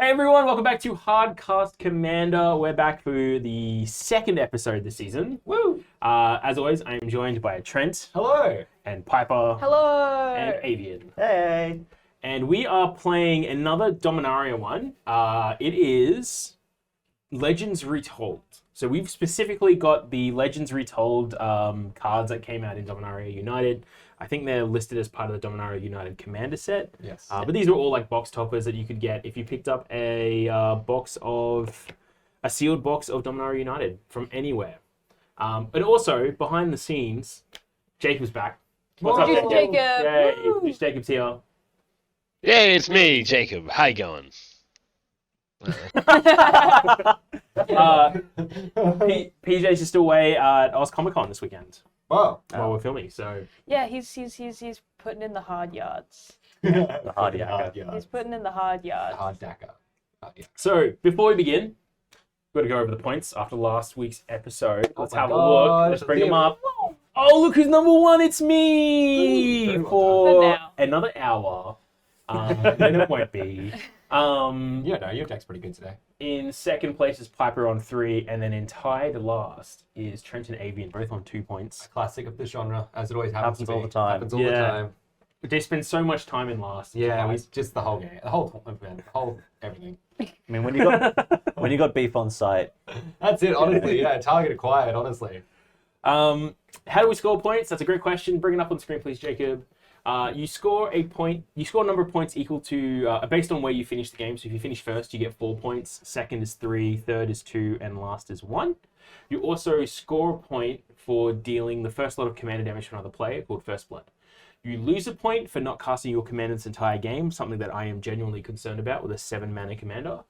Hey everyone, welcome back to Hardcast Commander. We're back for the second episode this season. Woo! As always, I am joined by Trent. Hello! And Piper. Hello! And Avian. Hey! And we are playing another Dominaria one. It is Legends Retold. So we've specifically got the Legends Retold cards that came out in Dominaria United. I think they're listed as part of the Dominaria United Commander set. Yes. But these are all like box toppers that you could get if you picked up a sealed box of Dominaria United from anywhere. And also, behind the scenes, Jacob's back. What's up, Producer Jacob? Yay, Woo! Producer Jacob's here. Yay, it's me, Jacob. How you going? PJ's just away at Oz Comic Con this weekend Wow. while we're filming, so Yeah, he's putting in the hard yards. The hard Hard yakka. He's putting in the hard yards. Hard dacker. Yeah. So, before we begin, we've got to go over the points after last week's episode. Let's my have a gosh, look. Let's bring them see up. Oh, look who's number one. It's me Ooh, very well for done. For now. another hour. Then it won't be. Yeah, no, your deck's pretty good today. In second place is Piper on 3, and then in tied last is Trent and Avian, both on 2 points. Classic of the genre, as it always happens Happens to all be. the time. Happens all the Yeah. time. They spend so much time in last. Yeah, we just the whole game, the whole everything. I mean, when you got beef on site, That's it, honestly. Yeah, target acquired, honestly. How do we score points? That's a great question. Bring it up on screen, please, Jacob. You score a number of points equal to, based on where you finish the game. So if you finish first, you get 4 points. Second is 3, third is 2, and last is 1. You also score a point for dealing the first lot of commander damage to another player, called First Blood. You lose a point for not casting your commander this entire game, something that I am genuinely concerned about with a 7-mana commander.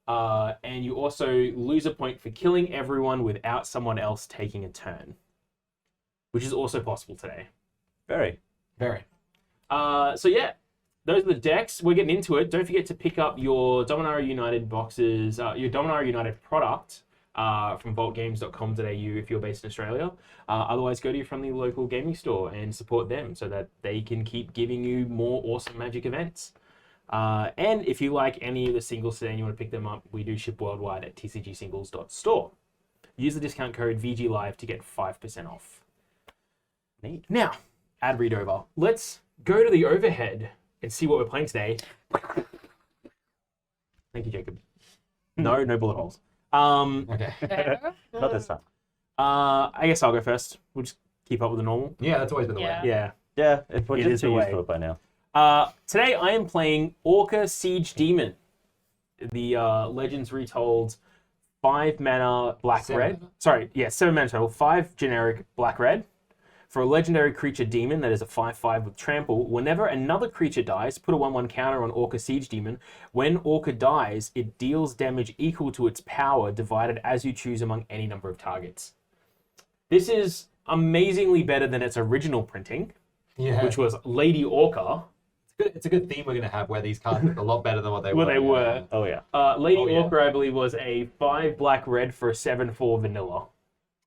And you also lose a point for killing everyone without someone else taking a turn, which is also possible today. very. So yeah, those are the decks. We're getting into it. Don't forget to pick up your Dominaria United boxes, your Dominaria United product from vaultgames.com.au if you're based in Australia. Otherwise, go to your friendly local gaming store and support them so that they can keep giving you more awesome Magic events. And if you like any of the singles today and you want to pick them up, we do ship worldwide at tcgsingles.store. Use the discount code VGLive to get 5% off. Neat. Now, ad read over. Let's go to the overhead and see what we're playing today. Thank you, Jacob. No bullet holes. Okay. Not this time. I guess I'll go first. We'll just keep up with the normal. Yeah, that's always been the Yeah. way. Yeah. Yeah, we're It just is the too used way. to it by now. Today I am playing Orca Siege Demon, the Legends Retold 5-mana black 7 red. mana? Sorry, yeah, 7 mana total. 5 generic black red. For a legendary creature demon that is a 5/5 with trample, whenever another creature dies, put a 1/1 counter on Orca Siege Demon. When Orca dies, it deals damage equal to its power divided as you choose among any number of targets. This is amazingly better than its original printing, Yeah. which was Lady Orca. It's a good theme we're going to have where these cards look a lot better than what they were. They were. Oh yeah. Lady Oh, yeah. Orca, I believe, was a 5 black red for a 7/4 vanilla.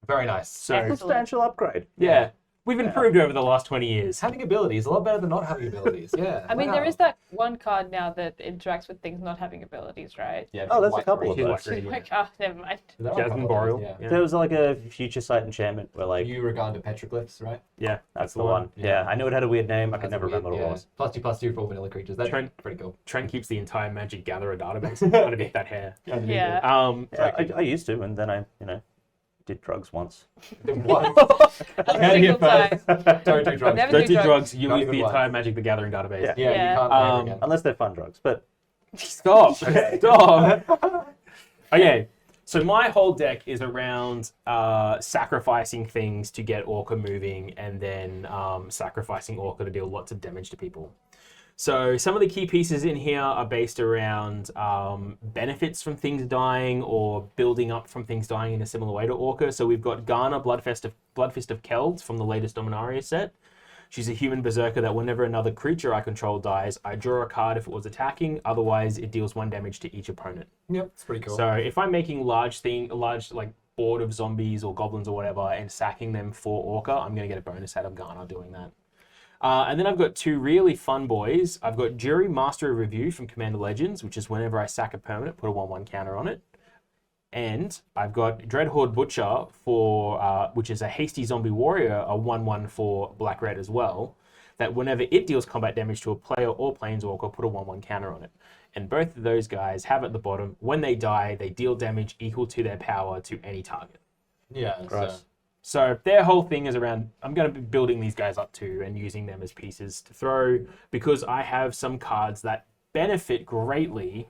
Very nice. So, Excellent. Substantial upgrade. yeah, we've improved over the last 20 years. Having abilities a lot better than not having abilities. Yeah. I mean, wow. there is that one card now that interacts with things not having abilities, right? Yeah, Oh, there's a white couple of green. those. She's Oh my god, never mind. There are a Jasmine couple of Boreal. those, Yeah. There was like a future sight enchantment where like You regard to petroglyphs, right? Yeah, that's the one. Yeah, I knew it had a weird name. I could That's never weird, remember what it was. +2/+2 for all vanilla creatures. That's Trent- pretty cool. Trent keeps the entire Magic Gatherer database underneath that hair. Yeah. Yeah, I used to, and then I did drugs once. What? A Heard it here single time. first. Don't do drugs. Never Don't do drugs. drugs, you Not lose even the once. entire Magic the Gathering database. Yeah. Yeah, Yeah. you can't play it again. Unless they're fun drugs, but Stop. Stop. Okay, so my whole deck is around sacrificing things to get Orca moving and then sacrificing Orca to deal lots of damage to people. So some of the key pieces in here are based around benefits from things dying or building up from things dying in a similar way to Orca. So we've got Garner, Bloodfist of Keld from the latest Dominaria set. She's a human berserker that whenever another creature I control dies, I draw a card if it was attacking. Otherwise, it deals 1 damage to each opponent. Yep, it's pretty cool. So if I'm making large like board of zombies or goblins or whatever and sacking them for Orca, I'm going to get a bonus out of Garner doing that. And then I've got two really fun boys. I've got Jury Master of Review from Commander Legends, which is whenever I sack a permanent, put a 1/1 counter on it. And I've got Dreadhorde Butcher for which is a hasty zombie warrior, a 1/1 for black-red as well. That whenever it deals combat damage to a player or planeswalker, put a 1/1 counter on it. And both of those guys have at the bottom, when they die, they deal damage equal to their power to any target. Yeah. Gross. So their whole thing is around, I'm going to be building these guys up too and using them as pieces to throw because I have some cards that benefit greatly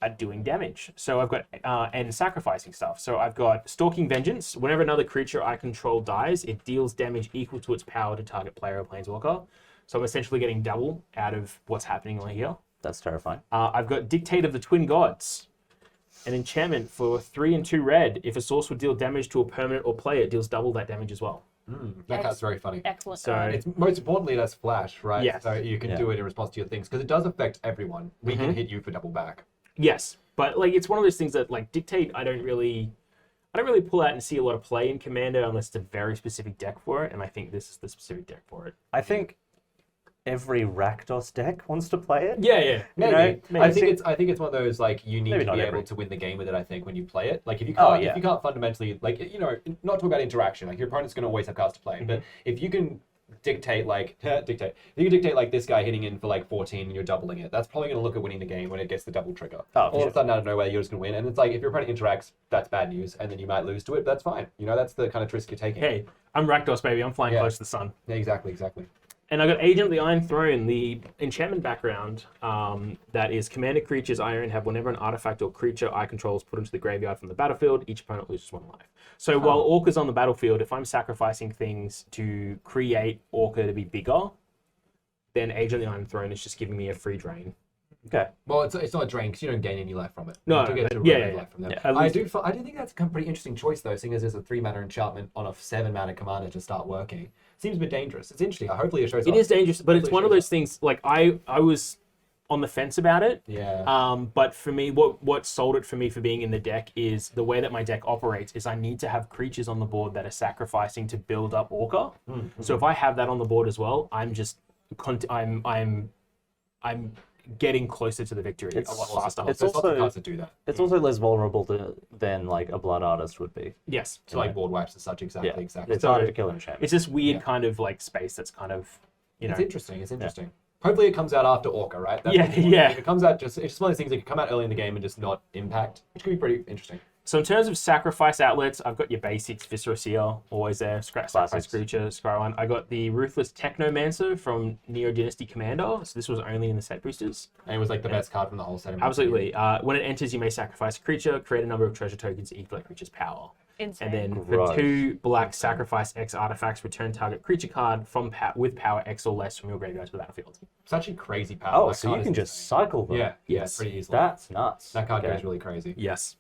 at doing damage. So I've got, and sacrificing stuff. So I've got Stalking Vengeance. Whenever another creature I control dies, it deals damage equal to its power to target player or planeswalker. So I'm essentially getting double out of what's happening on here. That's terrifying. I've got Dictate of the Twin Gods. An enchantment for 3 and 2 red. If a source would deal damage to a permanent or player, it deals double that damage as well. That card's very funny. Excellent. So It's most importantly, it has flash, right? Yes. So you can do it in response to your things because it does affect everyone. We can hit you for double back. yes, but like it's one of those things that like Dictate, I don't really pull out and see a lot of play in Commander unless it's a very specific deck for it, and I think this is the specific deck for it. I think every Rakdos deck wants to play it. Yeah. Maybe. Maybe. I think it's one of those like you need Maybe to be not able every. to win the game with it. I think when you play it, like if you Oh, can't, yeah. if you can't fundamentally like not talk about interaction. Like your opponent's going to always have cards to play, but if you can dictate like if you can dictate like this guy hitting in for like 14 and you're doubling it, that's probably going to look at winning the game when it gets the double trigger. Oh, All of sure. a sudden out of nowhere you're just going to win, and it's like if your opponent interacts, that's bad news, and then you might lose to it. But that's fine. That's the kind of risk you're taking. Hey, I'm Rakdos, baby. I'm flying Yeah. close to the sun. Yeah, exactly. And I got Agent of the Iron Throne, the enchantment background that is commander creatures I own have whenever an artifact or creature I control is put into the graveyard from the battlefield, each opponent loses 1 life. So while Orca's on the battlefield, if I'm sacrificing things to create Orca to be bigger, then Agent of the Iron Throne is just giving me a free drain. Okay. Well, it's not a drain because you don't gain any life from it. No, You don't get to yeah, remove yeah, life from them. yeah. At I least- do think that's a pretty interesting choice though, seeing as there's a 3-mana enchantment on a 7-mana commander to start working. Seems a bit dangerous. It's interesting. Hopefully it shows up. It is dangerous, but it's Hopefully one of those things, like I was on the fence about it. Yeah. But for me, what sold it for me for being in the deck is the way that my deck operates is I need to have creatures on the board that are sacrificing to build up Orca. So if I have that on the board as well, I'm just I'm getting closer to the victory a lot faster. it's There's lots of also- cards that do that. It's also less vulnerable than like a Blood Artist would be. Yes. So like board wipes and such. Exactly. Yeah. Exactly. It's So- harder to kill an enchantment. It's this weird Yeah. kind of like space that's kind of, It's interesting. It's interesting. Hopefully it comes out after Orca, right? Yeah, what's important. yeah. If it comes out it's just one of those things that can come out early in the game and just not impact, which could be pretty interesting. So in terms of sacrifice outlets, I've got your basics, Viscera Seer, always there, sacrifice Classics. creature, Scry 1. I got the Ruthless Technomancer from Neo Dynasty Commander, so this was only in the set boosters. And it was like the best card from the whole set. in my Absolutely. When it enters, you may sacrifice a creature, create a number of treasure tokens equal to that creature's power. Insane. And then Gross. for 2 black, sacrifice X artifacts, return target creature card from with power X or less from your graveyard to the battlefield. opinion. Such a crazy power. Oh, That so you card can is just insane. cycle them. Yeah. Yes. Pretty easily. That's nuts. That card Okay. goes really crazy. Yes.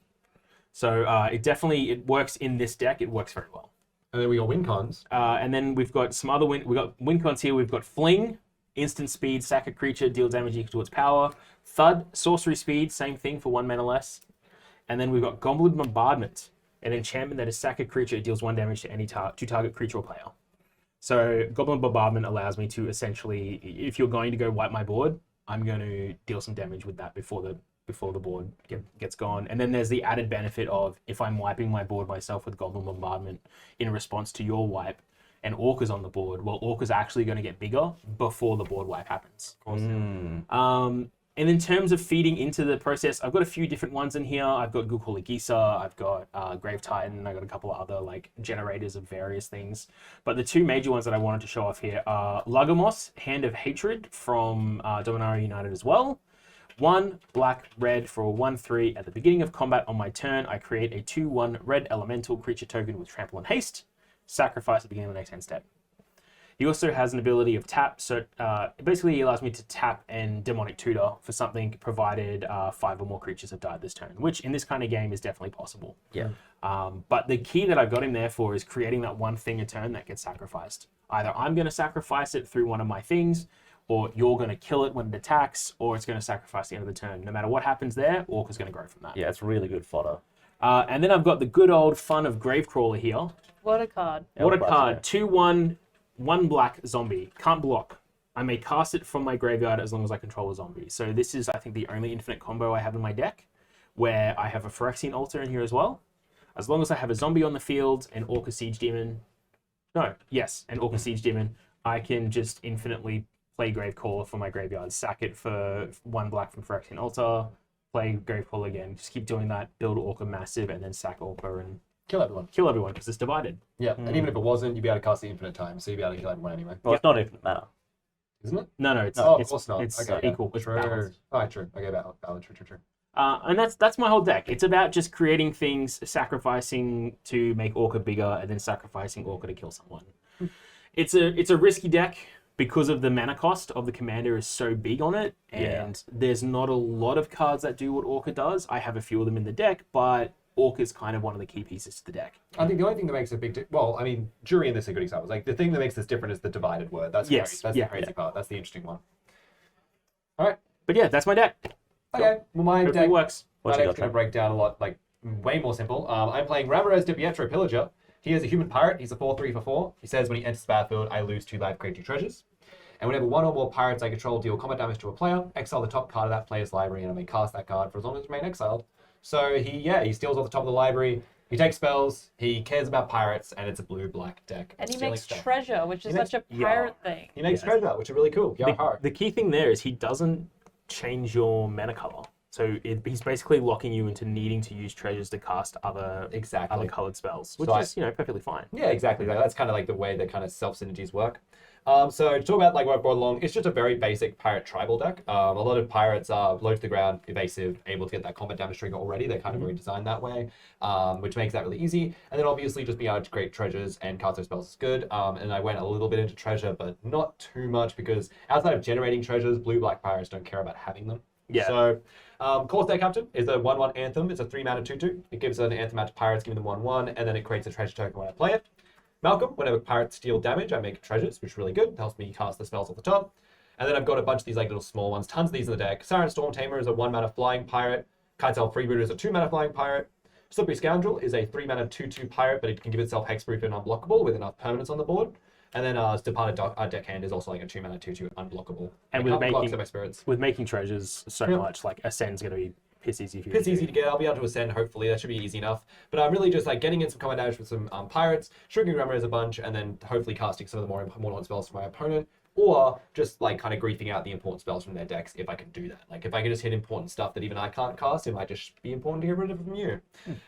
So it works in this deck. It works very well. And then we got win cons. And then we've got some other win cons here. We've got Fling, instant speed, sack a creature, deal damage equal to its power. Thud, sorcery speed, same thing for 1 mana less. And then we've got Goblin Bombardment, an enchantment that is sack a creature, it deals 1 damage to any target creature or player. So Goblin Bombardment allows me to essentially, if you're going to go wipe my board, I'm going to deal some damage with that before the board gets gone. And then there's the added benefit of if I'm wiping my board myself with Goblin Bombardment in response to your wipe and Orca's on the board, well, Orca's actually going to get bigger before the board wipe happens. Of course. And in terms of feeding into the process, I've got a few different ones in here. I've got Gukul Gisa, I've got Grave Titan, I've got a couple of other like generators of various things. But the 2 major ones that I wanted to show off here are Lagomos, Hand of Hatred from Dominaria United as well. 1 black red for a 1/3. At the beginning of combat on my turn, I create a 2/1 red elemental creature token with trample and haste. Sacrifice at the beginning of the next end step. He also has an ability of tap, so basically he allows me to tap and demonic tutor for something provided 5 or more creatures have died this turn, which in this kind of game is definitely possible. Yeah. But the key that I've got him there for is creating that one thing a turn that gets sacrificed. Either I'm going to sacrifice it through one of my things, or you're going to kill it when it attacks, or it's going to sacrifice the end of the turn. No matter what happens there, Orca's going to grow from that. Yeah, it's really good fodder. And then I've got the good old fun of Gravecrawler here. What a card. What a classic, card. 2/1, 1 black zombie. Can't block. I may cast it from my graveyard as long as I control a zombie. So this is, I think, the only infinite combo I have in my deck, where I have a Phyrexian Altar in here as well. As long as I have a zombie on the field, an Orca Siege Demon, an Orca Siege Demon, I can just infinitely play Gravecaller for my graveyard, sack it for 1 black from Phyrexian Altar, play Gravecaller again, just keep doing that, build Orca massive, and then sack Orca and Kill everyone. kill everyone because it's divided. Yeah, and even if it wasn't, you'd be able to cast it infinite time, so you'd be able to kill everyone anyway. Well, it's not infinite mana. Isn't it? No, it's Oh, of it's, course not. it's Okay, equal. It's True. balanced. Oh, true. Okay, valid. True. And that's my whole deck. It's about just creating things, sacrificing to make Orca bigger, and then sacrificing Orca to kill someone. It's a risky deck because of the mana cost of the commander is so big on it, and there's not a lot of cards that do what Orca does. I have a few of them in the deck, but Orca is kind of one of the key pieces to the deck. I think the only thing that makes a big well, I mean, Jury in this is a good example. Like the thing that makes this different is the divided word. That's Yes. That's the crazy part. That's the interesting one. All right. But yeah, that's my deck. Okay. Well, my Hopefully deck it works. My What's it deck's got, going to break down a lot, like way more simple. I'm playing Ramirez, DePietro, Pillager. He is a human pirate. He's a 4/3 for 4. He says when he enters the battlefield, I lose 2 life, create 2 treasures. And whenever 1 or more pirates I control deal combat damage to a player, exile the top card of that player's library, and I may cast that card for as long as it remains exiled. So he steals off the top of the library. He takes spells. He cares about pirates, and it's a blue-black deck. And he Stealing makes stuff. treasure, which is such a pirate thing. He makes Yes. treasure, which is really cool. Yeah, hard. The key thing there is he doesn't change your mana color. So he's basically locking you into needing to use treasures to cast other colored spells, which is perfectly fine. Yeah, exactly. Like, that's kind of like the way that kind of self synergies work. So to talk about like what I brought along, it's just a very basic pirate tribal deck. A lot of pirates are low to the ground, evasive, able to get that combat damage trigger already. They're kind of very designed that way, which makes that really easy. And then obviously just being able to create treasures and cast those spells is good. And I went a little bit into treasure, but not too much because outside of generating treasures, blue-black pirates don't care about having them. Yeah. So, Core State Captain is a 1/1 Anthem. It's a 3-mana 2/2. It gives an Anthem out to pirates, giving them 1/1, and then it creates a treasure token when I play it. Malcolm, whenever pirates deal damage, I make treasures, which is really good. It helps me cast the spells off the top. And then I've got a bunch of these like little small ones, tons of these in the deck. Siren Storm Tamer is a 1-mana flying pirate. Kitesail Freebooter is a 2-mana flying pirate. Slippery Scoundrel is a 3-mana 2/2 pirate, but it can give itself hexproof and unblockable with enough permanents on the board. And then Departed Deckhand is also like a 2-mana 2/2 unblockable. And I with can't block making- so my spirits. With making treasures so much, like Ascend's going to be piss easy for you. It's easy to get. I'll be able to ascend, hopefully. That should be easy enough. But I'm really just like getting in some combat damage with some pirates, shrinking Ramirez a bunch, and then hopefully casting some of the more important spells from my opponent. Or just like kind of griefing out the important spells from their decks if I can do that. Like if I can just hit important stuff that even I can't cast, it might just be important to get rid of from you.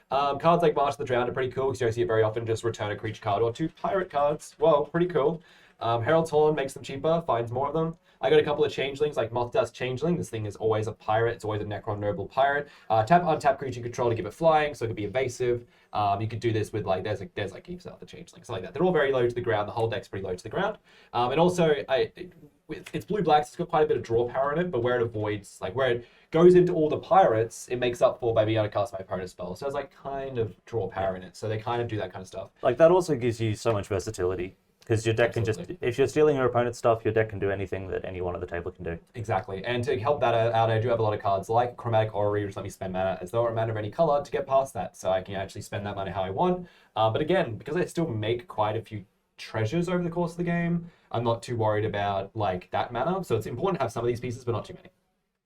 Cards like March of the Drowned are pretty cool because you don't see it very often. Just return a creature card or 2 pirate cards. Well, pretty cool. Herald's Horn makes them cheaper, finds more of them. I got a couple of changelings, like Moth Dust Changeling. This thing is always a pirate. It's always a Necron Noble pirate. Tap untap creature control to give it flying, so it could be evasive. You could do this with like there's like heaps of other changelings, like that. They're all very low to the ground. The whole deck's pretty low to the ground. And also, it's blue black. So it's got quite a bit of draw power in it, but where it avoids, like where it goes into all the pirates, it makes up for by being able to cast my opponent's spells. So it's like kind of draw power in it. So they kind of do that kind of stuff. Like that also gives you so much versatility because your deck can just, Absolutely. if you're stealing your opponent's stuff, your deck can do anything that anyone at the table can do. Exactly. And to help that out, I do have a lot of cards like Chromatic Orrery, which let me spend mana as though a mana of any color to get past that. So I can actually spend that money how I want. But again, because I still make quite a few treasures over the course of the game, I'm not too worried about like that mana. So it's important to have some of these pieces, but not too many.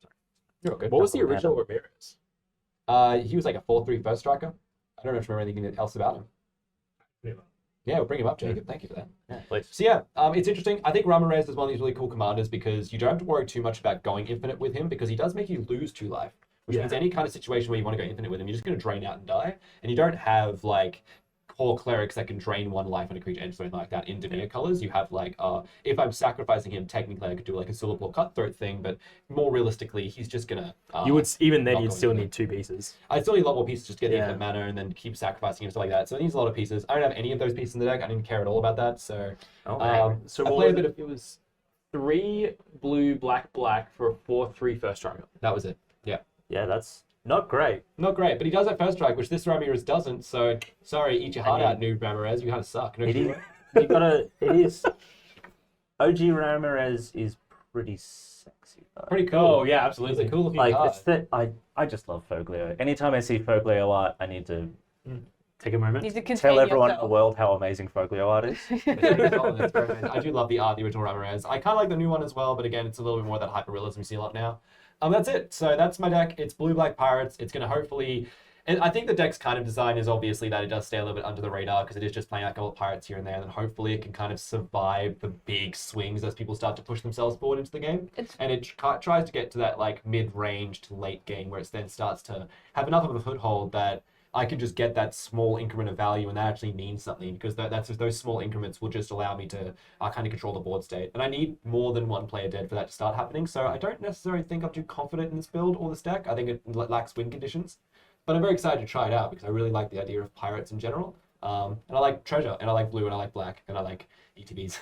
Sorry. You're all good. What was the original Ramirez? He was like a 4/3 first striker. I don't remember anything else about him. Yeah, we'll bring him up, Jacob. Thank you for that. Yeah, please. So yeah, it's interesting. I think Ramirez is one of these really cool commanders because you don't have to worry too much about going infinite with him because he does make you lose 2 life, which means any kind of situation where you want to go infinite with him, you're just going to drain out and die. And you don't have like core clerics that can drain 1 life on a creature enters or anything like that in Demeter colors. You have like, if I'm sacrificing him, technically I could do like a Silverpaw Cutthroat thing, but more realistically, he's just gonna. You would even then not you'd going still to. need 2 pieces. I still need a lot more pieces just to get the Yeah. infinite mana and then keep sacrificing him stuff like that. So it needs a lot of pieces. I don't have any of those pieces in the deck. I didn't care at all about that. So So I what played was a bit it? of. It was 3 blue, black, black for a 4/3 first striker. That was it. Yeah. Yeah, that's not great. Not great, but he does have first strike, which this Ramirez doesn't. So sorry, eat your heart out, new Ramirez. You kind of suck. No, It is, you gotta, it is, OG Ramirez is pretty sexy though. pretty cool. Oh yeah, It's absolutely. a cool looking Like card. it's that I just love Foglio. Anytime I see Foglio art, I need to Take a moment. Need to contain Tell everyone in yourself. the world how amazing Foglio art is. That's very nice. I do love the art, the original Ramirez. I kind of like the new one as well, but again, it's a little bit more of that hyper-realism we see a lot now. That's it. So that's my deck. It's blue-black pirates. It's going to hopefully... And I think the deck's kind of design is obviously that it does stay a little bit under the radar because it is just playing like all pirates here and there, and then hopefully it can kind of survive the big swings as people start to push themselves forward into the game. And it tries to get to that like mid-range to late game where it then starts to have enough of a foothold that I can just get that small increment of value, and that actually means something because those small increments will just allow me to kind of control the board state. And I need more than one player dead for that to start happening, so I don't necessarily think I'm too confident in this build or this deck. I think it lacks win conditions. But I'm very excited to try it out because I really like the idea of pirates in general. And I like treasure, and I like blue, and I like black, and I like ETBs.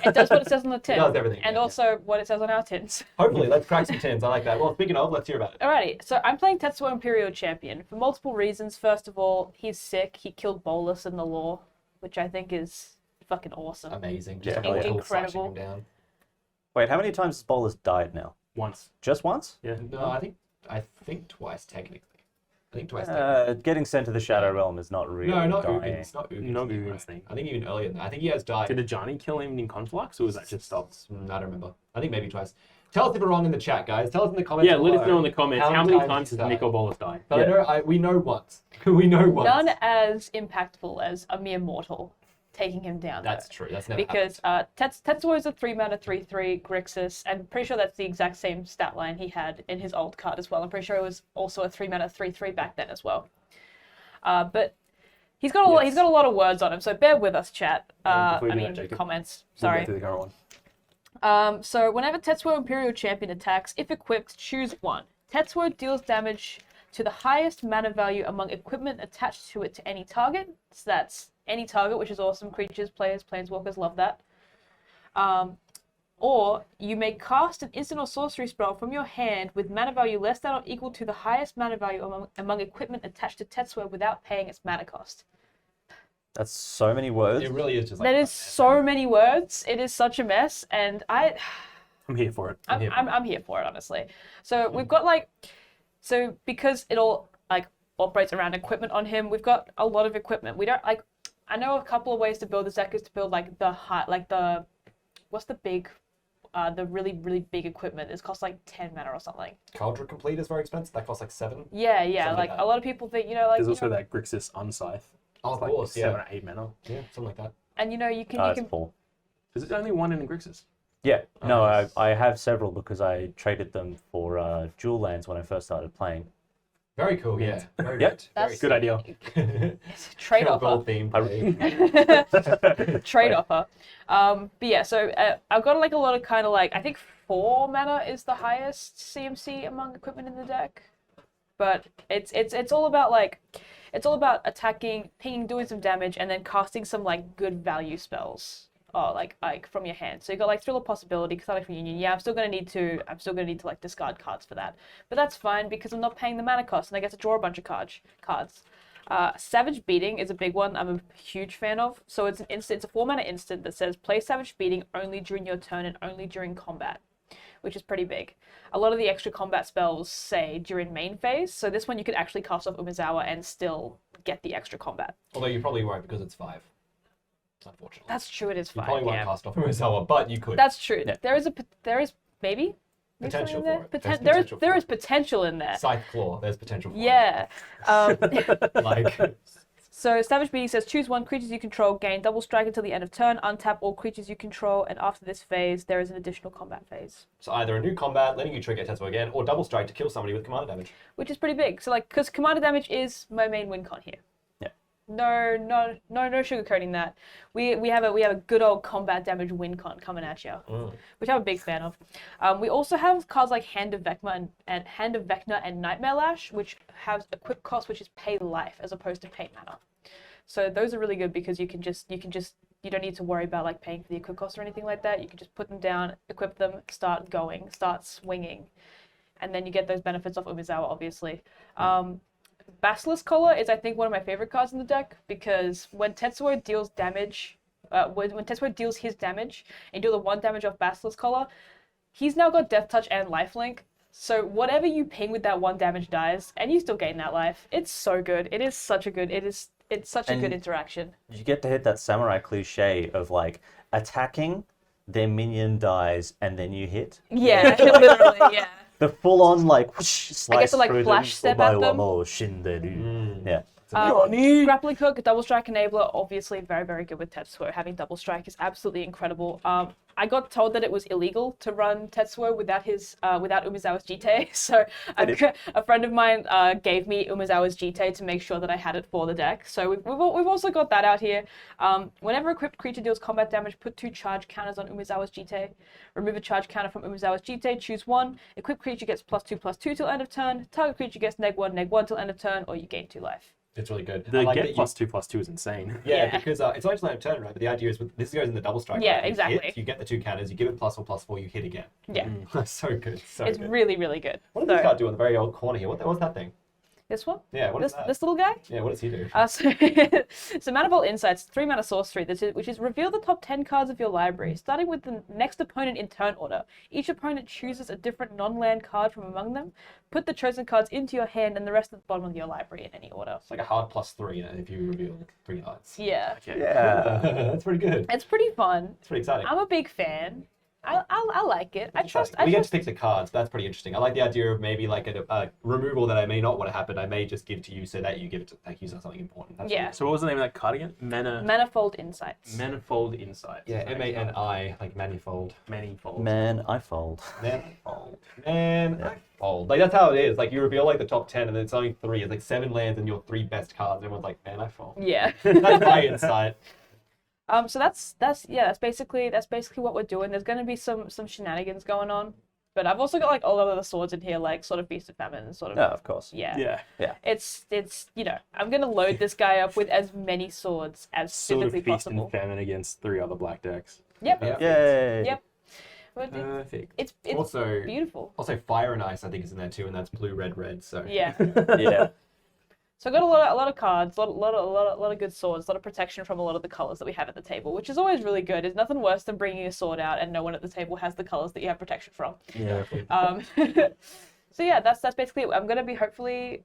It does what it says on the tin. It does everything. And yeah. also what it says on our tins. Hopefully, let's crack some tins. I like that. Well, speaking of, let's hear about it. Alrighty, so I'm playing Tetsuo Imperial Champion for multiple reasons. First of all, he's sick. He killed Bolus in the lore, which I think is fucking awesome. Amazing. Yeah, Just incredible. slashing him down. Wait, how many times has Bolus died now? Once. Just once? Yeah. No, I think twice technically. I think twice. Getting sent to the Shadow Realm is not really No, not dying. Ugins. Not Ugins. Not you're Ugins right. thing. I think even earlier than that. I think he has died. Did Ajani kill him in Conflux, or was that just stopped? I don't remember. I think maybe twice. Tell us if we're wrong in the chat, guys. Tell us in the comments. Yeah, let us below know in the comments how many times has died. Nico Bolas died. But I know we know once. We know once. None as impactful as a mere mortal taking him down. That's though. true. That's never Because Tetsuo is a 3-mana 3/3 Grixis. I'm pretty sure that's the exact same stat line he had in his old card as well. I'm pretty sure it was also a 3-mana 3/3 back then as well. But he's got a lot. He's got a lot of words on him, so bear with us, chat. before you I do mean, that, Jacob, comments. We'll go Sorry. through the current one. So whenever Tetsuo Imperial Champion attacks, if equipped, choose one. Tetsuo deals damage to the highest mana value among equipment attached to it to any target. So that's any target, which is awesome. Creatures, players, planeswalkers love that. Or you may cast an instant or sorcery spell from your hand with mana value less than or equal to the highest mana value among equipment attached to Tetsuo without paying its mana cost. That's so many words. It really is just like That is so many words. It is such a mess, and I'm here for it. I'm here for it, honestly. So we've got because it all like operates around equipment on him, we've got a lot of equipment. We don't like. I know a couple of ways to build this deck is to build like what's the big, the really big equipment. It costs like 10 mana or something. Cauldron Complete is very expensive. That costs like 7. Yeah, Something like like that. a lot of people think There's also that Grixis Unscythe. Oh, of Like course, 7 yeah. or 8 mana. Yeah, something like that. and you can It's 4. Is it only one in the Grixis? Yeah, no, nice. I have several because I traded them for dual lands when I first started playing. Very cool, yeah. Very Yep. good. That's- Good idea. it's a trade offer. Gold theme. Trade offer. But yeah, so I've got like a lot of kind of like I think 4 mana is the highest CMC among equipment in the deck, but it's all about attacking, pinging, doing some damage, and then casting some like good value spells. Oh, like from your hand. So you got like Thrill of Possibility, Cathartic Reunion. Yeah, I'm still gonna need to like discard cards for that, but that's fine because I'm not paying the mana cost, and I get to draw a bunch of cards. Savage Beating is a big one I'm a huge fan of. So it's an instant. It's a 4 mana instant that says play Savage Beating only during your turn and only during combat, which is pretty big. A lot of the extra combat spells say during main phase. So this one you could actually cast off Umezawa and still get the extra combat. Although you probably won't because it's 5. Unfortunately. That's true. It is You fine. probably won't Yeah. cast off Umezawa, but you could. That's true. Yeah. There is maybe Potential something in there. for it. There's There potential is for it. potential in there. Scythe Claw, there's potential for Yeah. it. Like, So Savage Beating says choose one creatures you control, gain double strike until the end of turn, untap all creatures you control, and after this phase there is an additional combat phase, so either a new combat, letting you trigger Tetsuo again, or double strike to kill somebody with commander damage. which is pretty big. So like, because commander damage is my main win con here. Yeah. No sugarcoating that. We have a good old combat damage win con coming at you, which I'm a big fan of. We also have cards like Hand of Vecna and Nightmare Lash, which have equip cost, which is pay life as opposed to pay mana. So those are really good because you don't need to worry about like paying for the equip cost or anything like that. You can just put them down, equip them, start going, start swinging, and then you get those benefits of Umezawa, obviously. Basilisk Collar is, I think, one of my favorite cards in the deck because when Tetsuo deals damage, when Tetsuo deals his damage and you deal the 1 damage off Basilisk Collar, he's now got Death Touch and Lifelink. So whatever you ping with that 1 damage dies, and you still gain that life. It's so good. It is such a good. It's such a And- good interaction. You get to hit that samurai cliche of like attacking, their minion dies, and then you hit. Yeah, literally, yeah. The full-on like whoosh, slice like, through flash them. step at them. Yeah. Grappling hook, double strike enabler, obviously very, very good with Tetsuo. Having double strike is absolutely incredible. I got told that it was illegal to run Tetsuo without Umezawa's Jite, so a friend of mine gave me Umezawa's Jite to make sure that I had it for the deck. So we've also got that out here. Whenever equipped creature deals combat damage, put 2 charge counters on Umezawa's Jite. Remove a charge counter from Umezawa's Jite, choose 1. Equipped creature gets +2/+2 till end of turn. Target creature gets -1/-1 till end of turn, or you gain 2 life. It's really good. The I like get that you- +2/+2 is insane. Yeah, because it's only a turn, right? But the idea is this goes in the double strike. Yeah, right? You exactly. hit, you get the 2 counters, you give it +4/+4, you hit again. Yeah, So good. So it's good. really, really good. What does this So, card do on the very old corner here? What's that thing? this one? Yeah, what is that? This little guy? Yeah, what does he do? So Manifold Insights, 3 mana sorcery, which is reveal the top 10 cards of your library, starting with the next opponent in turn order. Each opponent chooses a different non-land card from among them. Put the chosen cards into your hand and the rest at the bottom of your library in any order. It's like a hard +3 if you reveal 3 cards. Yeah, Yeah. That's pretty good. it's pretty fun. It's pretty exciting. I'm a big fan. I like it. I trust. We get to pick the cards. That's pretty interesting. I like the idea of maybe like a removal that I may not want to happen. I may just give to you so that you give it to like use on something important. That's Yeah. So what was the name of that card again? Manifold Insights. Manifold Insights. Yeah, MANI, like manifold. Manifold. Man, I fold. Manifold. Manifold. Like that's how it is. Like you reveal like the top 10 and then it's only 3. It's like 7 lands and your 3 best cards. Everyone's like, man, I fold. Yeah. That's my insight. So that's basically what we're doing. There's going to be some shenanigans going on, but I've also got like a lot of the swords in here, like sort of Feast of Famine, sort of. Yeah, of course. Yeah. Yeah. It's I'm gonna load this guy up with as many swords as Sort of physically feast possible. and famine against 3 other black decks. Yep. Yeah. Yay. Yep. But Perfect. it's Also, beautiful. also Fire and Ice I think is in there too, and that's blue, red, red. So Yeah. Yeah. So I got a lot of cards, a lot of good swords, a lot of protection from a lot of the colors that we have at the table, which is always really good. There's nothing worse than bringing a sword out and no one at the table has the colors that you have protection from. Yeah. So yeah, that's basically it. I'm gonna be hopefully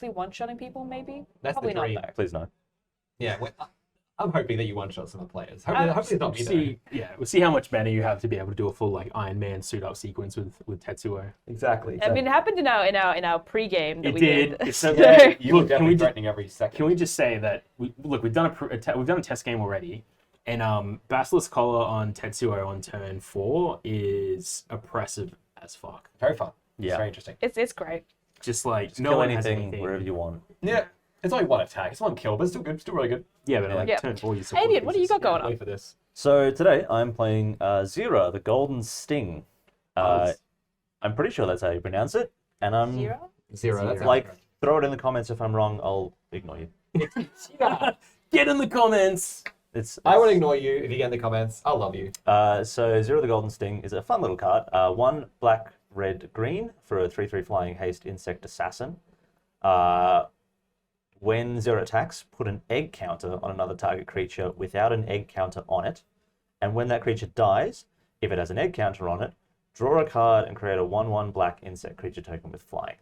one-shotting people, maybe. That's Probably the dream. not though. Please no. Yeah, I'm hoping that you one-shot some of the players. Hopefully it's not me though. We'll see how much mana you have to be able to do a full like Iron Man suit up sequence with Tetsuo. Exactly. I mean, it happened in our pre-game that It we did. did. It's so Yeah, you were Look, definitely threatening every second. Can we just say that we've done a test game already, and Basilisk Collar on Tetsuo on turn 4 is oppressive as fuck. Very fun. Yeah. It's very interesting. It's great. Just like Just no kill one has anything wherever you want. Yeah. It's only 1 attack. It's 1 kill, but it's still good. Still really good. Yeah, but like Yeah. turn 4 you still Avian, what do you got going Wait on? for this. So today I'm playing Xira, the Golden Sting. I'm pretty sure that's how you pronounce it. And I'm 0? Zero. That's like, throw it in the comments if I'm wrong. I'll ignore you. Get in the comments. I will ignore you if you get in the comments. I'll love you. So Xira the Golden Sting is a fun little card. 1 black, red, green for a 3/3 flying haste insect assassin. When Zera attacks, put an egg counter on another target creature without an egg counter on it. And when that creature dies, if it has an egg counter on it, draw a card and create a 1/1 black insect creature token with flying.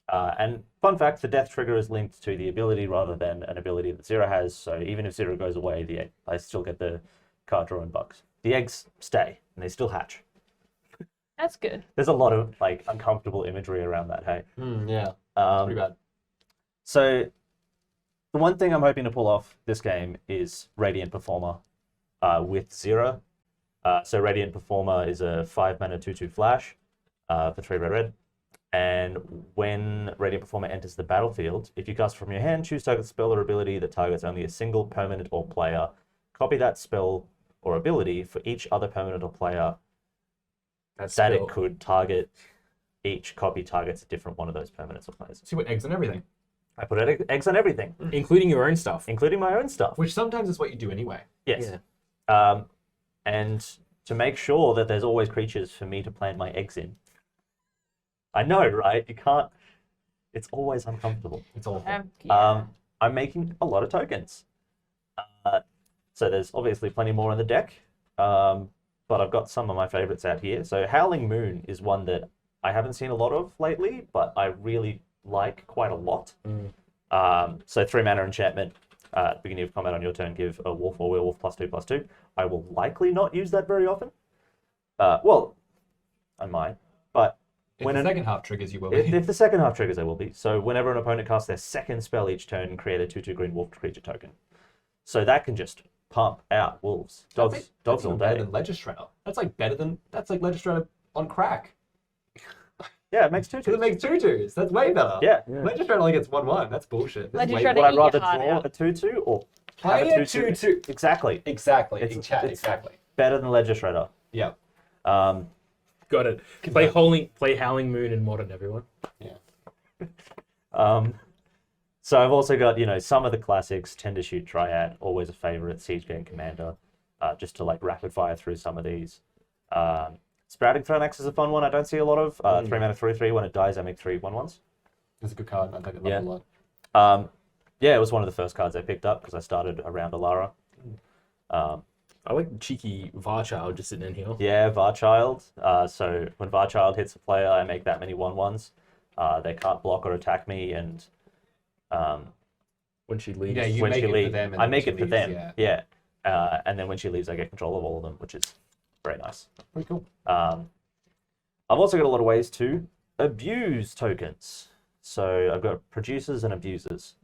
And fun fact, the death trigger is linked to the ability rather than an ability that Zera has. So even if Zera goes away, I still get the card drawing bugs. The eggs stay and they still hatch. That's good. There's a lot of like uncomfortable imagery around that. Hey. Yeah. Pretty bad. So the one thing I'm hoping to pull off this game is Radiant Performer with Zera. So Radiant Performer is a 5 mana 2/2 flash for 3 red. And when Radiant Performer enters the battlefield, if you cast it from your hand, choose target spell or ability that targets only a single permanent or player. Copy that spell or ability for each other permanent or player that it could target. Each copy targets a different one of those permanents or players. See what eggs and everything. I put eggs on everything, Including your own stuff. including my own stuff. Which sometimes is what you do anyway. Yes. And to make sure that there's always creatures for me to plant my eggs in. I know, right? You can't. It's always uncomfortable. It's awful. Yeah. I'm making a lot of tokens. So there's obviously plenty more in the deck. But I've got some of my favorites out here. So Howling Moon is one that I haven't seen a lot of lately, but I really like quite a lot. So 3 mana enchantment. At the beginning of combat on your turn, give a wolf or werewolf +2/+2. I will likely not use that very often. Well, I might, but If the second half triggers, you will. if the second half triggers, I will be. So whenever an opponent casts their second spell each turn, create a 2/2 green wolf creature token. So that can just pump out wolves, dogs That's all even better day. than Legistrator. That's like Legistrator on crack. Yeah, it makes 2/2. Because it makes 2/2s. That's way better. Yeah. Legistrator only gets 1/1. That's bullshit. This is way Legistrator- Would I Eat rather your heart draw out. a 2/2 or Play have a 2/2. Exactly. Exactly. It's- In chat, it's- exactly. Better than Legistrator. Yeah. Got it. Play Howling Moon in Modern, everyone. So I've also got, some of the classics, Tender Shoot Triad, always a favorite, Siege Game Commander, just to like rapid fire through some of these. Sprouting Thronax is a fun one I don't see a lot of. 3 mana 3/3, when it dies I make 3 1/1s. That's a good card. I like it a lot. Yeah, it was one of the first cards I picked up because I started around Alara. I like cheeky Varchild just sitting in here. Yeah, Varchild. So when Varchild hits a player, I make that many 1/1s. They can't block or attack me, and When she leaves. Yeah, you when make she it for leaves, them and I then make she it for leaves, them. yeah. And then when she leaves, I get control of all of them, which is very nice. Pretty cool. I've also got a lot of ways to abuse tokens. So I've got producers and abusers.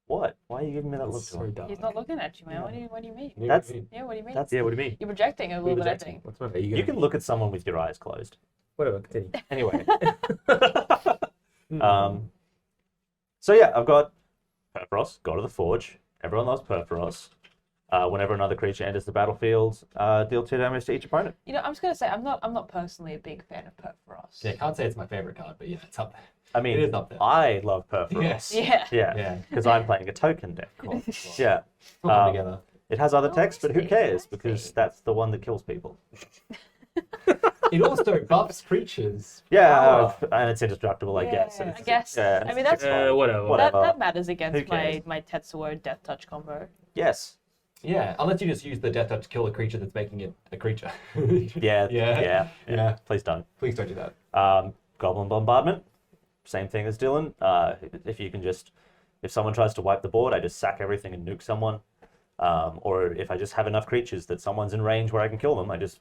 What? Why are you giving me that look? So Joel? dark. He's not looking at you, man. What do you mean? That's- Yeah, what do you mean? That's Yeah, what do you mean? You're projecting a little bit, I think. What's my you you can look at someone with your eyes closed. Whatever, continue. Anyway. So yeah, I've got Purphoros, God of the Forge. Everyone loves Purphoros. Whenever another creature enters the battlefield, deal 2 damage to each opponent. I'm just gonna say I'm not personally a big fan of Purphoros. Yeah, I can't say it's my favorite card, but yeah, it's up there. I mean, It is up there. I love Purphoros. Yes. Yeah. Yeah, Yeah. because I'm playing a token deck. Yeah. Put them Um, together. It has other text, but who I see, cares? I Because see. that's the one that kills people. It also buffs creatures. Yeah, Power. and it's indestructible, I guess. Yeah, It's- I guess. Yeah, I mean, that's fine. Whatever. Whatever. That matters Who against cares? my Tetsuo Death Touch combo. yes. Yeah, unless you just use the death touch to kill a creature that's making it a creature. Yeah. Yeah. Yeah. Please don't. Please don't do that. Goblin Bombardment, same thing as Dylan. If someone tries to wipe the board, I just sack everything and nuke someone. Or if I just have enough creatures that someone's in range where I can kill them, I just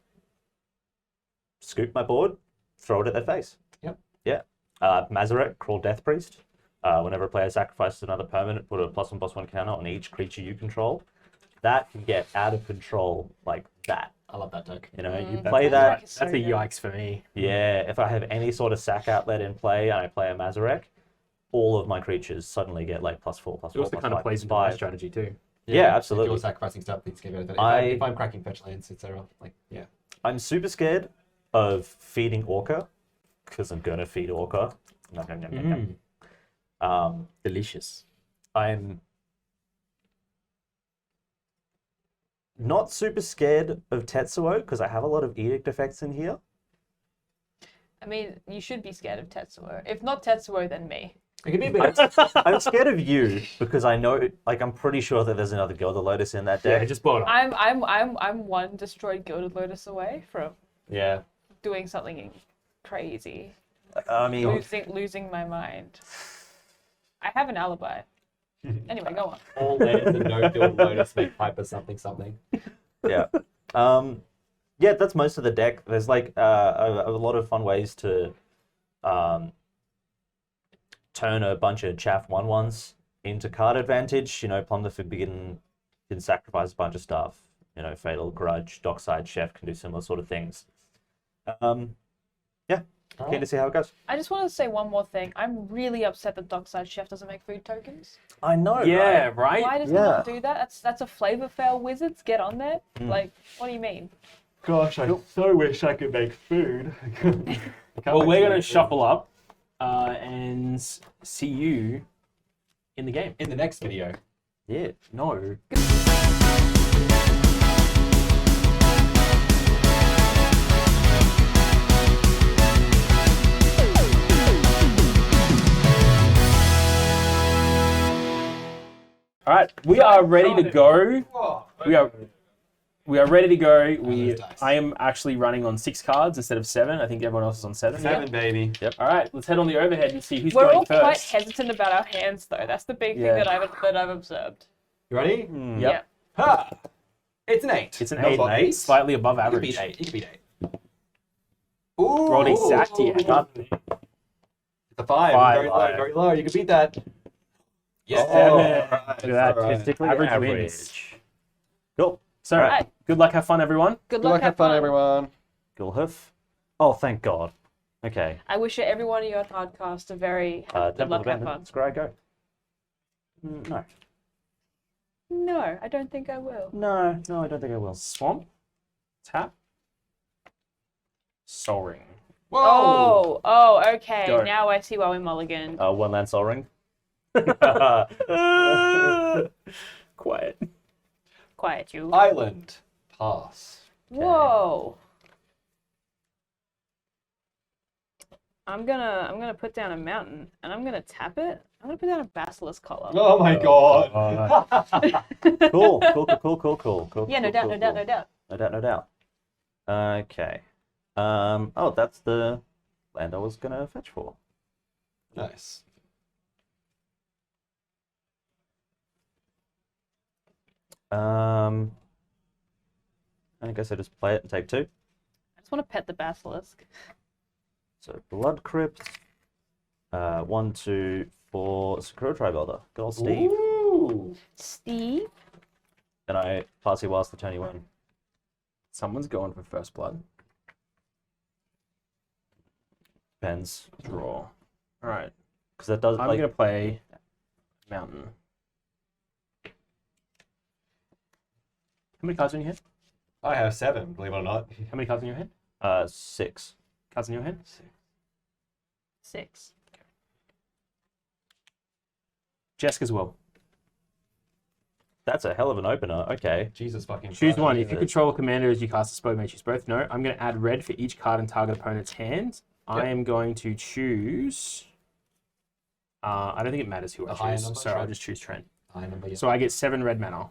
scoop my board, throw it at their face. Yep. Yeah. Mazarek, Cruel Death Priest. Whenever a player sacrifices another permanent, put a +1/+1 counter on each creature you control. That can get out of control like that. I love that deck. You know, you Mm, play Mazarek that. is so That's a good. yikes for me. Yeah, if I have any sort of sack outlet in play and I play a Mazarek, all of my creatures suddenly get like +4/+4 It also kind of +5 plays into my +5. strategy too. Yeah, If absolutely. you're sacrificing stuff, things get better. If I'm cracking fetch lands, etc. Like, yeah. I'm super scared of feeding Orca because I'm gonna feed Orca. Nom, nom, nom, nom, nom. Delicious. I'm not super scared of Tetsuo because I have a lot of edict effects in here. I mean, you should be scared of Tetsuo. If not Tetsuo, then me. It can be a bit. I'm scared of you because I know, like, I'm pretty sure that there's another Gilded Lotus in that Yeah, deck. just blow it up. I'm one destroyed Gilded Lotus away from Yeah. doing something crazy, I mean, losing my mind. I have an alibi. Anyway, go on. All lands and no build lotus make Piper something. yeah. Yeah, that's most of the deck. There's like a lot of fun ways to turn a bunch of chaff 1/1s into card advantage. You know, Plum the Forbidden can sacrifice a bunch of stuff. You know, Fatal Grudge, Dockside Chef can do similar sort of things. Yeah, keen to see how it goes. I just want to say one more thing. I'm really upset that Dockside Chef doesn't make food tokens. I know, Yeah, right? right? Why does he not do that? That's a flavor fail wizards. Get on there. Like, what do you mean? Gosh, I so wish I could make food. Well, we're going to shuffle up and see you in the game. in the next video. Yeah. No. All right, we are ready to go. We are We are ready to go. those dice. I am actually running on 6 cards instead of 7. I think everyone else is on 7. 7, baby. All right, let's head on the overhead and see who's We're going all quite first. hesitant about our hands, though. That's the big Yeah. thing that I've observed. You ready? Yep. Yeah. Ha! It's an 8. It's an No 8, bottom. slightly above You can average. beat 8. You can beat 8. Ooh! Rolled exactly a 8. It's a 5. 5. Very low, very low. You can beat that. Yes. Seven. Alright, Look at that. alright. Statistically Average average. wins. Cool. So, Alright. good luck, have fun, everyone. Good luck, have fun. everyone. Gulhoof. Oh, thank God. Okay. I wish everyone in your Hardcast a very good Temple luck, of have Abandon. fun. Scry, go. No. No, I don't think I will. No, I don't think I will. Swamp. Tap. Soul Ring. Whoa! Oh, okay. Go. Now I see why we mulligan. One land Sol Ring. Quiet. Quiet you. Island. Pass. Whoa. I'm gonna put down a mountain and I'm gonna tap it. I'm gonna put down a basilisk collar. Oh my god. Cool. Yeah, no doubt. No doubt. Okay. Oh, that's the land I was gonna fetch for. Nice. I guess I just play it and take 2. I just want to pet the basilisk. So Blood Crypt. 1, 2, 4. Sakura Tribe Elder. Good old Steve. Ooh. Steve? And I pass you whilst the Tony win. Someone's going for first blood. Depends. Draw. All right. Because that does I'm like going to play mountain. How many cards are in your hand? I have 7, believe it or not. How many cards in your hand? 6. Cards in your hand? 6. Jesk as well. That's a hell of an opener. Okay. Jesus fucking Choose Christ. one. If you control a commander as you cast a spell, you may choose both. No, I'm going to add red for each card in target opponent's hand. I am going to choose... I don't think it matters who I A higher choose, number, so I'll Trent? just choose Trent. High number, yeah. So I get 7 red mana,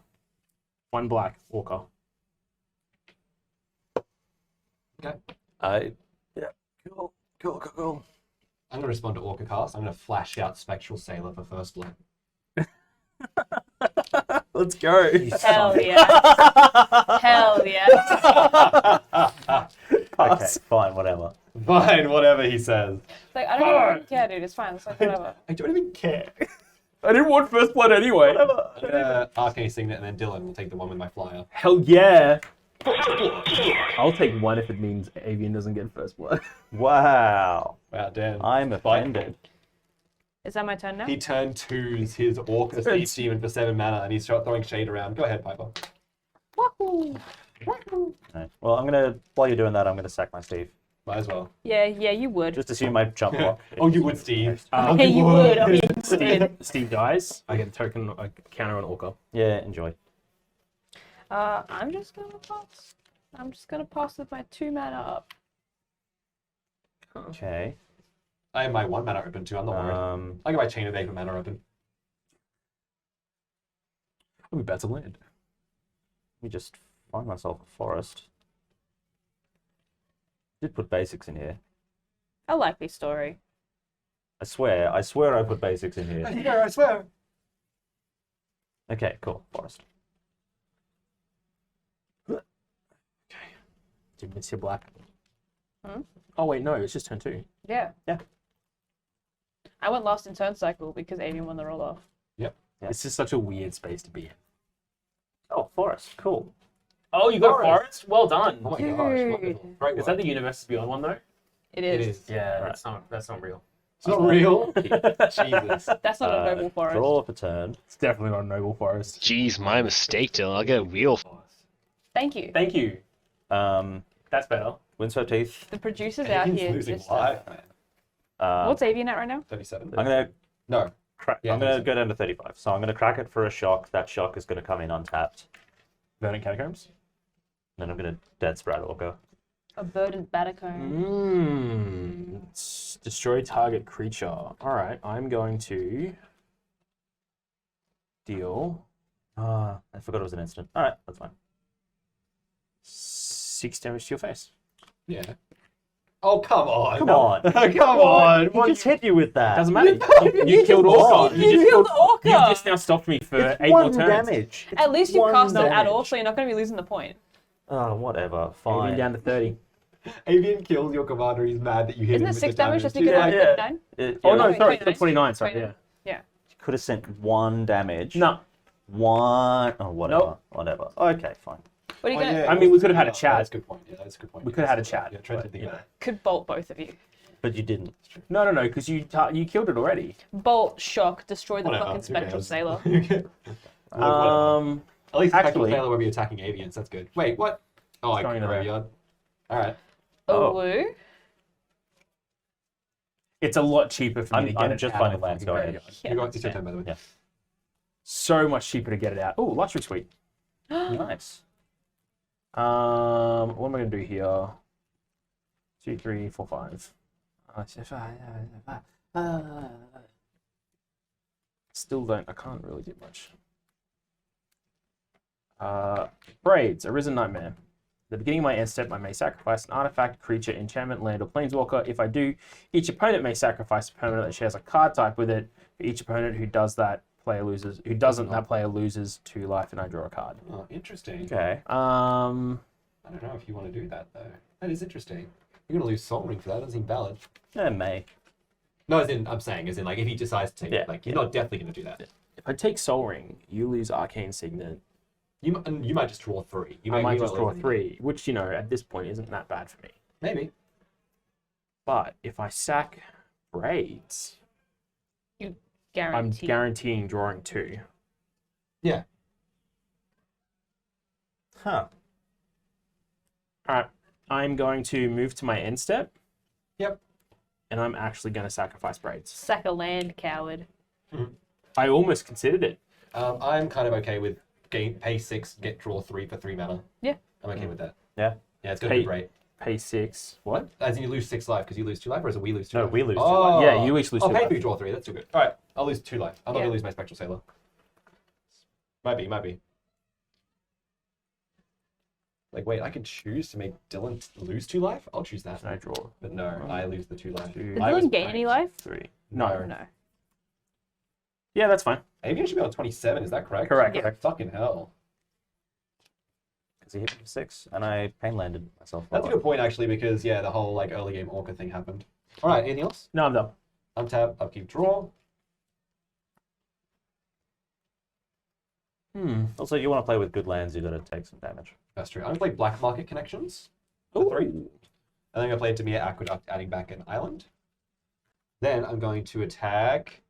1 black Orca. Okay. Yeah. Cool. I'm going to respond to Orca cast. I'm going to flash out Spectral Sailor for first blood. Let's go. Hell yeah. Hell yeah. Okay, fine, whatever. Fine, whatever he says. It's like, I don't even care, dude. It's fine. It's like, whatever. I don't even care. I didn't want first blood anyway. Arcane Signet and then Dylan will take the one with my flyer. Hell yeah. I'll take 1 if it means Avian doesn't get first blood. Wow. Wow, damn. I'm offended. Is that my turn now? He turned 2's his Orca Speed Demon for 7 mana and he's throwing shade around. Go ahead, Piper. Wahoo! Wahoo! Right. Well, I'm gonna. While you're doing that, I'm gonna sack my Steve. Might as well. Yeah, you would. Just assume my jump block. Oh, you would, Steve. Hey, you would. I mean, you would. Steve dies. I get a token, a counter on Orca. Yeah, enjoy. I'm just gonna pass. I'm just gonna pass with my 2 mana up. Okay. I have my 1 mana open too, I'm not worried. I got my Chain of Vapor mana open. I'll be about to land. Let me just find myself a forest. Did put basics in here. A likely story. I swear I put basics in here. I swear. Okay, cool. Forest. Did miss your black. Hmm? Oh wait, no, it's just turn 2. Yeah. Yeah. I went last in turn cycle because Avian won the roll off. Yep. Yeah. It's just such a weird space to be in. Oh, forest. Cool. Oh, you got Forest. forest? Well done. Oh my Dude. gosh, wonderful. Great Is work. that the Universes Beyond one though? It It is. is. Yeah, Right. that's not real. It's not real. Jesus. That's not a noble forest. Draw for turn. It's definitely not a noble forest. Jeez, my mistake, Dylan. I'll get a wheel. Thank you. Thank you. That's better. Windswept Teeth. The producers out He's here losing just. life, man. What's Avian at right now? 37. I'm gonna No. Yeah, I'm gonna 37. go down to 35. So I'm gonna crack it for a shock. That shock is gonna come in untapped. Verdant Catacombs? Then I'm gonna dead sprout Orca. A verdant batacomb. Destroy target creature. Alright, I'm going to deal. I forgot it was an instant. Alright, that's fine. 6 damage to your face. Yeah. Oh, come on. Come on. Come on. He just hit you with that. Doesn't matter. You killed Orca. You killed Orca. You've just now stopped me for It's 8 more one turns. damage. It's At least you one cast it at damage. all, so you're not going to be losing the point. Oh, whatever. Avian Fine. down to 30. Avian kills your commander. He's mad that you hit Isn't him it with 6 the damage just to Yeah, get yeah. 39? Oh, no, Wait, sorry. 29. 29, sorry, yeah. Yeah. Could have sent one damage. No. One. Oh, whatever. Nope. Whatever. Okay, fine. What are you going to... I mean, we could have had a chat. That's a good point. Yeah, that's a good point. We could have had a chat. Yeah, Trent but, did you think know. that. Could bolt both of you. But you didn't. No, because you killed it already. Bolt, shock, destroy the Whatever, fucking who Spectral cares? Sailor. Look, whatever. At least the Spectral actually- Sailor won't be attacking avians. That's good. Wait, what? Oh, I going in got there. graveyard. All right. Oh. Olu. It's a lot cheaper for me to get I'm it just out finding of the lands. fucking Go ahead. graveyard. Yeah, You got it's your turn, by the way. Yeah. So much cheaper to get it out. Oh, Luxury Suite. Nice. What am I going to do here? 2, 3, 4, 5. Still don't. I can't really do much. Braids, Arisen Nightmare. At the beginning of my end step, I may sacrifice an artifact, creature, enchantment, land, or planeswalker. If I do, each opponent may sacrifice a permanent that shares a card type with it. For each opponent who does that, player loses. Who doesn't, that player loses 2 life, and I draw a card. Oh, interesting. Okay. I don't know if you want to do that though. That is interesting. You're gonna lose Soul Ring for that. Doesn't seem valid. Yeah, may. No, as in I'm saying, as in like if he decides to take Yeah, it, like you're not definitely gonna do that. If I take Soul Ring, you lose Arcane Signet. You might just draw 3. You I might you just draw lose 3, which, you know, at this point isn't that bad for me. Maybe. But if I sack Braids, I'm Guaranteed. guaranteeing drawing 2. Yeah. Huh. Alright, I'm going to move to my end step, Yep. and I'm actually going to sacrifice Braids. Sack a land, coward. I almost considered it. I'm kind of okay with pay 6, get draw 3 for 3 mana. Yeah. I'm okay with that. Yeah. Yeah, it's gonna Pay- be great. Pay 6. What? As in you lose 6 life because you lose 2 life, or is it we lose 2 No, life? we lose 2 Oh, life. Yeah, you each lose I'll 2 pay life. for you draw 3. That's too good. All right, I'll lose 2 life. I'm not Yeah. gonna lose my Spectral Sailor. Might be. Like, wait, I can choose to make Dylan lose 2 life? I'll choose that. And I draw But no, I lose the 2 life. 2, Did I was Dylan gain any life? 3. No. No. No. Yeah, that's fine. Avian should be on 27, is that correct? Correct. Yeah. Fucking hell. Because he hit me for 6, and I pain landed myself. That's a good point, actually, because, yeah, the whole, like, early game Orca thing happened. All right, anything else? No, I'm done. Untap, upkeep, draw. Also, you want to play with good lands, you got to take some damage. That's true. I'm going to play Black Market Connections for 3. And then I'm going to play Demir Aqueduct, adding back an island. Then I'm going to attack...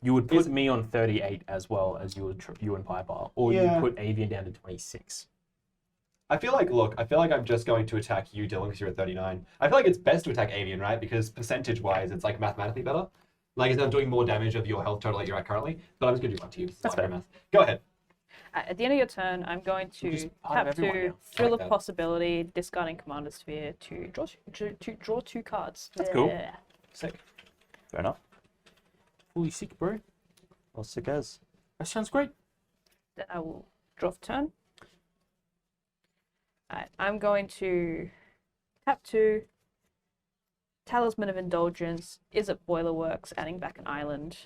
You would put me on 38 as well as you would you and Piper, or Yeah. you put Avian down to 26. I feel like I'm just going to attack you, Dylan, because you're at 39. I feel like it's best to attack Avian, right? Because percentage-wise, it's like mathematically better. Like, I'm doing more damage of your health total that you're at currently. But I'm just going to do one to you. That's Like fair. math. Go ahead. At the end of your turn, I'm going to Just part of tap everyone 2, now. Thrill Like of that. Possibility, discarding Commander Sphere to draw 2 cards. That's cool. Yeah. Sick. Fair enough. Fully sick, bro. Well, sick as. That sounds great. Then I will draw for turn. Alright, I'm going to tap 2, Talisman of Indulgence, Is It Boiler Works, adding back an island.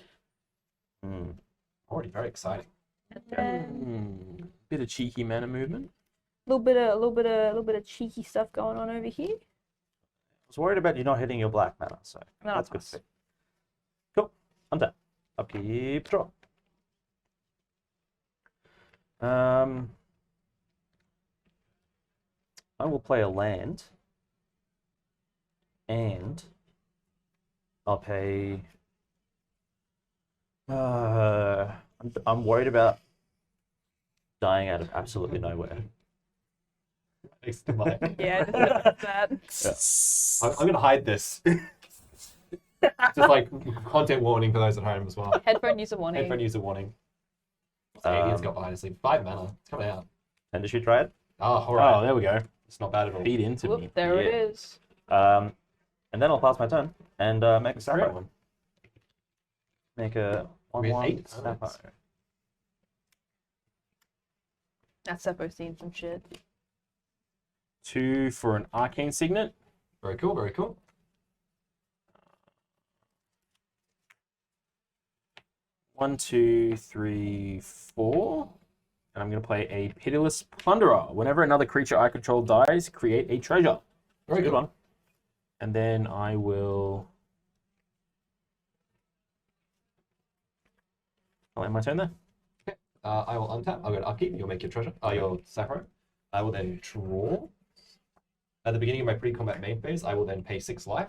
Already very exciting. And then Bit of cheeky mana movement. a little bit of cheeky stuff going on over here. I was worried about you not hitting your black mana, so No, that's good. pass. To see. Cool. Untap. Upkeep, draw. I will play a land, and I'll pay. I'm worried about dying out of absolutely nowhere. Thanks to Mike. Yeah, just that. I'm going to hide this. Just like content warning for those at home as well. Headphone user warning. Headphone user warning. Alien's got behind us. 5 mana. It's coming out. And does she try it? Ah, alright. Oh, there we go. It's not bad at all. Feed into Whoop, me. there Yeah. it is. And then I'll pass my turn and make a Great sapphire. one. Make a We have 1/1 8 sapphire. cards. That's supposed seen some shit. 2 for an arcane signet. Very cool, very cool. 1, 2, 3, 4. And I'm going to play a Pitiless Plunderer. Whenever another creature I control dies, create a treasure. Very Good good. one. And then I will... I'll end my turn there. I will untap. I'll go to upkeep. You'll make your treasure. Your Sapphire. I will then draw. At the beginning of my pre-combat main phase, I will then pay 6 life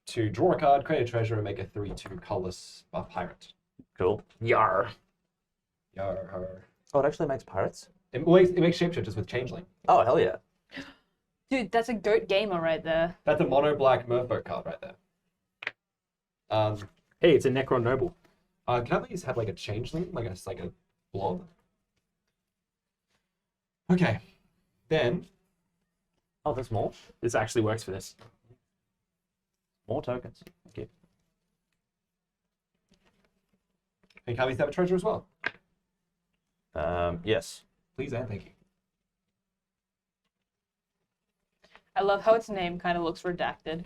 to draw a card, create a treasure, and make a 3/2 colorless pirate. Cool. Yar. Yarr. Oh, it actually makes pirates? It makes shapeshifters with changeling. Oh, hell yeah. Dude, that's a goat gamer right there. That's a mono black Merfolk card right there. Hey, it's a Necron Noble. Can I please have like a changeling, like a blob? Okay, then Oh, there's more? This actually works for this. More tokens. Okay. can I please have a treasure as well? Yes. Please and thank you. I love how its name kind of looks redacted.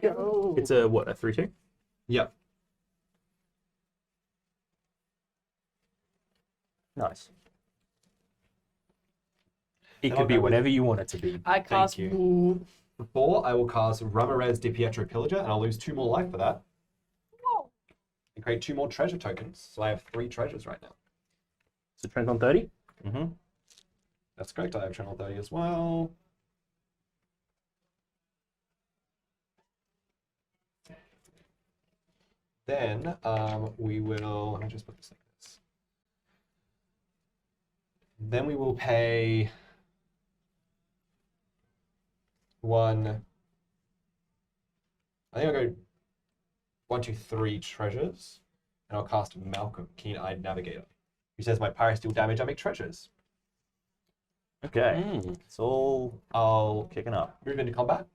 It's a what? A 3/2. Yep. Nice. It And could I'll be go with- whatever you want it to be. I cast. you. For 4, I will cast Ramirez, DePietro, Pillager, and I'll lose 2 more life for that. Whoa. And create 2 more treasure tokens. So I have 3 treasures right now. So Trent on 30. Mm-hmm. That's correct. I have Channel 30 as well. Then we will. Let me just put this like this. Then we will pay 1. I think I'll go 1, 2, 3 treasures, and I'll cast Malcolm, Keen-Eyed Navigator, who says my pirates deal damage. I make treasures. Okay. Mm. It's all I'll kicking up. move into combat.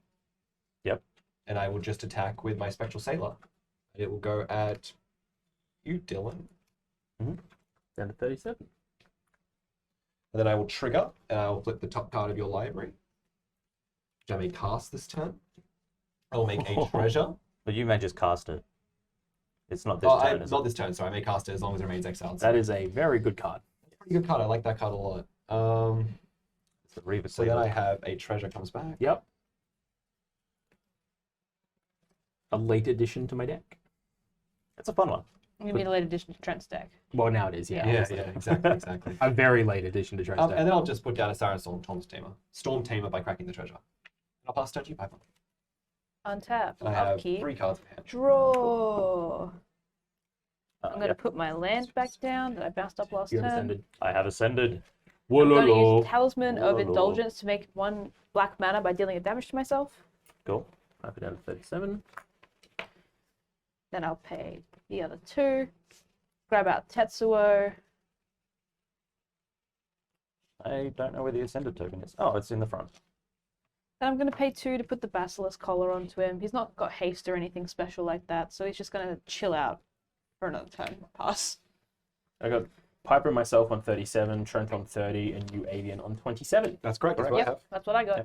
Yep. And I will just attack with my Spectral Sailor. It will go at you, Dylan. Down to 37. And then I will trigger, and I will flip the top card of your library, which I may cast this turn. I will make a treasure. But you may just cast it. It's not this turn, is not it? this turn, so I may cast it as long as it remains exiled. That is a very good card. Pretty good card. I like that card a lot. It's the Reaver So then I Cleaver. have a treasure comes back. Yep. A late addition to my deck. It's a fun one. You mean a late addition to Trent's deck? Well, now it is, yeah. Yeah, obviously. exactly. A very late addition to Trent's And deck. then I'll just put down a Siren Storm Tamer by cracking the treasure. And I'll pass turn to you, Piper. Untap. And I have Upkeep. 3 cards in hand. Draw. I'm going to Yeah. put my land back down that I bounced up last You turn. understanded. I have ascended. I'm going to Wololo. use Talisman of Wololo. Indulgence to make 1 black mana by dealing a damage to myself. Cool. I put down to 37. Then I'll pay the other 2. Grab out Tetsuo. I don't know where the ascended token is. Oh, it's in the front. Then I'm going to pay 2 to put the Basilisk collar onto him. He's not got haste or anything special like that, so he's just going to chill out for another turn. Pass. I got Piper and myself on 37, Trent on 30, and you, Avian, on 27. That's correct. That's what I have. Yep, that's what I got.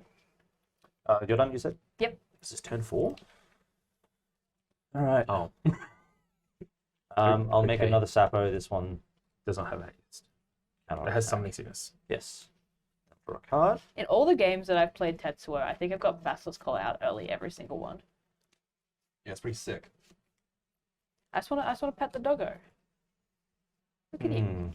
Yep. You're done, you said? Yep. This is turn 4. All right. Oh, I'll make Okay. another Sapo. This one does not have haste. cannot It has attack. summoning sickness. Yes. For a card. In all the games that I've played Tetsuo, I think I've got Basilisk collar out early every single one. Yeah, it's pretty sick. I just want to pet the doggo. Look at him. Hmm.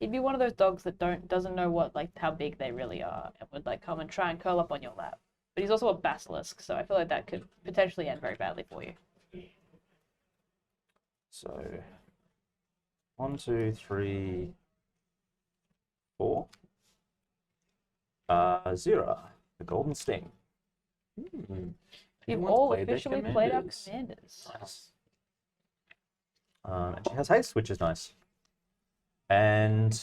He'd be one of those dogs that doesn't know what how big they really are and would come and try and curl up on your lap. But he's also a basilisk, so I feel like that could potentially end very badly for you. So 1, 2, 3, 4. Zera, the Golden Sting. You've Everyone's all played their officially played our commanders. commanders. Nice. And she has haste, which is nice. And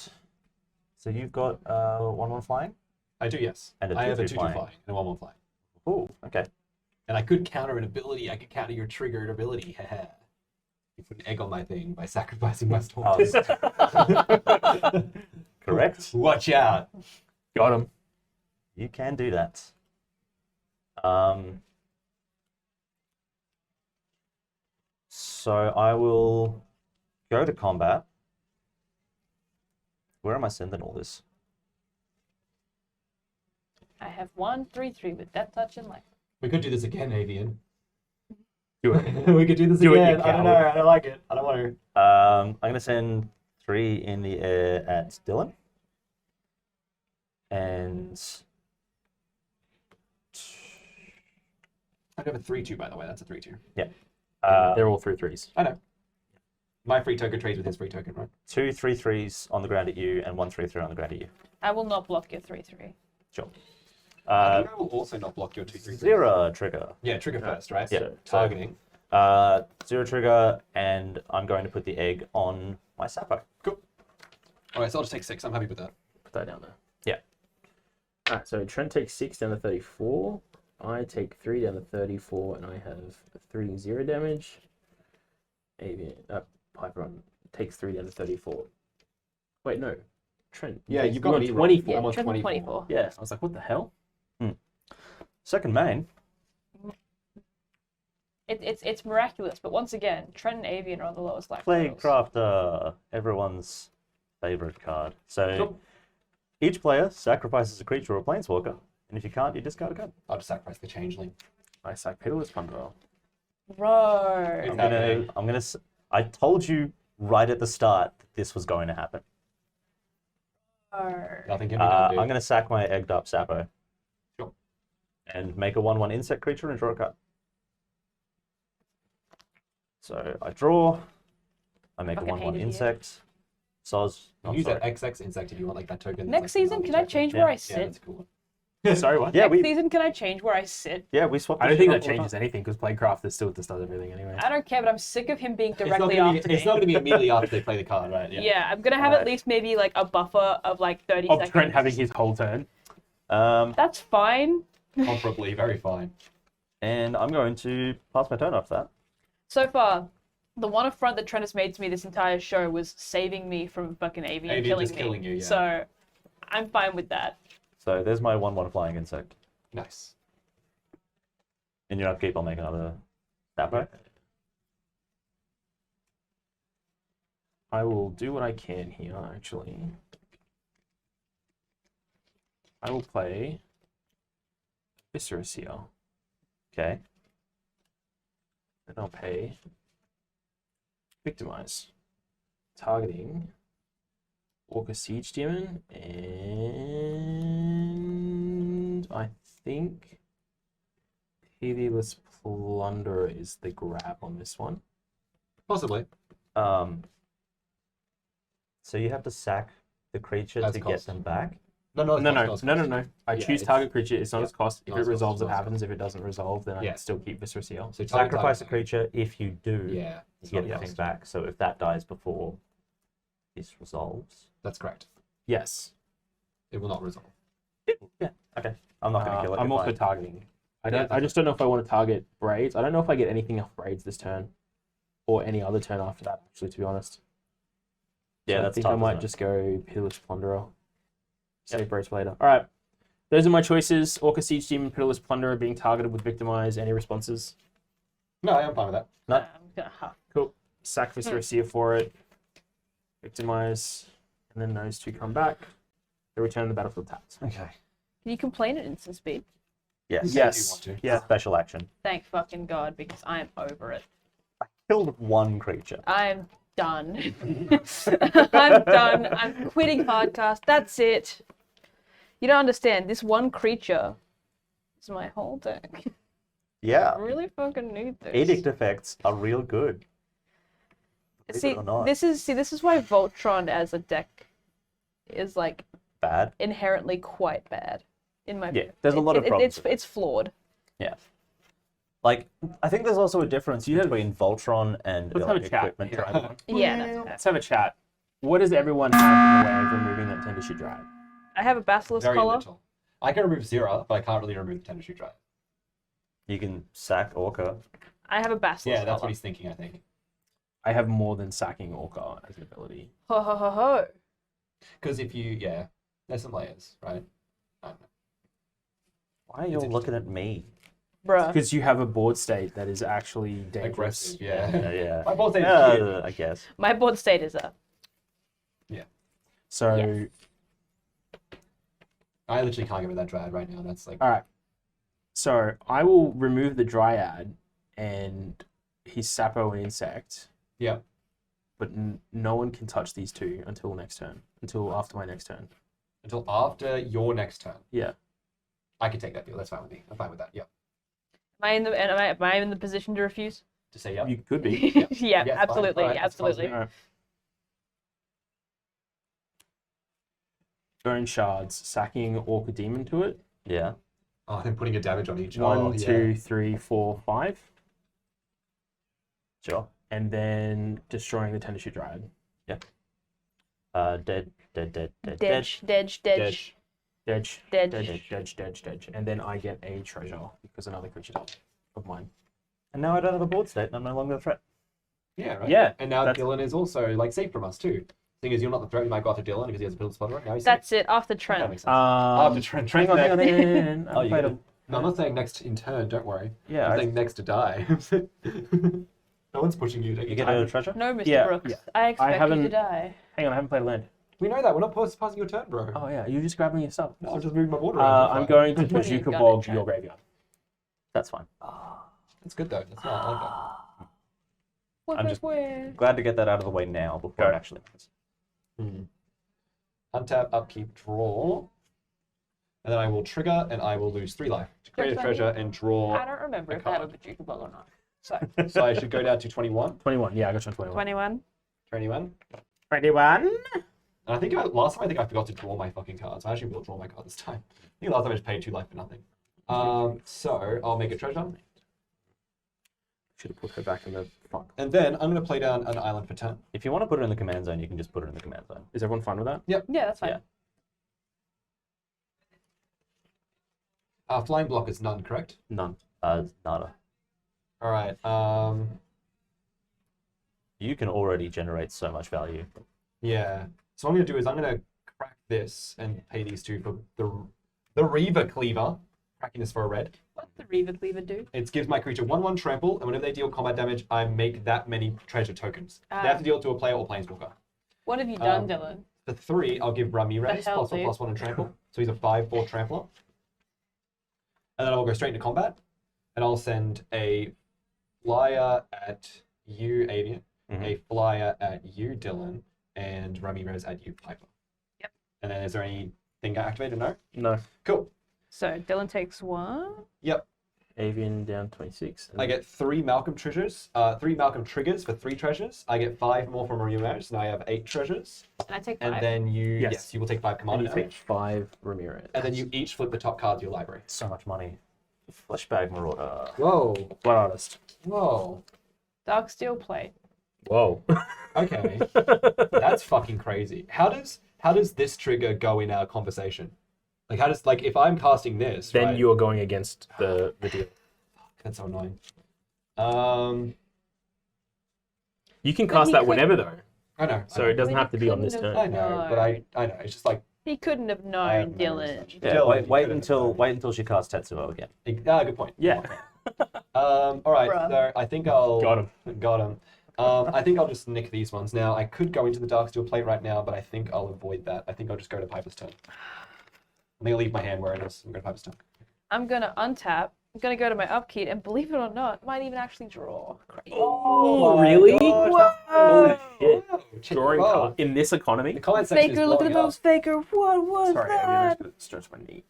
so you've got 1/1 flying. I do, yes. And a I have a 2/2 2/2 flying. fly and a 1/1 fly. Oh, okay. And I could counter an ability. I could counter your triggered ability. Haha. You put an egg on my thing by sacrificing my storm. Correct. Watch out. Got him. You can do that. So I will go to combat. Where am I sending all this? I have 1/3/3 with Death Touch and Life. We could do this again, Avian. Do it. We could do this Do it, you again. I don't know. coward. I don't like it. I don't want to. I'm going to send 3 in the air at Dylan. And I have a 3/2, by the way. That's a 3/2. They're all through threes. I know. My free token trades with his free token, right? 2 3/3s on the ground at you and 1 3/3 on the ground at you. I will not block your 3/3. Sure. I think I will also not block your 2/3. Zera trigger. Yeah, trigger first, right? Yeah. So targeting. Zero trigger, and I'm going to put the egg on my Sappo. Cool. All right, so I'll just take 6. I'm happy with that. Put that down there. Yeah. Alright, so Trent takes 6 down to 34. I take 3 down to 34, and I have 3 0 damage. Avian, Piper takes 3 down to 34. Wait, no. Trent. Yeah, takes- you've got me 24. I'm on Trent 24. 24. Yeah, I was like, what the hell? Second main. It's miraculous, but once again, Trent and Avian are on the lowest life Plague totals. Crafter, everyone's favorite card. So Cool. each player sacrifices a creature or a planeswalker, and if you can't, you discard a card. I'll just sacrifice the changeling. I sack Pitiless Plunderer. Bro. It's happening. I told you right at the start that this was going to happen. Nothing can be done, dude. I'm going to sack my egged up Sappo. Sure. And make a 1/1 insect creature and draw a card. So I draw. I make Fucking a 1/1 hated you. insect. Soz. You I'm use sorry. that XX insect if you want like that token. Next like, season, can I change where I Yeah, sit? that's a cool one. Sorry, what? Yeah, Next we season, can I change where I sit? we swapped. I don't this think shit that up all the changes anything because Playcraft still just does everything anyway. I don't care, but I'm sick of him being It's not directly gonna be- after It's me. not going to be immediately after they play the card, right? Yeah, I'm gonna have Right. at least maybe like a buffer of like 30 Of seconds. Trent having his whole turn. time. That's fine. Comparably, very fine. And I'm going to pass my turn after that. So far, the one affront that Trent has made to me this entire show was saving me from fucking Avian Avian killing just me. killing you, yeah. So I'm fine with that. So there's my 1/1 flying insect. Nice. And your upkeep, I'll make another Sappo. I will do what I can here, actually. I will play Viscera Seal. Okay. And I'll pay Victimize. Targeting Orca Siege Demon, and I think Pitiless Plunderer is the grab on this one. Possibly. So you have to sack the creature That's to cost. get them back. No. No. I Yeah, choose it's- target creature. It's not yeah, its cost. If not it its cost, resolves, it not its happens. If it doesn't resolve, then Yeah. I still keep Viscera Seal. So Sacrifice a target- creature. If you do, Yeah. you It's get not everything cost. back. So if that dies before this resolves, That's correct. Yes. It will not resolve. yeah, okay. I'm not going to kill it. I'm you're also fine. targeting. I Yeah, just don't know if I want to target Braids. I don't know if I get anything off Braids this turn, or any other turn after that. Actually, to be honest. Yeah, So that's I think tough, I might isn't it? just go Pitiless Plunderer. Save Braids for later. All right. Those are my choices. Orca Siege Demon, Pitiless Plunderer being targeted with Victimize. Any responses? No, I'm fine with that. No. I'm gonna huff. Cool. Sack Viscera Seal for it. Victimize. And then those two come back. They return to the battlefield tapped. Okay. Can you complain at instant speed? Yes. Yes. If you want to. Yeah. Special action. Thank fucking God, because I am over it. Killed one creature. I'm done. I'm done. I'm quitting Hardcast. That's it. You don't understand. This one creature is my whole deck. Yeah. I really fucking need this. Edict effects are real good. Believe See, it or not. this is why Voltron as a deck is like Bad. inherently quite bad. In my Yeah, there's a lot of problems with It's flawed. Yeah. Like, I think there's also a difference You have- between Voltron and Let's have a like, chat. equipment here. drive. Yeah, that's bad. Let's have a chat. What does everyone have in the way of removing that Tender Shoot Drive? I have a Basilisk Very collar. little. I can remove Zera, but I can't really remove the Tender Shoot Drive. You can sack Orca. I have a Basilisk. Yeah, that's what Collar. he's thinking, I think. I have more than sacking Orca as an ability. Ho ho ho ho. Because if you, there's some layers, right? I don't know. Why are you all looking at me? Bruh. Because you have a board state that is actually dangerous. Aggressive, yeah. Yeah. My board state is cute. I guess. My board state is up. So, Yes. I literally can't get rid of that Dryad right now. That's like... all right. So I will remove the Dryad and his Sapo and Insect. Yeah. But no one can touch these two until next turn. Until after my next turn. Until after your next turn. Yeah. I can take that deal. That's fine with me. I'm fine with that. Yeah. Am I in the position to refuse? To say yeah. You could be. Yeah, Yes, fine. absolutely, Alright, that's fine with absolutely. me. All right. Bone shards, sacking Orca Demon to it. Yeah. Oh, then putting a damage on each. One, Oh, yeah. 2, 3, 4, 5. Sure. And then destroying the Tennis Shoe Dryad. Dead. Dedge. Dedge. Dedge. Dedge. And then I get a treasure because another creature of mine. And now I don't have a board state and I'm no longer a threat. Yeah, right. Yeah, And now that's- Dylan is also like safe from us too. Seeing as you're not the threat, you might go after Dylan because he has a build splutter. Now he's That's it, after safe. That Trent. makes sense. After Trent. Hang on. Oh, you Played get a- No, I'm not saying next in turn. Don't worry. Yeah, I'm saying next to die. No one's pushing you. Take You your get time. a treasure? No, Mr. Yeah, Brooks. yeah. I expect you to haven't- die. hang on, I haven't played a land. We know that. We're not passing your turn, bro. Oh yeah, you're just grabbing your stuff. No, I'm just moving my board around. I'm going to What do you Bazooka got, Bog Trent? your graveyard. That's fine. That's good though. That's not. I like that. I'm just- Glad to get that out of the way now before Go. it actually happens. Untap, upkeep, draw. And then I will trigger and I will lose 3 life to create a Yes, I treasure and draw. I don't remember a if I have a card. Bazooka Bug or not. So, So I should go down to 21. 21. Yeah, I got you on 21. 21. 21. 21. And I think last time I forgot to draw my fucking cards. I actually will draw my card this time. I think last time I just paid 2 life for nothing. So I'll make a treasure. Should have put her back in the front. And then I'm going to play down an island for 10. If you want to put it in the command zone, you can just put it in the command zone. Is everyone fine with that? Yeah, that's fine. Yeah. Flying block is none, correct? None. Nada. All right. You can already generate so much value. Yeah. So what I'm going to do is I'm going to crack this and pay these 2 for the Reaver Cleaver. Cracking this for a red. What the Reaver Cleaver do? It gives my creature 1/1 trample, and whenever they deal combat damage, I make that many treasure tokens. They have to deal to a player or planeswalker. What have you done, Um, Dylan? For 3, I'll give Ramirez The hell, +1/+1 dude? and trample. So he's a 5/4 trampler. And then I'll go straight into combat, and I'll send a flyer at you, Avian, a flyer at you, Dylan, and Ramirez at you, Piper. Yep. And then is there anything activated? No? No. Cool. So, Dylan takes 1. Yep. Avian down 26. I get 3 Malcolm triggers for 3 treasures. I get 5 more from Ramirez, and I have 8 treasures. And I take 5. And then Yes. you will take 5 And commander you take damage. 5 Ramirez. And then you each flip the top card of your library. So much money. Fleshbag Marauder. Whoa. Blood Artist. Whoa. Dark Steel Plate. Whoa. Okay. That's fucking crazy. How does this trigger go in our conversation? Like if I'm casting this, Then right? you are going against the deal. That's so annoying. You can But cast he that could- whenever though. I know. So I it know. doesn't But have to he be on this couldn't turn. have- I know, but I know. It's just like He couldn't have I known, have memories Dylan. such. Yeah, Dylan, wait you until could've- she casts Tetsuo again. good point. Yeah. All right. Bruh. So I think I'll Got him. Got him. I think I'll just nick these ones now. I could go into the Dark Steel Plate right now, but I think I'll avoid that. I think I'll just go to Piper's turn. I'm gonna leave my hand where it is. I'm going to Piper's turn. I'm going to untap. I'm going to go to my upkeep, and believe it or not, might even actually draw. Crazy. Oh, really? gosh, Holy shit. Whoa, check- Drawing whoa. card in this economy? The comment section Faker, is look at blowing those up. Faker. What was Sorry, I that? really stretched my knee.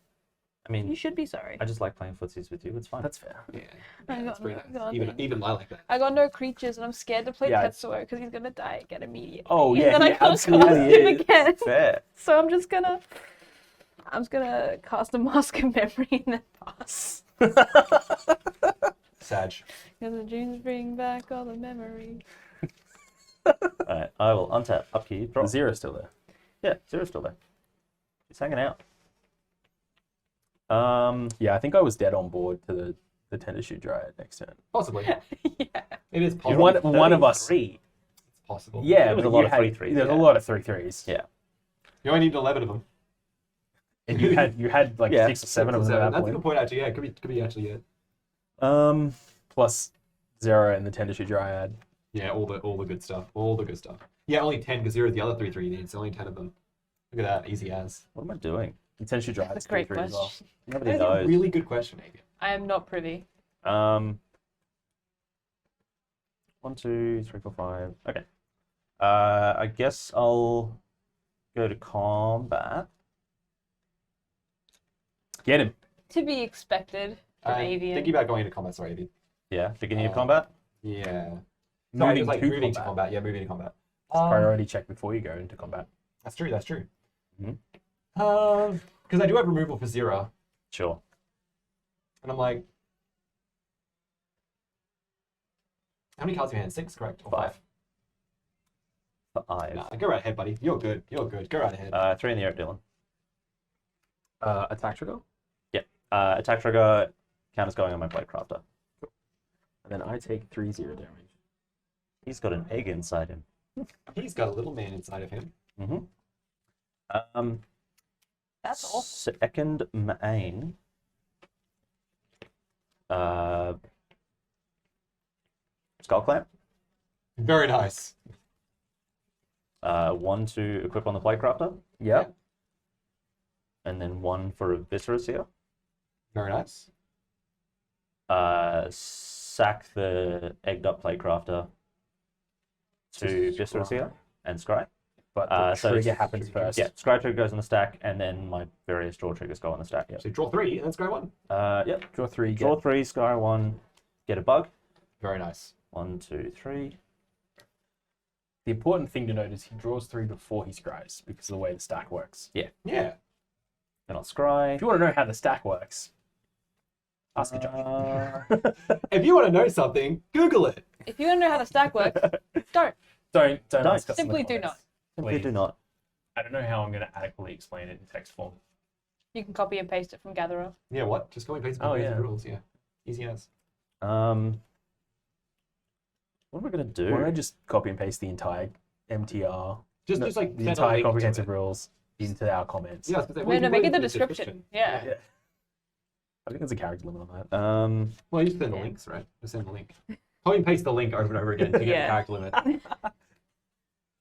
I mean, You should be sorry. I just like playing footsies with you. It's fine. That's fair. Yeah, I yeah, that's got pretty no- nice. God. Even I like that. I got no creatures, and I'm scared to play Yeah. Tetsuo because he's gonna die again immediately. Oh, And yeah, then I he can't absolutely cast him is. again. Fair. So I'm just gonna cast a Mask of Memory and then pass. Sag. Because the dreams bring back all the memories. Alright, I will untap, upkeep, draw. The Zera's still there. Yeah, Zero's still there. He's hanging out. Yeah, I think I was dead on board to the Tender Shoe Dryad next turn. Possibly. Yeah. It is possible. One of us. Three. It's possible. Yeah, There was but a lot you of had- 3-3s, There's yeah. a lot of 3-3s. Yeah. You only need 11 of them. And you had like Yeah. 6 or 7 of them at That's that a good point. point, actually. Yeah, it could be actually it. Plus Zera and the Tender Shoe Dryad. Yeah, all the good stuff. All the good stuff. Yeah, only 10 because 0 is the other 3-3 you need. So only 10 of them. Look at that, easy as. What am I doing? The Tender Shoe Dryad That's is a great 3-3 as well. question. Nobody That is a knows. really good question, Avian. I am not privy. 1, 2, 3, 4, 5. Okay. I guess I'll go to combat. Get him. To be expected from Avian. Thinking about going into combat, sorry, Avian. Yeah, beginning of combat. Yeah. Moving it was like to moving to combat. combat. Yeah, moving to combat. Priority check before you go into combat. That's true. That's true. Mhm. Because I do have removal for Xira, Sure. and I'm like, how many cards do you hand? 6, correct? Or 5. 5. Nah, go right ahead, buddy. You're good. You're good. Go right ahead. 3 in the air, Dylan. Attack trigger. Attack trigger counters going on my Bladecrafter. And then I take 3-0 damage. He's got an egg inside him. He's got a little man inside of him. Mm-hmm. That's awesome. Second main. Skull Clamp. Very nice. 1 to equip on the Bladecrafter. Yep. And then 1 for a Viscera Seer. Very nice. Sack the egged up Playcrafter to Viscera Seer and Scry. But the So trigger it's- happens first. Yeah, Scry trigger goes on the stack, and then my various draw triggers go on the stack. Yep. So you draw 3 and then scry 1. Yep. Draw 3. Draw 3, Scry 1, get a bug. Very nice. 1, 2, 3. The important thing to note is he draws 3 before he scries because of the way the stack works. Yeah. Then I'll Scry. If you want to know how the stack works, ask a judge. If you want to know something, Google it. If you want to know how the stack works, don't. Don't Don't. ask us in the Simply do comments. Simply Please. do not. I don't know how I'm going to adequately explain it in text form. You can copy and paste it from Gatherer. Yeah, what? Just go and paste Oh, the yeah. rules. Yeah. Easy as. What am I going to do? Why don't I just copy and paste the entire MTR, Just no, like the send a entire link to comprehensive it. rules into our comments? Yeah, I was gonna say, No, we no, can make put it the in description. Yeah. Yeah. I think there's a character limit on that. Well, you send the Yeah. links, right? Just send the link. Copy and paste the link over and over again to get Yeah. the character limit.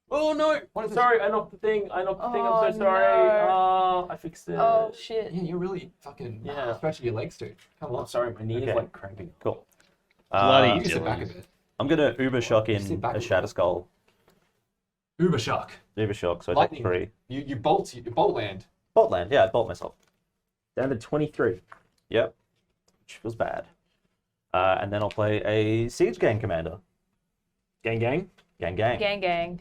Oh no! What is Sorry, I knocked the thing. I'm Oh, so sorry. no. Oh, I fixed it. Oh shit. Yeah, you're really fucking Yeah. stretching your legs, dude. Come Oh, on. sorry, my knee Okay. is like cramping. Cool. Bloody You can sit back a Dylan. bit. I'm going to Uber Shock Sit in back a a Shatter bit. Skull. Uber Shock. Uber Shock, so I Lightning. take 3. You bolt land. Bolt land, yeah, I bolt myself. Down to 23. Yep. Which feels bad. And then I'll play a Siege Gang Commander. Gang, gang. Gang Gang. Gang gang.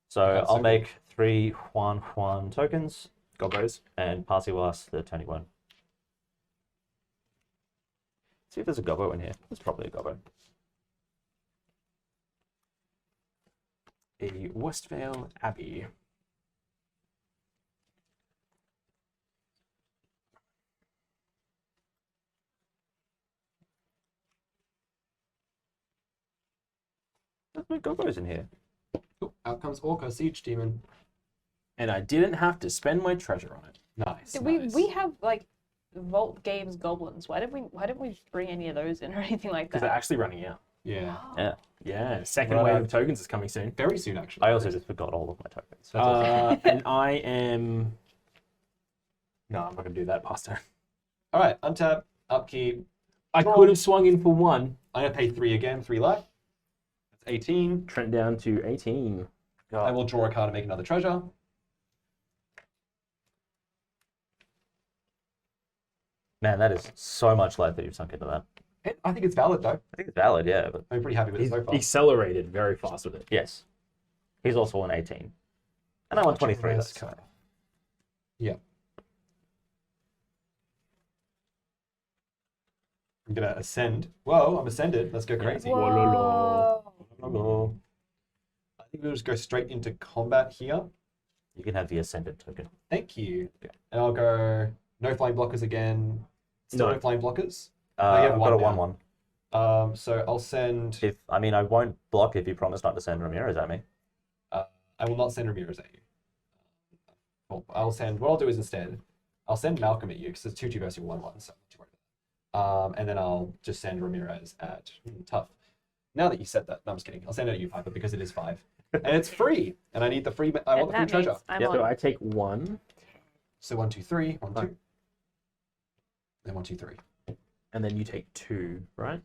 So That's I'll so make 3 Juan tokens Gobbos. and pass you last the 21. See if there's a gobbo in here. There's probably a gobbo. A Westvale Abbey. There's no gobbos in here. Oh, out comes Orca, Siege Demon. And I didn't have to spend my treasure on it. Nice. Did nice. we have like Vault Games goblins? Why didn't we bring any of those in or anything like Because they're that? actually running out. Yeah. Yeah. Yeah, second Right. wave of tokens is coming soon. Very soon, actually. I also just forgot all of my tokens. That's awesome. And I am. No, I'm not going to do that past turn. All right, untap, upkeep. I could have swung in for 1. I'm going to pay 3 again, 3 life. That's 18. Trent down to 18. I will draw a card and make another treasure. Man, that is so much life that you've sunk into that. I think it's valid, though. I think it's valid, yeah, but I'm pretty happy with it He's so far. accelerated very fast with it. yes. He's also on 18. And I want 23. Let's That's go. Yeah. I'm going to ascend. Whoa, I'm ascended. Let's go crazy. Whoa. Hello. I think we'll just go straight into combat here. You can have the Ascendant token. Thank you. And I'll go no flying blockers again. Still No. no flying blockers. you have I've got a one 1/1. So I'll send. I won't block if you promise not to send Ramirez at me. I will not send Ramirez at you. Well, what I'll do is instead, I'll send Malcolm at you because it's 2-2 versus your 1/1, so I'm not too worried about that. And then I'll just send Ramirez at tough. Now that you said that, no, I'm just kidding. I'll send it at you, Piper, because it is 5. And it's free. And I need the free, I want the free treasure. So I take 1. So 1, 2, 3, 1, 2. Then 1, 2, 3. And then you take 2, right?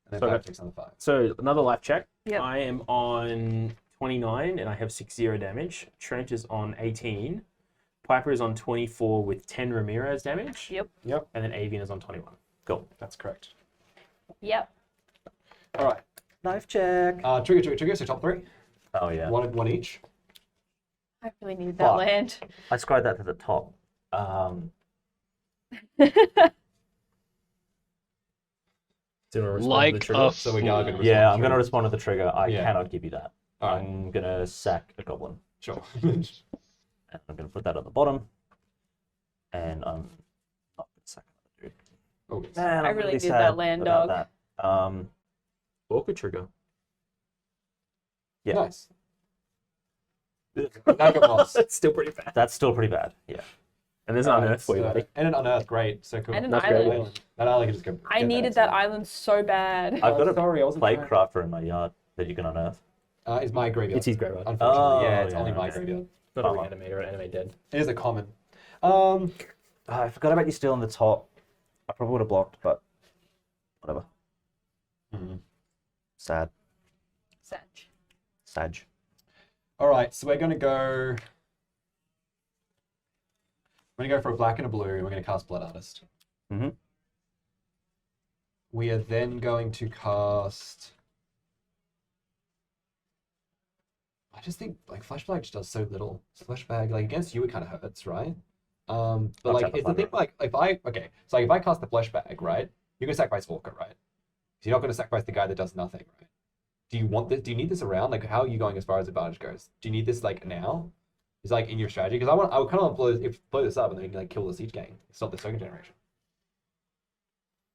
And then So 5 takes another 5. So another life check. Yep. I am on 29 and I have 6-0 damage. Trent is on 18. Piper is on 24 with 10 Ramirez damage. Yep. And then Avian is on 21. Cool. That's correct. Yep. All right. Knife check. Trigger. So top 3. Oh yeah. One each. I really need that Fuck. land. I scried that to the top. Like a So we are going to Yeah, I'm gonna respond to the trigger. I Yeah. cannot give you that. All right. I'm gonna sack a goblin. Sure. And I'm gonna put that on the bottom. And I'm not gonna sack another dude. Oh, yes. Man, I I'm really need sad that land about dog. that. Orca trigger. Yeah. Nice. Nugget moss. That's still pretty bad. That's still pretty bad. Yeah. And there's an unearth for you, buddy. And an unearth, great. So cool. And an That's great. island. That island can just go. I get needed that that island so bad. I've got a sorry, I wasn't plague trying. crafter in my yard that you can unearth. It's my graveyard. It's his graveyard. Unfortunately, Oh, yeah, it's yeah, only my okay. graveyard. Not a reanimator, animate dead. It is a common. I forgot about you still on the top. I probably would have blocked, but whatever. Sad. Sag. All right, so we're gonna go. We're gonna go for a black and a blue. And we're gonna cast Blood Artist. Mhm. We are then going to cast. I just think like Flashbag just does so little. Flashbag, like against you, it kind of hurts, right? But I'll like tap the it's the thing. thunder. Like if I cast the Flashbag, right? You're gonna sacrifice Orca, right? So you're not gonna sacrifice the guy that does nothing, right? Do you want this? Do you need this around? Like, how are you going as far as advantage goes? Do you need this like now? Is like in your strategy? Because I would kind of want to blow this up and then like kill the siege gang. Stop the second generation.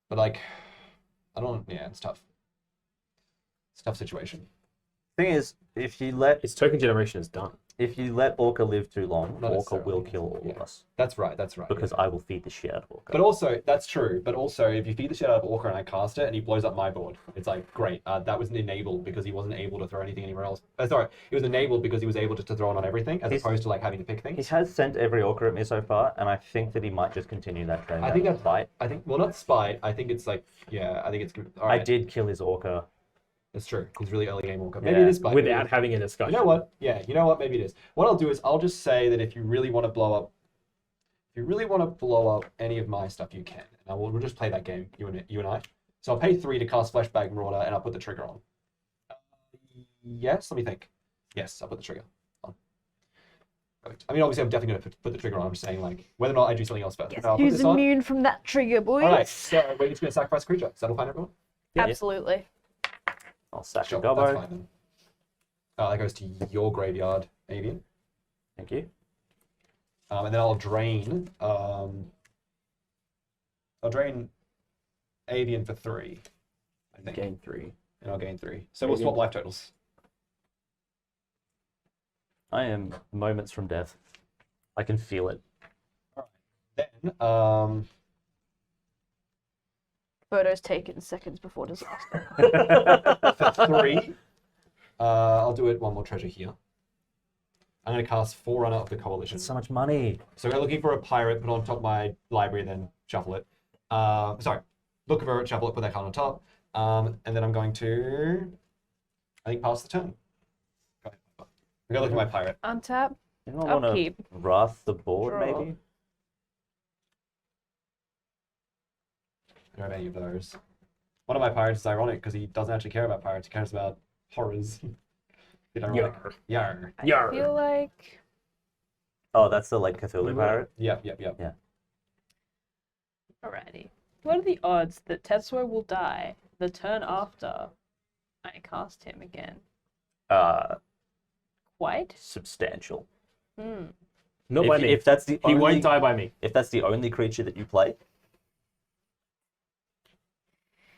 But like, I don't. Yeah, it's tough. It's a tough situation. Thing is, if you let His token generation is done. Orca live too long, Not Orca will necessarily. kill all of Yeah. us That's right. That's right. because I will feed the shit out of Orca. But also, that's true. But also, if you feed the shit out of Orca and I cast it and he blows up my board, it's like, great. That was enabled because he wasn't able to throw anything anywhere else. Sorry, it was enabled because he was able to throw it on everything as opposed to like having to pick He things. has sent every Orca at me so far, and I think that he might just continue that trend. I think that's that's fight. I think, well, not spite. I think it's like, yeah, I think it's good. All right. I did kill his Orca. It's true. He's really early game Orca. Maybe Yeah. it is spite. maybe it Without is. having a discussion. You know what? Yeah, you know what? Maybe it is. What I'll do is I'll just say that if you really want to blow up, any of my stuff, you can. And we'll just play that game, you and I. So I'll pay 3 to cast Flashbag Marauder, and I'll put the trigger on. Yes, let me think. Yes, I'll put the trigger on. Perfect. I mean, obviously, I'm definitely going to put the trigger on. I'm just saying, like, whether or not I do something else first. Yes, I'll put who's this on. immune from that trigger, boys? All right, so we're just going to sacrifice a creature. Is that all fine, everyone? Yeah. Absolutely. I'll sack Sure, a gobbo. that's fine then. That goes to your graveyard, Avian. Thank you. And then I'll drain. I'll drain Avian for 3. I think. Gain 3. And I'll gain 3. So we'll swap life totals. I am moments from death. I can feel it. Then, Photos taken seconds before disaster. for 3, I'll do it one more treasure here. I'm going to cast Forerunner of the Coalition. It's so much money. So we're looking for a pirate, put on top of my library, then shuffle it. Sorry, look for it, shuffle it, put that card on top. And then I'm going to, I think, pass the turn. Go ahead. I'm going to look at my pirate. Untap. You don't want to Upkeep. wrath the board, Draw. maybe? I don't have any of those. One of my pirates is ironic because he doesn't actually care about pirates. He cares about horrors. Bit ironic. Yarr. Yarr. I feel like Oh, that's the like Cthulhu pirate. Yep. alrighty. What are the odds that Tetsuo will die the turn after I cast him again? Quite? Substantial. Not by me. If that's the He only, won't die by me. if that's the only creature that you play,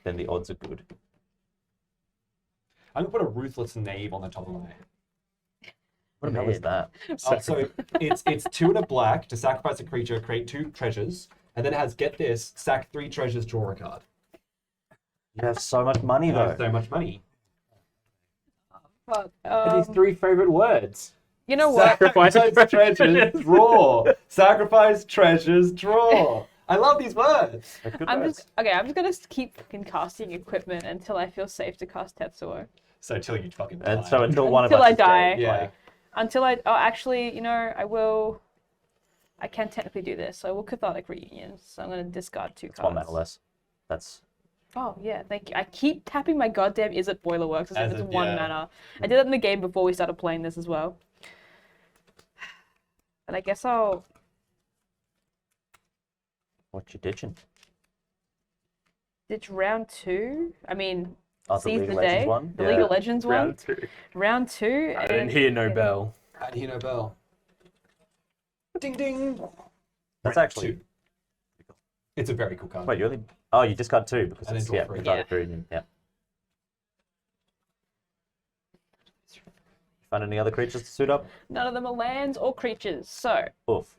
then the odds are good. I'm gonna put a ruthless knave on the top of my. What the hell is that? So it's 2 and a black to sacrifice a creature, create 2 treasures, and then it has, get this, sack 3 treasures, draw a card. You have so much money You though. have so much money. Fuck. His 3 favorite words. You know what? Sacrifice treasures, draw. Sacrifice treasures, draw. I love these words. They're good I'm words. just gonna keep fucking casting equipment until I feel safe to cast Tetsuo. So till you fucking die. And so until one of Until us I is dead, die. Yeah. like, Until I, oh, actually, you know, I can technically do this. So I will Cathartic Reunion. So I'm gonna discard 2 it's cards. 1 mana less. That's Oh yeah, thank you. I keep tapping my goddamn Is It Boiler Works as if As it's if, 1 yeah. mana. I did that in the game before we started playing this as well. And I guess I'll what you ditching. ditch round 2. I mean, Oh, the seize League the of Legends day. one? The Yeah. League of Legends one. Round 2. Round 2. I didn't hear no bell. I hear no bell. Ding ding. That's Round actually 2. It's a very cool card. wait, you only you discard 2 because And then it's draw yeah, 3. Cathartic Reunion. Yeah. Find any other creatures to suit up? None of them are lands or creatures. So Oof.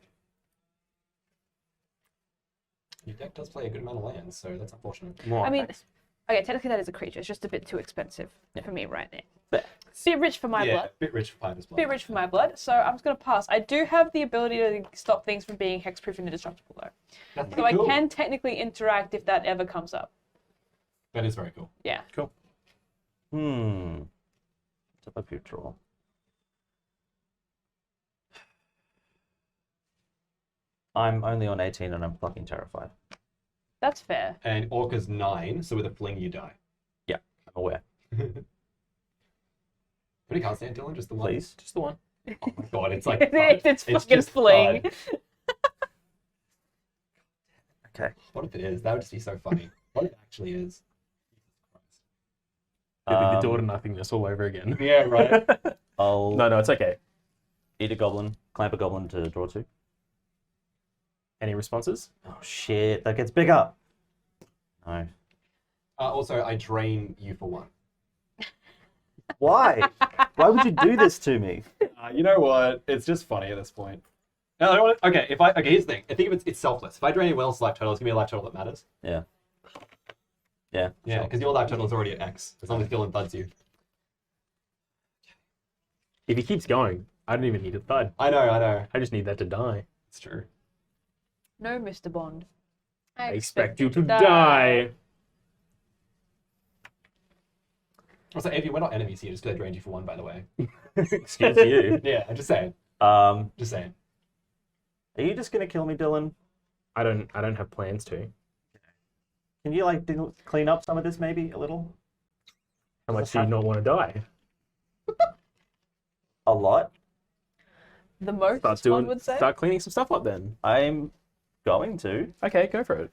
Your deck does play a good amount of lands, so that's unfortunate. More. I mean, okay, technically that is a creature. It's just a bit too expensive for me right now. Fair. Bit rich for my yeah, blood. bit rich for Piper's blood. Bit rich for my blood. So I'm just gonna pass. I do have the ability to stop things from being hexproof and indestructible though. That's So pretty I cool. can technically interact if that ever comes up. That is very cool. Yeah. Cool. Top up your draw. I'm only on 18 and I'm fucking terrified. That's fair. And Orca's 9, so with a fling you die. Yeah, I'm aware. How many cards stand, Dylan? Just the one? Please. Just the one. Oh my god, it's like It's FUD. fucking just fling. FUD. Okay. What if it is? That would just be so funny. What if it actually is? The door to nothingness all over again. Yeah, right. I'll No, it's okay. eat a goblin, clamp a goblin to draw 2. Any responses? Oh shit, that gets bigger. No. Also, I drain you for 1. Why? Why would you do this to me? You know what? It's just funny at this point. No, I don't want okay, here's the thing. I think if it's selfless. If I drain anyone else's life total, it's gonna be a life total that matters. Yeah. Yeah. Yeah, because your life total is already at X. As long as Dylan thuds you. If he keeps going, I don't even need a thud. I know. I just need that to die. It's true. No, Mr. Bond. I expect you to die. Also, Avian, we're not enemies here, just because I drained you for 1, by the way. Excuse you. Yeah, I'm just saying. Just saying. Are you just gonna kill me, Dylan? I don't have plans to. Can you like clean up some of this maybe a little? How much do you not want to die? A lot. The most one would say. Start cleaning some stuff up then. I'm going to. Okay, go for it.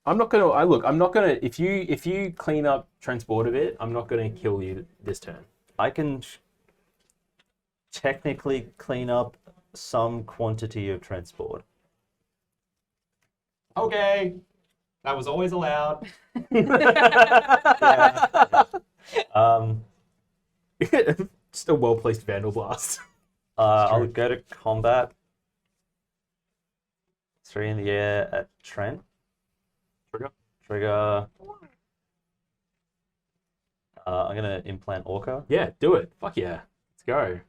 I'm not gonna. If you clean up transport a bit, I'm not gonna kill you this turn. I can technically clean up some quantity of transport. Okay. That was always allowed. Just a well placed Vandal Blast. I'll go to combat. 3 in the air at Trent. Trigger. I'm gonna implant Orca. Yeah, do it. Fuck yeah. Let's go.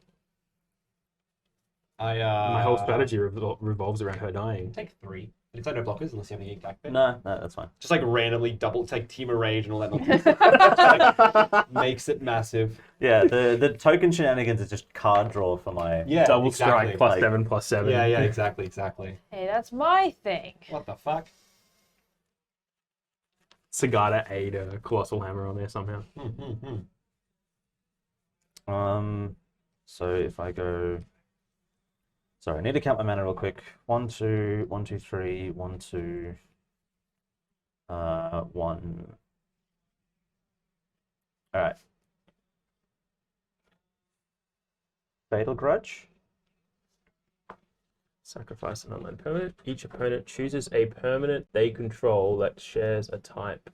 My whole My strategy revolves around her dying. Take 3. It's no blockers unless you have any attack bit. No, that's fine. Just like randomly double take Team of Rage and all that nonsense. Like, makes it massive. Yeah, the token shenanigans is just card draw for my. Yeah, Double exactly. strike plus Like- 7/7. Yeah, exactly. Hey, that's my thing. What the fuck? Sagata ate a Colossal Hammer on there somehow. So if I go. Sorry, I need to count my mana real quick. 1, 2, 1, 2, 3, 1, 2, 1. All right. Fatal Grudge. Sacrifice an online permanent. Each opponent chooses a permanent they control that shares a type.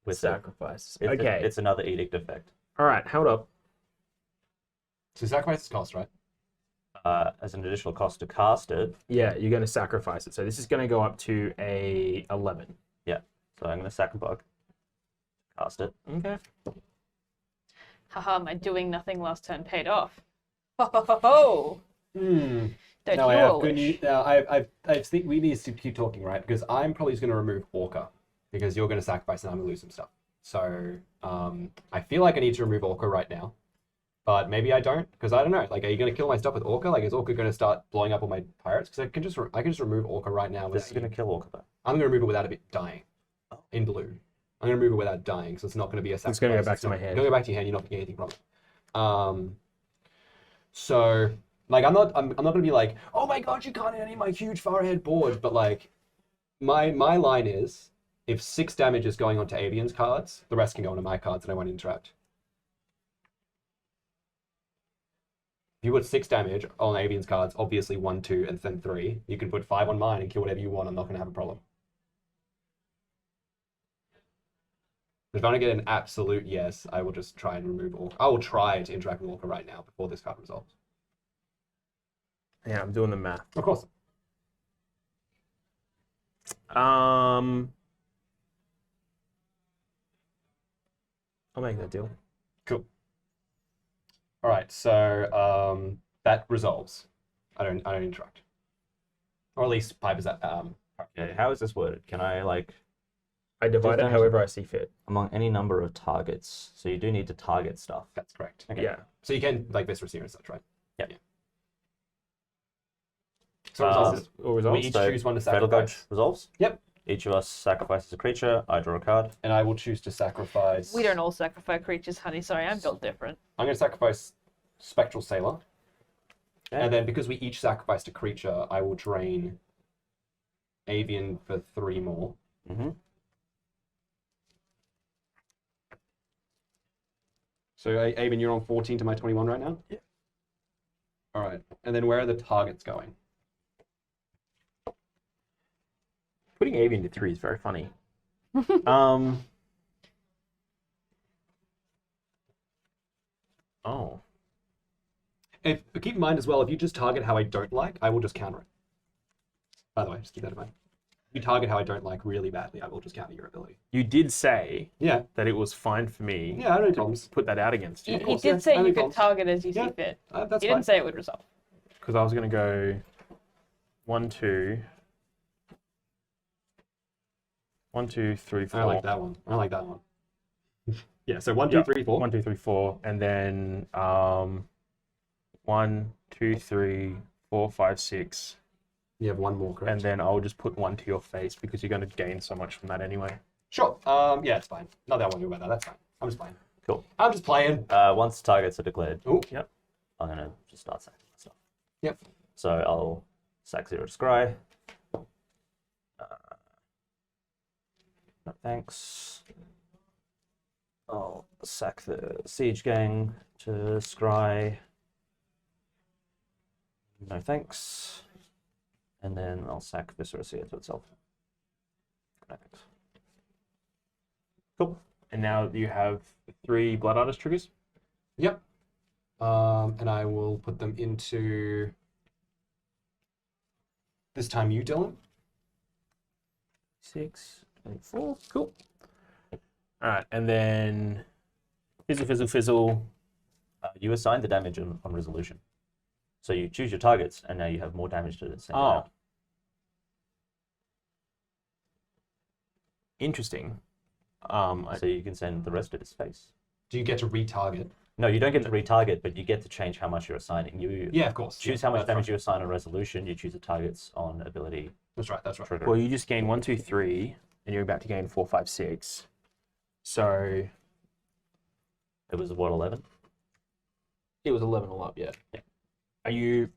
with it. Sacrifice. It's, Okay. it's another edict effect. All right. Hold up. So sacrifice is cost, right? As an additional cost to cast it. Yeah, you're going to sacrifice it. So this is going to go up to a 11. So I'm going to sack a bug. Cast it. Okay. Haha, my doing nothing last turn paid off. Ho ho ho ho! Don't Now I you have all good wish? news. Now I think we need to keep talking, right? Because I'm probably just going to remove Orca because you're going to sacrifice and I'm going to lose some stuff. So I feel like I need to remove Orca right now, but maybe I don't because I don't know. Like, are you going to kill my stuff with Orca? Like, is Orca going to start blowing up all my pirates? Because I can just remove Orca right now. This is going to kill Orca though. I'm going to remove it without it dying. In blue. I'm going to remove it without dying, so it's not going to be a sacrifice. It's going to go back to my hand. It's going to go back to your hand. You're not getting anything from it. So, like, I'm not going to be like, oh my god, you can't hit any of my huge far ahead board. But like, my line is, if 6 damage is going onto Avian's cards, the rest can go onto my cards, and I won't interact. If you put 6 damage on Avian's cards, obviously 1, 2, and then 3. You can put 5 on mine and kill whatever you want. I'm not going to have a problem. If I don't get an absolute yes, I will just try and remove Orca. I will try to interact with Orca right now before this card resolves. Yeah, I'm doing the math. Of course. I'll make that deal. Cool. All right, so that resolves. I don't interact, or at least Piper's that. Okay, how is this worded? Can I like I divide it damage? however I see fit. among any number of targets? So you do need to target stuff. That's correct. Okay. Yeah. So you can like this receiver and such, right? Yep. Yeah. So resolves. Or We results? each So, choose one to Fatal Grudge sacrifice. resolves. Yep. Each of us sacrifices a creature. I draw a card. And I will choose to sacrifice. We don't all sacrifice creatures, honey. Sorry, I'm built different. I'm going to sacrifice Spectral Sailor. Okay. And then because we each sacrificed a creature, I will drain Avian for 3 more. Mm-hmm. So Avian, you're on 14 to my 21 right now? Yeah. All right. And then where are the targets going? Putting Avian to 3 is very funny. Oh. Keep in mind as well, if you just target how I don't like, I will just counter it. By the way, just keep that in mind. If you target how I don't like really badly, I will just counter your ability. You did say Yeah. that it was fine for me Yeah, I don't have to problems. put that out against He, you. he course, did yeah. say I you think could I'll- target as you Yeah. see fit. That's He fine. didn't say it would resolve. Because I was going to go 1, 2. 1, 2, 3, 4. I like that one. I like that one. Yeah, so 1, 2, 3, 4. 1, 2, 3, 4. And then 1, 2, 3, 4, 5, 6. You have 1 more, correct? And then I'll just put 1 to your face because you're going to gain so much from that anyway. Sure. Yeah, it's fine. Not that I want to do about that. That's fine. I'm just playing. Cool. I'm just playing. Once targets are declared, Oh, Yep. I'm gonna just start sacking stuff. Yep. So I'll sack 0 to scry. No thanks. I'll sack the siege gang to scry. No thanks. And then I'll sack Viscera Seer to itself. No thanks. Cool. And now you have 3 Blood Artist triggers. Yep. And I will put them into this time you, Dylan. 6, 4. Cool. All right. And then fizzle, fizzle, fizzle. You assign the damage on resolution. So you choose your targets, and now you have more damage to send Oh. out. Interesting. So you can send the rest of his face. Do you get to retarget? No, you don't get to retarget, but you get to change how much you're assigning. You Yeah, of course. choose Yeah, how much that's damage right. you assign on resolution. You choose the targets on ability That's right. That's right. trigger. Well, you just gain 1, 2, 3, and you're about to gain 4, 5, 6. So It was what, 11? it was 11 all up, yeah. Yeah. Are you?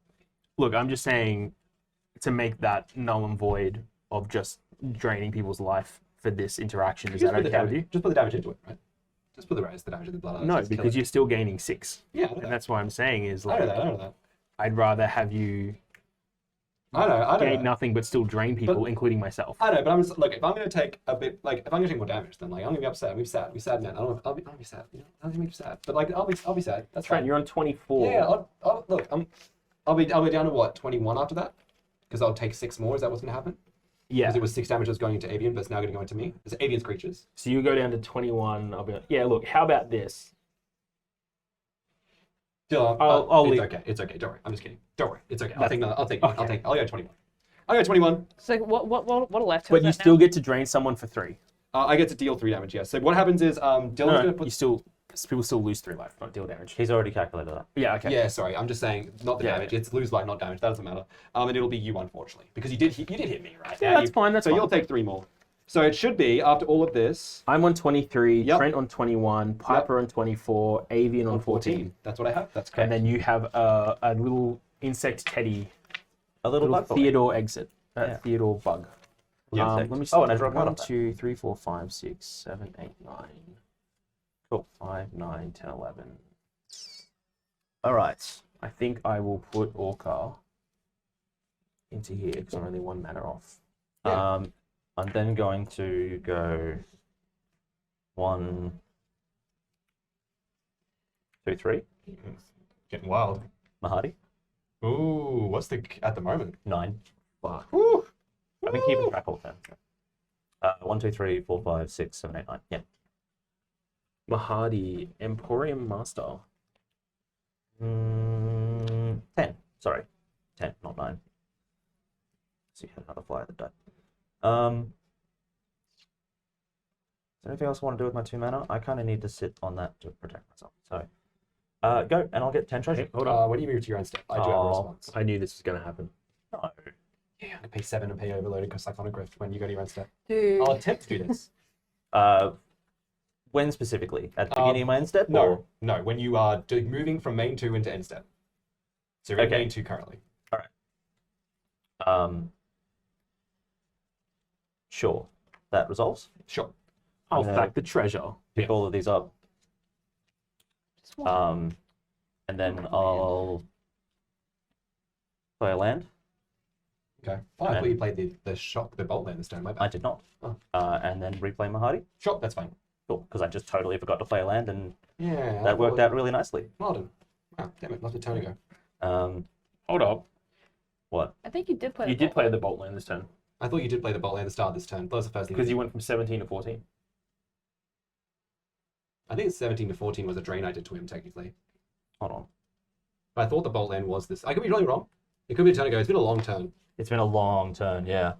Look, I'm just saying to make that null and void of just draining people's life for this interaction. Is Just that put the okay with damage. you? Just put the damage into it, right? Just put the rest of the damage of the blood. No, Just kill because it. you're still gaining 6. Yeah, I know And that. that's why I'm saying is I know like that. I know that. I'd rather have you I know. gain nothing but still drain people, including myself. I know, but I'm just look. If I'm gonna take a bit, like if I'm gonna take more damage, then like I'm gonna be upset. I'll be sad, man. I'll be sad. You know, I'll be sad. But like I'll be sad. That's Trent, fine. you're on 24. Yeah, look. I'll be down to what 21 after that, because I'll take 6 more. Is that what's gonna happen? Yeah. Because it was 6 damage that was going into Avian, but it's now gonna go into me. It's Avian's creatures. So you go down to 21. I'll be like, yeah. Look, how about this? Still, I'll it's leave. okay. It's okay. Don't worry. I'm just kidding. Don't worry. It's okay. I'll That's- take another. okay. I'll go 21. I'll go 21. So what a left. But you still get to drain someone for 3. I get to deal 3 damage. Yes. So what happens is Dylan's No, gonna you put. people still lose 3 life, not deal damage. He's already calculated that. Yeah. Okay. Yeah, sorry. I'm just saying not the Yeah, damage. yeah. It's lose life, not damage. That doesn't matter. And it'll be you, unfortunately, because you did hit me, right? Yeah, Now that's fine. That's so fine. you'll take 3 more. So it should be after all of this. I'm on 23. Yep. Trent on 21. Piper on 24. Avian on 14. That's what I have. That's correct. And then you have a little insect teddy, A little bug for me. Theodore exit, Yeah. Theodore bug. Yeah, Let me Oh, and I draw a card 1, off that. 2, 3, 4, 5, 6, 7, 8, 9. Cool. 5, 9, 10, 11. All right. I think I will put Orca into here because I'm only 1 mana off. Yeah. I'm then going to go 1, 2, 3. Getting wild. Mahadi. Ooh, what's the at the moment? 9. Fuck. Woo. I've been keeping track all the time. 1, 2, 3, 4, 5, 6, 7, 8, 9. Yeah. Mahadi, Emporium Master. 10. Sorry. 10, not 9. So you had another fly at the die. Is there anything else I want to do with my 2 mana? I kind of need to sit on that to protect myself. So, go, and I'll get 10 treasure. Okay, hold on. When you move to your own step, I do have a Oh. response. I knew this was going to happen. No. Yeah, I can pay 7 and pay overloaded because Cyclonic Rift when you go to your own step. Dude. I'll attempt to do this. When specifically? At the beginning of my end step? No, Or? no, when you are moving from main 2 into end step. So you're in Okay. main 2 currently. Sure. That resolves. Sure. I'll Yeah. stack the treasure. Pick all of these up. Just one. And then I'll play a land. Okay. Oh, I thought you played the bolt land this turn. My I bad. did not. Oh. And then replay Mahadi. Sure, that's fine. Cool, because I just totally forgot to play a land, and Yeah. that worked out really nicely. Well done. Wow, damn it, left a turn ago. Hold up. What? I think you did play. You the did ball. play the Bolt Land this turn I thought you did play the bolt land at the start of this turn. That was the first thing. because you went from 17 to 14. I think it's 17 to 14 was a drain I did to him, technically. Hold on. But I thought the bolt land was this. I could be really wrong. It could be a turn ago. It's been a long turn. It's been a long turn, yeah.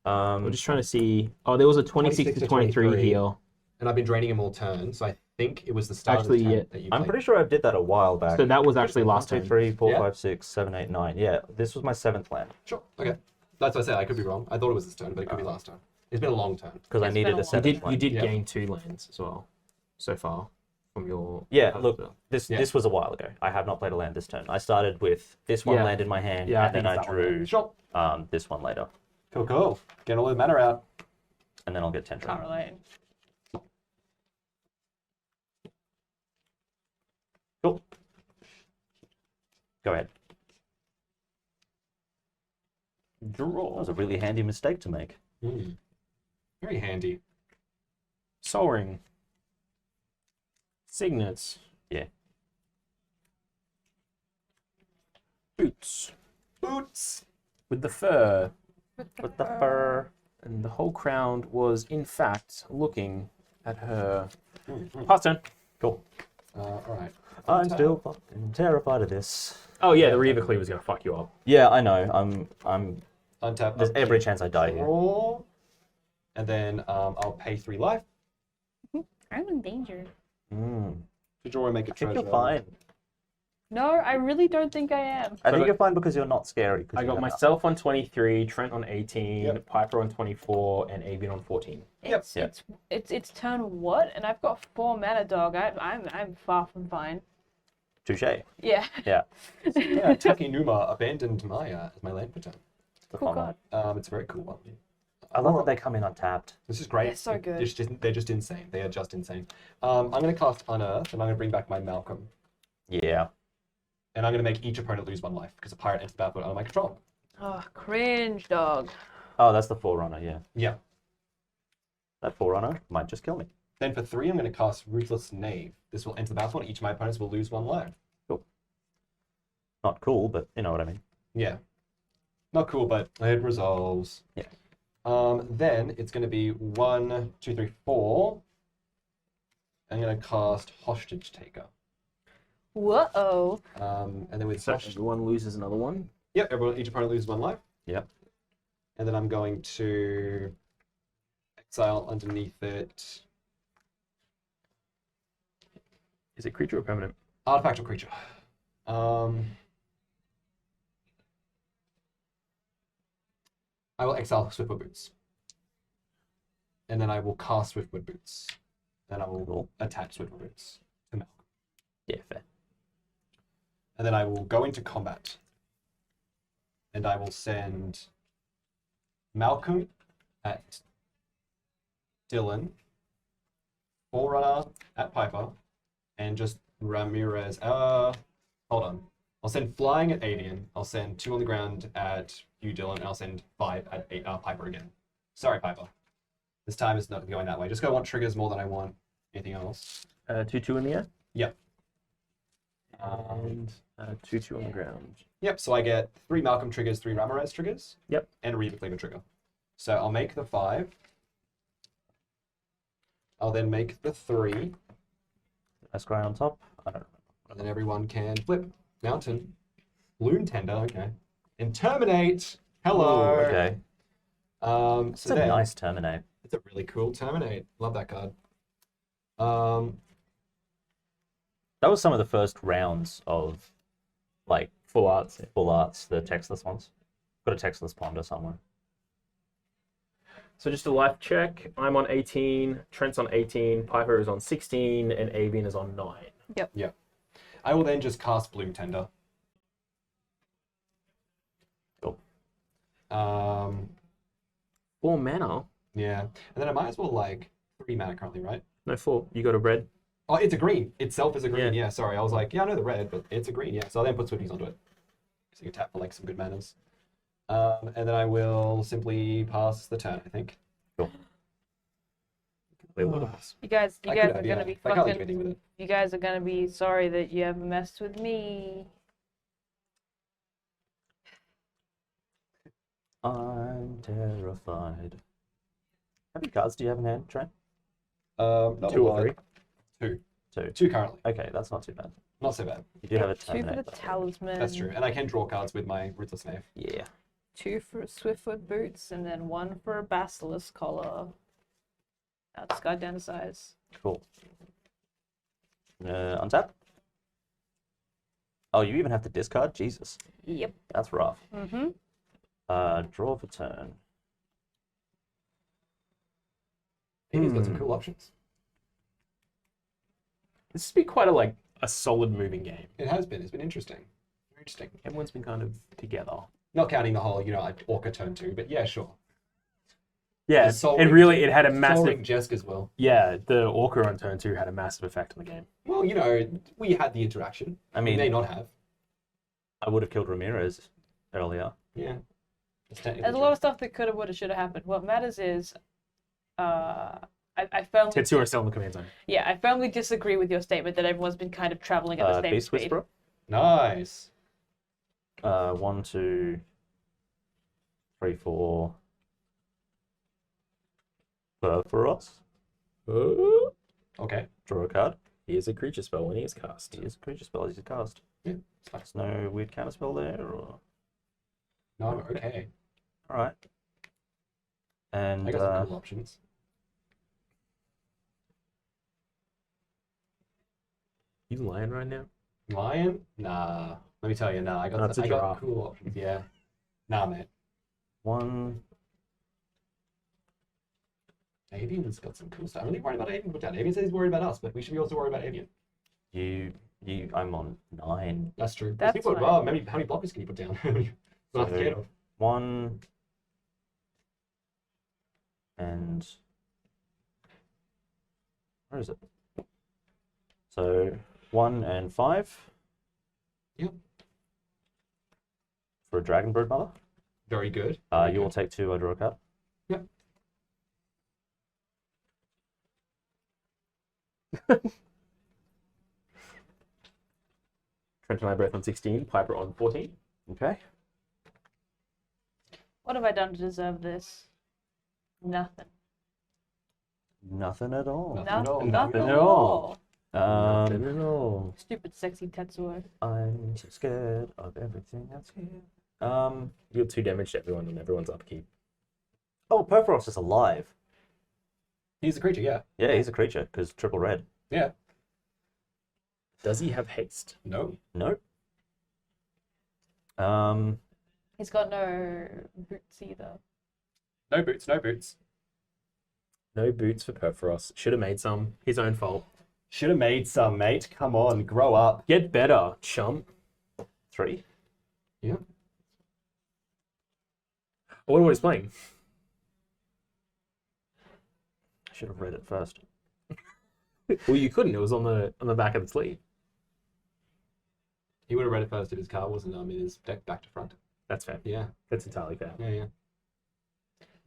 I'm just trying to see. Oh, there was a 26 to 23 here. And I've been draining him all turn, so I think it was the start Actually, of the turn yeah. that you I'm played. pretty sure I did that a while back. So that was actually last 1, 2, turn. 3, 4, Yeah. 5, 6, 7, 8, 9. Yeah, this was my 7th land Sure, okay. That's what I said. I could be wrong. I thought it was this turn, but it could be last turn. It's been a long turn. because I It's needed been a a long- 7th You land. did Yeah. gain 2 lands as well so far from your. Yeah, look, this Yeah. this was a while ago. I have not played a land this turn. I started with this one Yeah. land in my hand, Yeah, I and then think I it's that one. drew Sure. this one later, Cool. Get all the mana out. and then I'll get 10 Can't treasure. relate. Cool. Go ahead. That Draw. was a really handy mistake to make. Very handy. Soul Ring. Signets. Yeah. Boots. Boots. With the fur. With the fur. And the whole crowd was, in fact, looking at her. Pass turn. Cool. All right. I'm still fucking terrified of this. Oh, yeah, the Reaver Cleaver's going to fuck you up. Yeah, I know. I'm. Untap. There's every chance I die here. Draw. And then I'll pay 3 life I'm in danger. to draw and make a I think treasure. you're fine. No, I really don't think I am. I think got- you're fine because you're not scary. 'cause I you got have myself on 23, Trent on 18, Yep. Piper on 24, and Avian on 14. Yep. It's turn what? And I've got 4 mana, dog. I'm far from fine. Touche. Yeah. Yeah. Yeah, Takinuma abandoned my land for turn. It's a Cool fun card. one. It's a very cool one. I love that they come in untapped. This is great. They're so good. They're just insane. They are just insane. I'm going to cast Unearth, and I'm going to bring back my Malcolm. Yeah. And I'm going to make each opponent lose 1 life, because a pirate enters the battlefield under my control. Oh, cringe, dog. Oh, that's the Forerunner, yeah. Yeah. That Forerunner might just kill me. Then for 3, I'm going to cast Ruthless Knave. This will enter the battlefield. Each of my opponents will lose 1 life. Not cool, but you know what I mean. Yeah. Not cool, but it resolves. Yeah. Then it's going to be 1, 2, 3, 4. I'm going to cast Hostage Taker. Whoa. And then with So Hostage... everyone loses another one. Yep, each opponent loses 1 life. Yep. And then I'm going to exile underneath it Is it creature or permanent? artifact or creature. I will exile Swiftwood Boots. And then I will cast Swiftwood Boots. Then I will attach Swiftwood Boots to Malcolm. Yeah, fair. And then I will go into combat. And I will send Malcolm at Dylan, Forerunner at Piper, and just Ramirez. Hold on. I'll send Flying at Avian. I'll send 2 on the ground at you, Dylan, and I'll send 5 at Piper again. Sorry, Piper. This time it's not going that way. Just go want triggers more than I want anything else. 2/2 in the air. Yep. And 2/2 on the ground. Yep, so I get 3 Malcolm triggers, 3 Ramirez triggers. Yep. And a Reaver Cleaver trigger. So I'll make the 5. I'll then make the 3. A scry on top. I don't know. And then everyone can flip. Mountain. Bloom Tender, okay. And Terminate. Hello. Ooh, okay. So It's a then, nice Terminate. it's a really cool Terminate. Love that card. That was some of the first rounds of like full arts, the textless ones. Got a textless ponder somewhere. So just a life check. I'm on 18. Trent's on 18. Piper is on 16, and Avian is on 9. Yeah. I will then just cast Bloom Tender. Cool. 4 mana. Yeah. And then I might as well 3 mana currently, right? No, 4. You got a red. Oh, it's a green. Itself is a green. Yeah. Yeah, sorry. I was like, yeah, I know the red, but it's a green. Yeah. So I'll then put Swifties onto it. So you can tap for some good manas. And then I will simply pass the turn, I think. Cool. You guys I are could, gonna be I can't do fucking. anything with it. You guys are gonna be sorry that you ever messed with me. I'm terrified. How many cards do you have in hand, Trent? Not 2 a or lot. 3. 2. 2. 2 currently. Okay, that's not too bad. Not so bad. You do have a 2 for Terminate. the though. talisman. That's true. And I can draw cards with my Ruthless Knave. Yeah. 2 for Swiftfoot boots, and then 1 for a Basilisk collar. Discard down to size. Cool. Untap? Oh, you even have to discard? Jesus. Yep. That's rough. Mm-hmm. Draw for turn. He's got some cool options. This has been quite a solid moving game. It has been. It's been interesting. Very interesting. Everyone's been kind of together. Not counting the whole, Orca turn 2, but yeah, sure. Yeah, The Soul it Ring- really had a Soul massive. Ring Jesk as well. Yeah, the Orca on turn 2 had a massive effect on the game. Well, we had the interaction. I We may mean, not have. I would have killed Ramirez earlier. Yeah. It's technically There's a true. lot of stuff that could have, would have, should have happened. What matters is, I firmly, Tetsuo is still in the command zone. yeah, I firmly disagree with your statement that everyone's been kind of traveling at the same Beast speed. Whisperer. Nice. 1, 2, 3, 4. For us. Okay. Draw a card. He is a creature spell when he is cast. He is a creature spell. He's a cast. Yeah, it's fine. There's no weird counter spell there, or No, okay. all right. And I got some cool options. You lying right now? Lion? Nah. Let me tell you, nah. I That's a got draw. cool options, yeah. Nah, man. 1. Avian's got some cool stuff. I'm really worried about Avian put down. Avian says he's worried about us, but we should be also worried about Avian. I'm on 9. That's true. That's People, fine. wow, how many blockers can you put down? Not scared of. 1. And where is it? So 1 and 5. Yep. For a Dragon Brood Mother. Very good. You will take 2, I draw a card. Yep. Trent and I both on 16. Piper on 14. Okay. What have I done to deserve this? Nothing. Nothing at all. Nothing at all. Nothing at all. Um, at all. Stupid, sexy Tetsuo. I'm so scared of everything that's here. You deal 2 damage to everyone and everyone's upkeep. Oh, Perforos is alive. He's a creature, yeah. Yeah, he's a creature because triple red. Yeah. Does he have haste? No. Nope. He's got no boots either. No boots, no boots. No boots for Perforos. Should have made some. His own fault. Should have made some, mate. Come on, grow up. Get better, chump. 3. Yeah. I wonder what he's playing. I should have read it first. Well, you couldn't. It was on the back of the sleeve. He would have read it first if his card wasn't in his deck back to front. That's fair. Yeah. That's entirely fair. Yeah.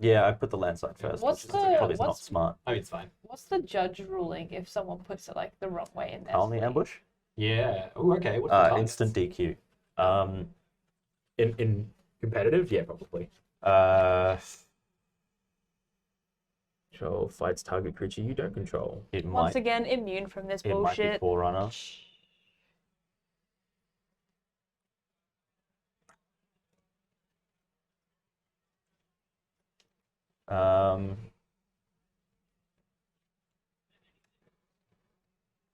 Yeah, I put the land side first, What's which the- is probably not what's- smart. I mean, it's fine. What's the judge ruling if someone puts it like the wrong way in there? Only ambush? Yeah. Oh, okay. What's the target? Instant DQ. In competitive, yeah, probably. Control fights target creature you don't control. It Once might again, immune from this it might be bullshit. Forerunner.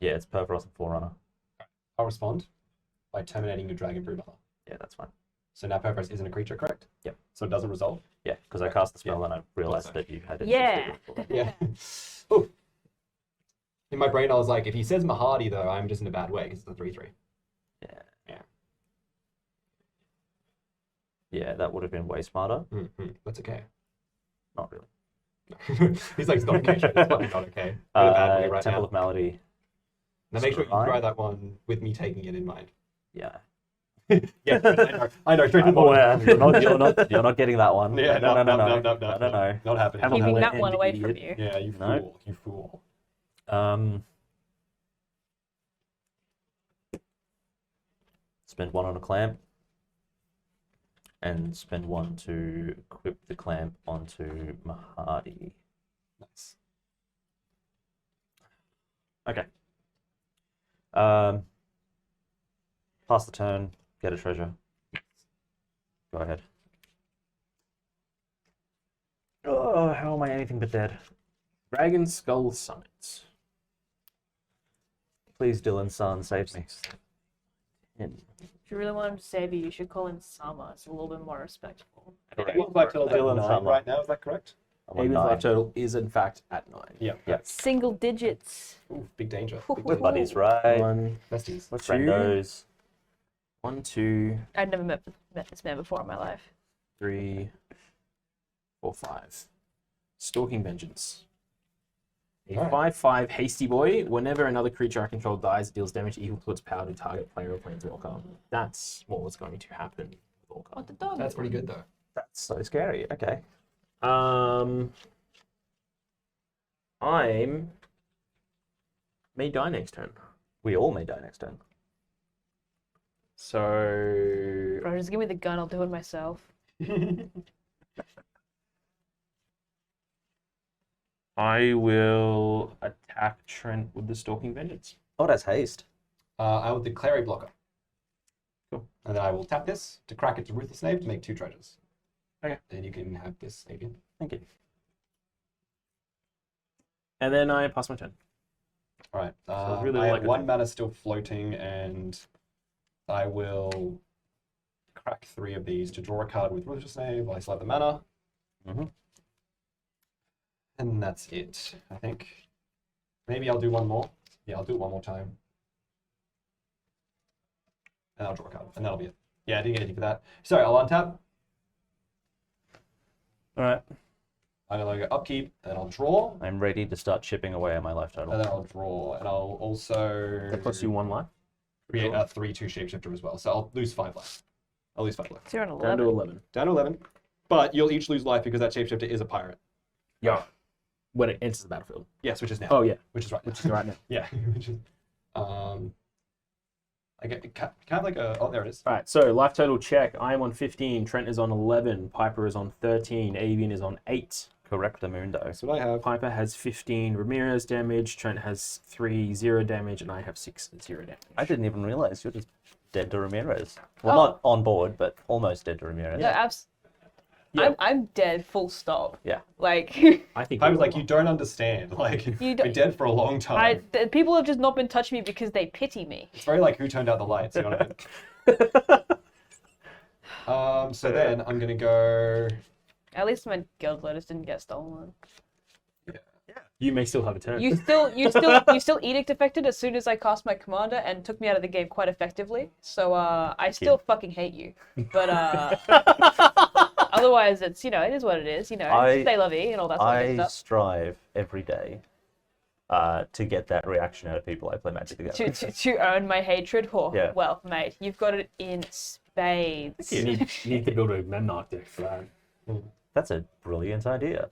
Yeah, it's Perforos and Forerunner. I'll respond by terminating your Dragon Brood Mother. Yeah, that's fine. So now Perforos isn't a creature, correct? Yep. So it doesn't resolve? Yeah, because I cast the spell Yeah. and I realized so. that you had it. Yeah. Yeah. Oh. In my brain, I was like, if he says Mahadi, though, I'm just in a bad way because it's a 3/3. Yeah, that would have been way smarter. Mm-hmm. That's okay. Not really. He's like, it's not okay. It's fucking not okay. I'm in a bad way right Temple now. of Malady. Now make sure you Fine. try that one with me taking it in mind. Yeah. Yeah, I know. Straight to I'm the aware. bottom. You're not getting that one. Yeah, no, no. Not happening. Have a Keeping moment, that one away from idiot. you. Yeah, you No. fool. You fool. Spend 1 on a clamp. And spend 1 to equip the clamp onto Mahadi. Nice. Okay. Pass the turn, get a treasure. Go ahead. Oh, how am I anything but dead? Dragon Skull Summit. Please, Dylan Sun, save me. If you really want him to save you, you should call in Sama. It's a little bit more respectful. Avian's life total is at Dylan 9 Summer. right now, is that correct? I'm on Avian's 9. life total is in fact at 9. Yeah. Yeah. Single digits. Ooh, big danger. Ooh. Big We're danger. buddies, right? One, Besties. We're two. friendos. 1, 2, I've never met this man before in my life. 3, 4, 5. Stalking Vengeance. A Alright. 5/5 hasty boy. Whenever another creature I control dies, it deals damage equal to its power to target player or planeswalker. That's what was going to happen with Orca. What the dog? That's pretty good, though. That's so scary. Okay. I'm may die next turn. We all may die next turn. So Bro, just give me the gun. I'll do it myself. I will attack Trent with the Stalking Vengeance. Oh, that's haste. I will declare a blocker. Cool. And then I will tap this to crack its Ruthless Knave to make 2 treasures. Okay. Then you can have this, Avian. Thank you. And then I pass my turn. All right. So really I like have a 1 mana still floating, and I will crack 3 of these to draw a card with Ruthless Knave. I still have the mana. Mhm. And that's it, I think. Maybe I'll do one more. Yeah, I'll do it one more time. And I'll draw a card, and that'll be it. Yeah, I didn't get anything for that. So I'll untap. All right. I'm going to go upkeep, and then I'll draw, I'm ready to start chipping away at my life and total. then I'll draw, and I'll also That costs you 1 life. create a 3/2 shapeshifter as well. So I'll lose 5 life. I'll lose 5 life. So you're on Down 11. to 11. Down to 11. But you'll each lose life because that shapeshifter is a pirate. Yeah. When it enters the battlefield. Yes, which is now. Oh yeah, Which is right now. which is right now. Yeah. Which is, I get kind of like a. Oh, there it is. All right, so life total check. I am on 15. Trent is on 11. Piper is on 13. Avian is on 8. Correctamundo. That's what I have. Piper has 15 Ramirez damage. Trent has 3 0 damage, and I have 6 0 damage. I didn't even realize you're just dead to Ramirez. Well, Oh. not on board, but almost dead to Ramirez. No, Yeah. I'm dead. Full stop. Yeah. Like I think I was like, you don't understand. Like, You you've don't- been dead for a long time. people have just not been touching me because they pity me. It's very like who turned out the lights. You know what I mean? So then I'm gonna go. At least my guild lotus didn't get stolen. you may still have a turn. You still edict affected as soon as I cast my commander and took me out of the game quite effectively. So I still fucking hate you. But otherwise it's it is what it is, stay lovey and all that sort of I stuff. strive every day to get that reaction out of people I play Magic together. To earn my hatred. Oh, Yeah. well, mate, you've got it in spades. you need to build a Memnarch deck for that. That's a brilliant idea.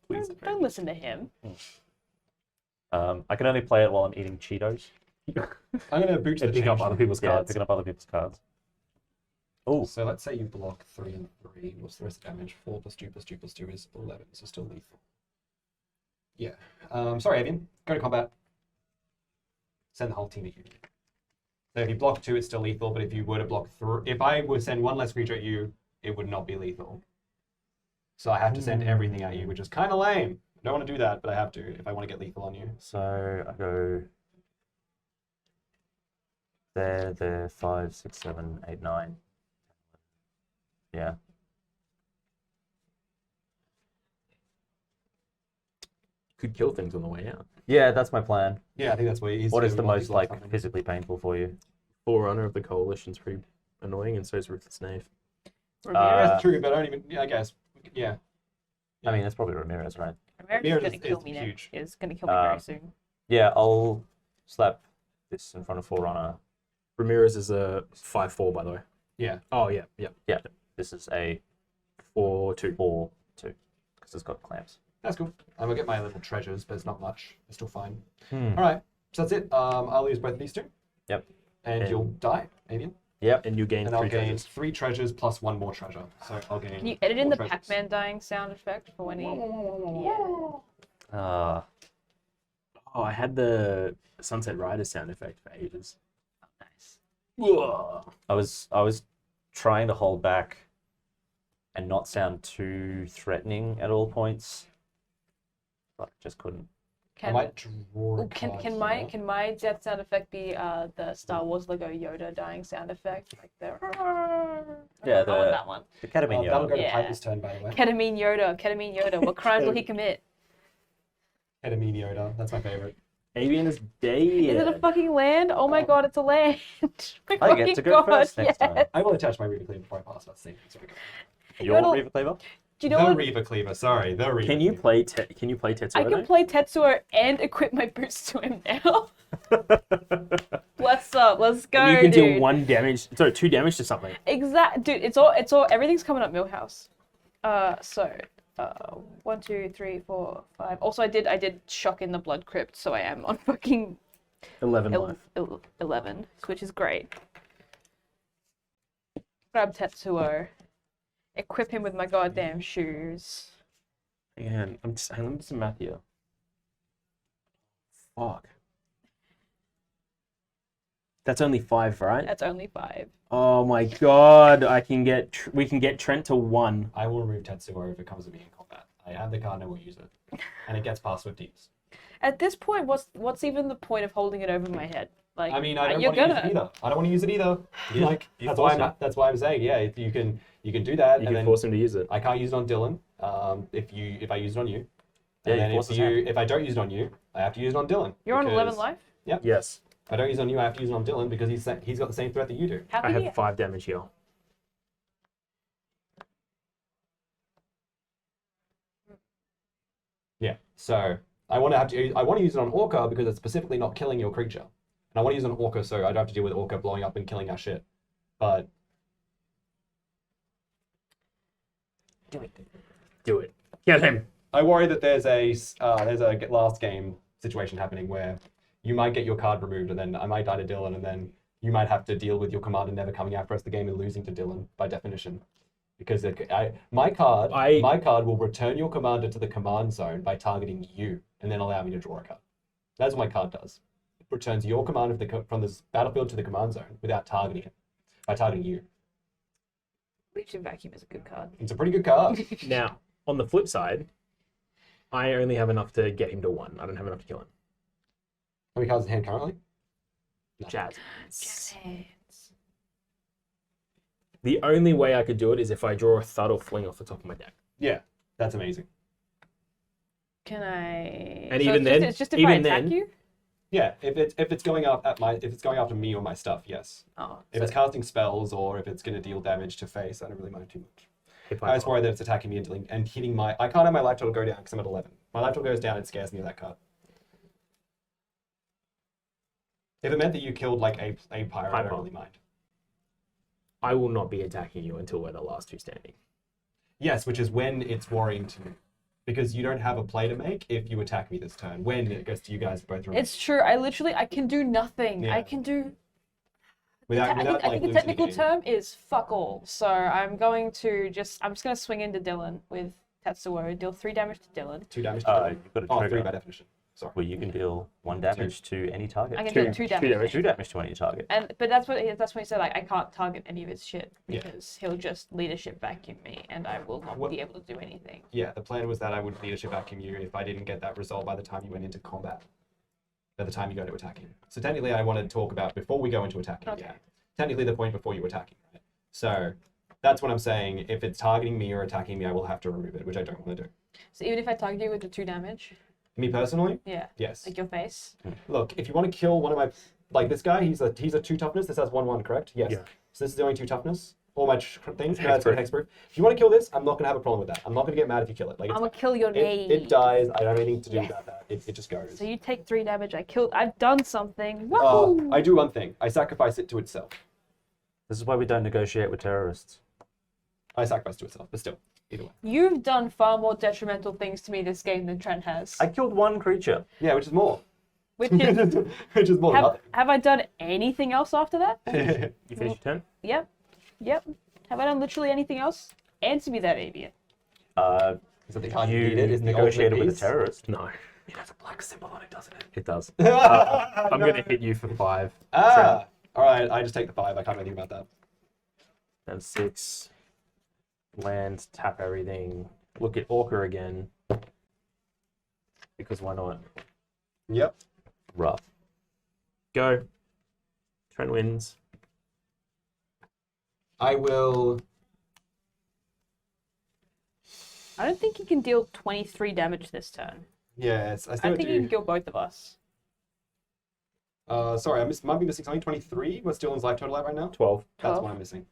Please. Don't listen to him. I can only play it while I'm eating Cheetos. I'm gonna boot the And pick up other people's Yeah, cards. picking up other people's cards. Oh, So let's say you block 3 and 3. What's the rest of the damage? 4 plus 2 plus 2 plus 2 is 11, so still lethal. Yeah. Sorry, Avian. Go to combat. Send the whole team at you. So if you block 2, it's still lethal, but if you were to block 3, if I were to send 1 less creature at you, it would not be lethal. So I have to send everything at you, which is kind of lame. I don't want to do that, but I have to if I want to get lethal on you. so I go there, 5, 6, 7, 8, 9. Yeah. Could kill things on the way out. Yeah, that's my plan. Yeah, I think that's what he's What is the doing. most like physically painful for you? Forerunner of the Coalition's pretty annoying, and so is Ruthless Knave. Ramirez, That's true, but I don't even. Yeah, I guess. Yeah. I mean, that's probably Ramirez, right? Ramirez Ramirez is gonna kill is me huge. next. Is gonna kill me very soon. Yeah, I'll slap this in front of Forerunner. Ramirez is a 5/4, by the way. Yeah. Oh yeah, yeah. Yeah, this is a 4/2. 4-2 because it's got clamps. That's cool. I'm gonna get my little treasures, but it's not much. It's still fine. Hmm. All right. So that's it. I'll use both of these two. Yep. And And- you'll die, Avian. Yep. And you gain And I'll 3 gain treasures. 3 treasures plus 1 more treasure. So I'll gain. Can you edit in 4 the treasures. Pac-Man dying sound effect for when he? Yeah. Oh, I had the Sunset Riders sound effect for ages. Nice. Whoa. I was trying to hold back and not sound too threatening at all points, but just couldn't. I Can might draw. a can card can here. my death sound effect be the Star Wars Lego Yoda dying sound effect like the? Yeah, I want that one. The ketamine That'll go to Yeah. Piper's turn, by the way. Ketamine Yoda. What crimes will he commit? Ketamine Yoda. That's my favorite. Avian is dead. Is it a fucking land? Oh my god, it's a land. My I get to fucking go god, first next time. yes. I will attach my Reaver Cleaver before I pass. That's the same. Sorry. Your Gotta- Reaver Cleaver? Do you know The what? Reaver Cleaver. Sorry, the Reaver. Can you Cleaver. play Tetsuo? I can play Tetsuo and equip my boots to him now. What's up? Let's go, And you can dude. deal 1 damage, sorry, 2 damage to something. Exact, dude. It's all. Everything's coming up Millhouse. So, 1, 2, 3, 4, 5. Also, I did shock in the blood crypt, so I am on fucking 11 life. 11, which is great. Grab Tetsuo, equip him with my goddamn shoes. Again, I'm just some math here. Fuck. That's only 5, right? That's only 5. Oh my god, we can get Trent to 1. I will remove Tetsuo if it comes to me in combat. I have the card and I will use it. And it gets past Swifties. At this point, what's even the point of holding it over my head? Like, I mean, I don't you're want to use gonna. it either. I don't want to use it either. Yeah, Like you that's force why him. that's why I'm saying, yeah, if you can do that, You and can then force him to use it. I can't use it on Dylan. If I use it on you, Yeah, and you then force if his hand. if I don't use it on you, I have to use it on Dylan. You're on 11 because life. Yes. If I don't use it on you, I have to use it on Dylan because he's got the same threat that you do. How I can have you? 5 damage here. Yeah. So I want to use it on Orca because it's specifically not killing your creature, and I want to use it on Orca so I don't have to deal with Orca blowing up and killing our shit. But Do it. Do it. Get him. I worry that there's a last game situation happening where you might get your card removed, and then I might die to Dylan, and then you might have to deal with your commander never coming out for us the game and losing to Dylan by definition. Because my card will return your commander to the command zone by targeting you, and then allow me to draw a card. That's what my card does. It returns your commander from this battlefield to the command zone without targeting it, by targeting you. Legion Vacuum is a good card. It's a pretty good card. Now, on the flip side, I only have enough to get him to 1. I don't have enough to kill him. How many cards in hand currently? No. Jazz. Jazz. The only way I could do it is if I draw a Thud or Fling off the top of my deck. Yeah, that's amazing. Can I? And so even it's just if I even attack then- you. Yeah, if it's going after me or my stuff, yes. Oh, If so- it's casting spells or if it's going to deal damage to face, I don't really mind too much. If I just worry that it's attacking me and hitting my. I can't have my life total go down because I'm at 11. My life total goes down, it scares me of that card. If it meant that you killed like a pirate, I don't really mind. I will not be attacking you until we're the last 2 standing. Yes, which is when it's worrying to me. Because you don't have a play to make if you attack me this turn. When it goes to you guys both remain. It's true. I can do nothing. Yeah. I can do. Without, I without, think like, the losing technical game. term is fuck all. So I'm just gonna swing into Dylan with Tetsuo, deal 3 damage to Dylan. 2 damage to Dylan. You've got a Oh, trigger 3 by definition. Sorry. where you can deal 1 damage to any target. I can 2 deal 2 damage. damage. 2 damage to any target. But that's when he said like I can't target any of his shit Yeah. because he'll just leadership vacuum me and I will not be able to do anything. Yeah, the plan was that I would leadership vacuum you if I didn't get that result by the time you went into combat. By the time you go to attacking. So technically I want to talk about before we go into attacking. Okay. Yeah. Technically the point before you attacking, right? So that's what I'm saying. If it's targeting me or attacking me, I will have to remove it, which I don't want to do. So even if I target you with the 2 damage, Me personally, yeah, yes. like your face. Look, if you want to kill one of my, like this guy, he's a 2 toughness. This has 1/1, correct? Yes. Yeah. So this is the only 2 toughness. All my things. Hexproof. No, it's got hexproof. If you want to kill this, I'm not gonna have a problem with that. I'm not gonna get mad if you kill it. Like I'm it's, gonna kill your name. it dies. I don't have anything to do Yes. about that. It just goes. So you take 3 damage. I've done something. Woohoo! I do one thing. I sacrifice it to itself. This is why we don't negotiate with terrorists. I sacrifice to itself, but still, either way. You've done far more detrimental things to me this game than Trent has. I killed 1 creature. Yeah, which is more. Which is, Which is more than have I done anything else after that? nothing. You finish your turn? Yep. Have I done literally anything else? Answer me that, Avian. Is that the card You needed? Is the negotiated ultimate with a piece? terrorist. No. It has a black symbol on it, doesn't it? It does. I'm I'm going to hit you for 5. Ah! Alright, I just take the 5. I can't do anything about that. Then 6. Land, tap everything. Look at Orca again. Because why not? Yep. Rough. Go. Trent wins. I will. I don't think you can deal 23 damage this turn. Yes, I I still think you can do. kill both of us. Sorry, might be missing something. 23. What's Dylan's life total at right now? 12. That's 12. what I'm missing.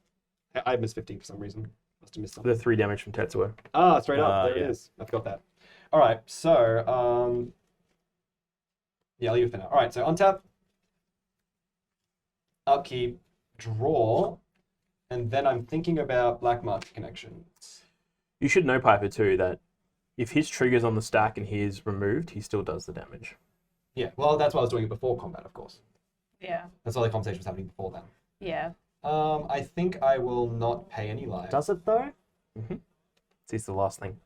I missed 15 for some reason. Must have missed something. The 3 damage from Tetsuo. Ah, straight up. There yeah. it is. I forgot that. All right. So, yeah, I'll leave it for now. All right. So untap, upkeep, draw, and then I'm thinking about black market connections. You should know, Piper, too, that if his trigger's on the stack and he is removed, he still does the damage. Yeah. Well, that's why I was doing it before combat, of course. Yeah. That's why the conversation was happening before then. Yeah. I think I will not pay any life. Does it though? It's the last thing.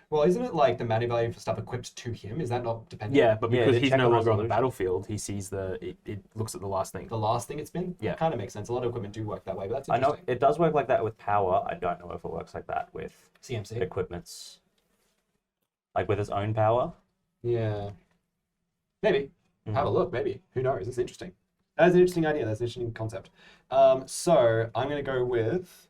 Well, isn't it like the mana value for stuff equipped to him? Is that not dependent? Yeah, but Yeah, because they he's check no the longer on the resolution. battlefield, he sees it looks at the last thing. The last thing it's been? Yeah. Kind of makes sense. A lot of equipment do work that way, but that's I know interesting. it does work like that with power. I don't know if it works like that with CMC. equipments. Like with its own power. Yeah. Maybe. Have a look, maybe. Who knows? It's interesting. That's an interesting idea. That's an interesting concept. So I'm going to go with...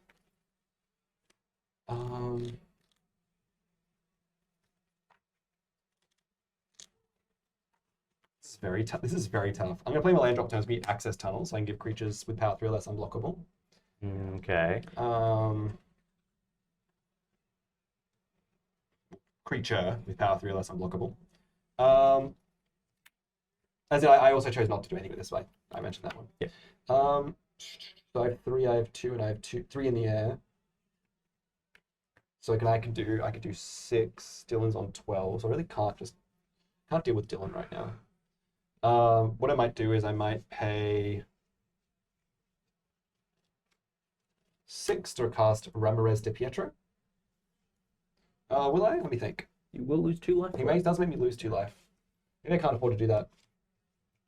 This is very tough. This is very tough. I'm going to play my land drop turns be access tunnels, so I can give creatures with power 3 or less unblockable. Okay. Creature with power 3 or less unblockable. As in, I also chose not to do anything with this, but I mentioned that one. Yeah. So I have 3, I have 2, and I have 3 in the air. So I could do 6. Dylan's on 12, so I really can't deal with Dylan right now. What I might do is I might pay 6 to cast Ramirez DePietro. Will I? Let me think. You will lose 2 life. He does make me lose 2 life. Maybe I can't afford to do that.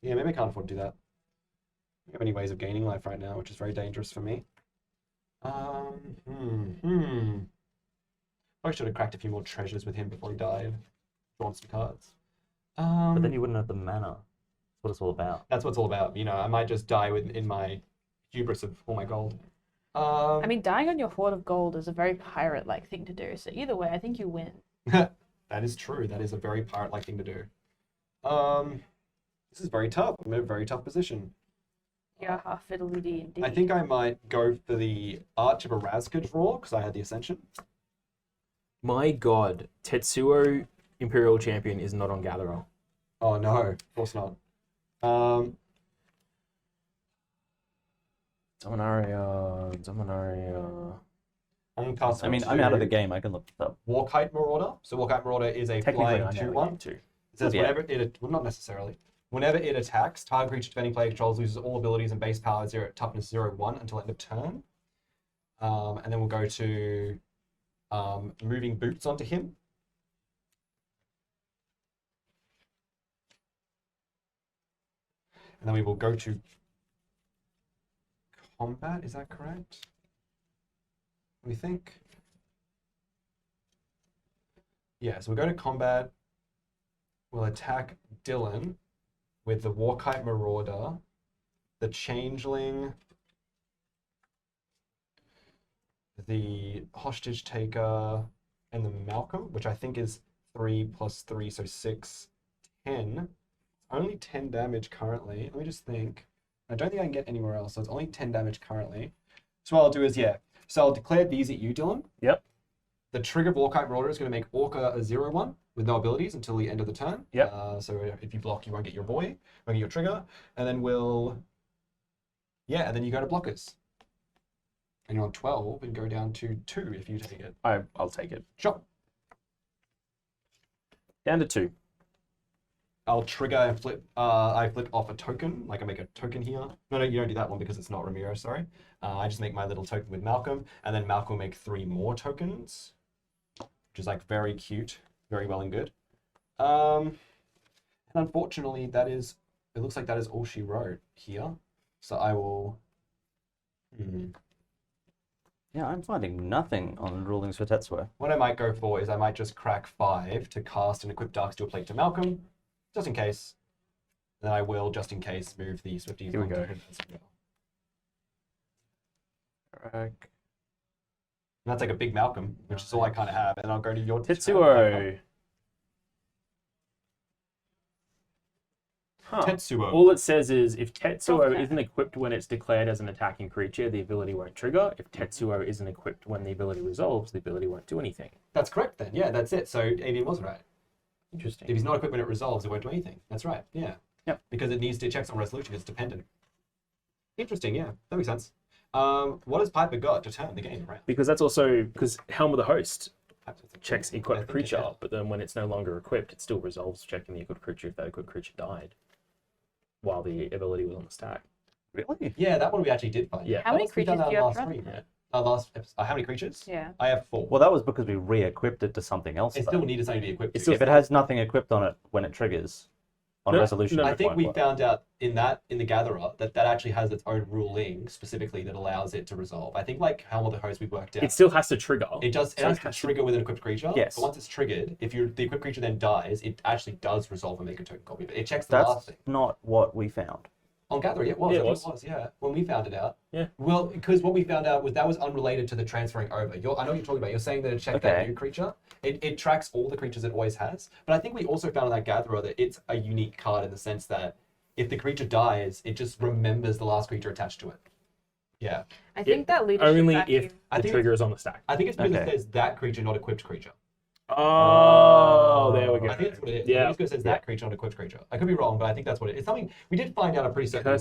Yeah, maybe I can't afford to do that. I don't have any ways of gaining life right now, which is very dangerous for me. Probably should have cracked a few more treasures with him before he died. Drawn some cards. But then you wouldn't have the mana. That's what it's all about. That's what it's all about. You know, I might just die in my hubris of all my gold. I mean, dying on your hoard of gold is a very pirate-like thing to do. So either way, I think you win. That is true. That is a very pirate-like thing to do. This is very tough. I'm in a very tough position. Yeah, fiddly-dee indeed. I think I might go for the Arch of Erasca draw because I had the Ascension. My god, Tetsuo Imperial Champion is not on Gatherer. Oh no, of course not. Dominaria. I'm cast. I mean, I'm out of the game. I can look this up. Warkite Marauder. So Warkite Marauder is a Technically, flying I know 2/1. it too. It says Yeah. whenever it, well, not necessarily. Whenever it attacks, target creature defending player controls loses all abilities and base power 0, toughness 0/1 until end of turn. And then we'll go to moving boots onto him. And then we will go to combat. Is that correct? We think. Yeah, so we'll go to combat. We'll attack Dylan with the Warkite Marauder, the Changeling, the Hostage Taker, and the Malcolm, which I think is 3 + 3, so 6, 10. Only 10 damage currently. Let me just think. I don't think I can get anywhere else, so it's only 10 damage currently. So what I'll do is, so I'll declare these at you, Dylan. Yep. The trigger of Warkite Marauder is going to make Orca a 0/1 with no abilities until the end of the turn. Yep. So if you block, you won't get your boy, won't get your trigger. And then and then you go to blockers. And you're on 12 and go down to 2 if you take it. I'll take it. Sure. Down to 2. I'll trigger and flip. I flip off a token, like I make a token here. No, you don't do that one because it's not Ramirez, sorry. I just make my little token with Malcolm, and then Malcolm will make 3 more tokens, which is like very cute, very well and good. And unfortunately, it looks like that is all she wrote here. So I will. Yeah, I'm finding nothing on rulings for Tetsuo. What I might go for is I might just crack 5 to cast and equip Darksteel Plate to Malcolm, just in case. Then I will, just in case, move the Swifties. Here we onto go. him as well. Right. And that's like a big Malcolm, which is all I kind of have. And I'll go to your Tetsuo. Huh. Tetsuo. All it says is if Tetsuo isn't equipped when it's declared as an attacking creature, the ability won't trigger. If Tetsuo isn't equipped when the ability resolves, the ability won't do anything. That's correct then. Yeah, that's it. So Avian was right. Interesting. If he's not equipped when it resolves, it won't do anything. That's right. Yeah. Yep. Because it needs to check on resolution. It's dependent. Interesting. Yeah, that makes sense. What has Piper got to turn the game around? Because that's also because Helm of the Host checks I equipped think it creature, did. but then when it's no longer equipped, it still resolves checking the equipped creature if that equipped creature died while the ability was on the stack. Really? Yeah, that one we actually did find. Yeah. How many We found creatures that do you have last to run? stream, right? Last episode. How many creatures? Yeah. I have 4. Well, that was because we re-equipped it to something else. It though. still needed something to be equipped. It's to. still- If it has nothing equipped on it when it triggers, on No, resolution, no, I it think won't we work. found out in the Gatherer that actually has its own ruling specifically that allows it to resolve. I think like Helm of the Host we worked out. It still has to trigger. It has So to trigger with an equipped creature. Yes. But once it's triggered, if the equipped creature then dies, it actually does resolve and make a token copy. But it checks the last That's thing. not what we found. On Gatherer, it was. Yeah, it I think was. it was. Yeah. When we found it out. Yeah. Well, because what we found out was that was unrelated to the transferring over. I know what you're talking about. You're saying that it checked that Okay. new creature. It tracks all the creatures it always has. But I think we also found in that Gatherer that it's a unique card in the sense that if the creature dies, it just remembers the last creature attached to it. Yeah. I think that leadership Only vacuum. if I the think trigger is on the stack. I think it's because Okay. it says that creature, not equipped creature. Oh, there we go. I think that's what it is. Yeah. I think it's because it says that creature, not equipped creature. I could be wrong, but I think that's what it is. It's something we did find out. I'm pretty certain.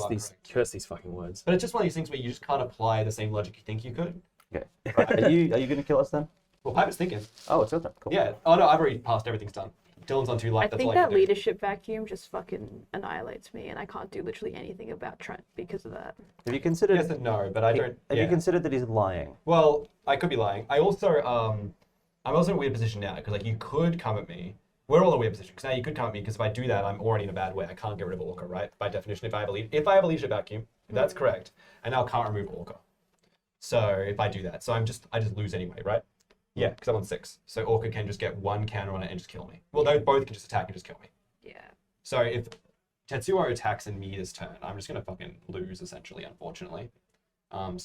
Curse these fucking words. But it's just one of these things where you just can't apply the same logic you think you could. Okay. Right, are you going to kill us then? Well, Piper's thinking. Oh, it's open. Cool. Yeah. Oh no, I've already passed. Everything's done. Dylan's on 2 life. I That's think all I that can do. leadership vacuum just fucking annihilates me, and I can't do literally anything about Trent because of that. Have you considered? Yes and no, but I don't. Have yeah. you considered that he's lying? Well, I could be lying. I also, I'm also in a weird position now because like you could come at me. We're all in a weird position because now you could come at me because if I do that, I'm already in a bad way. I can't get rid of Orca, right? By definition, if I have a leadership vacuum, if that's correct, I now can't remove Orca. So if I do that, so I just lose anyway, right? Yeah, because I'm on 6. So Orca can just get 1 counter on it and just kill me. Well, they both can just attack and just kill me. Yeah. So if Tetsuo attacks in me this turn, I'm just gonna fucking lose essentially, unfortunately. And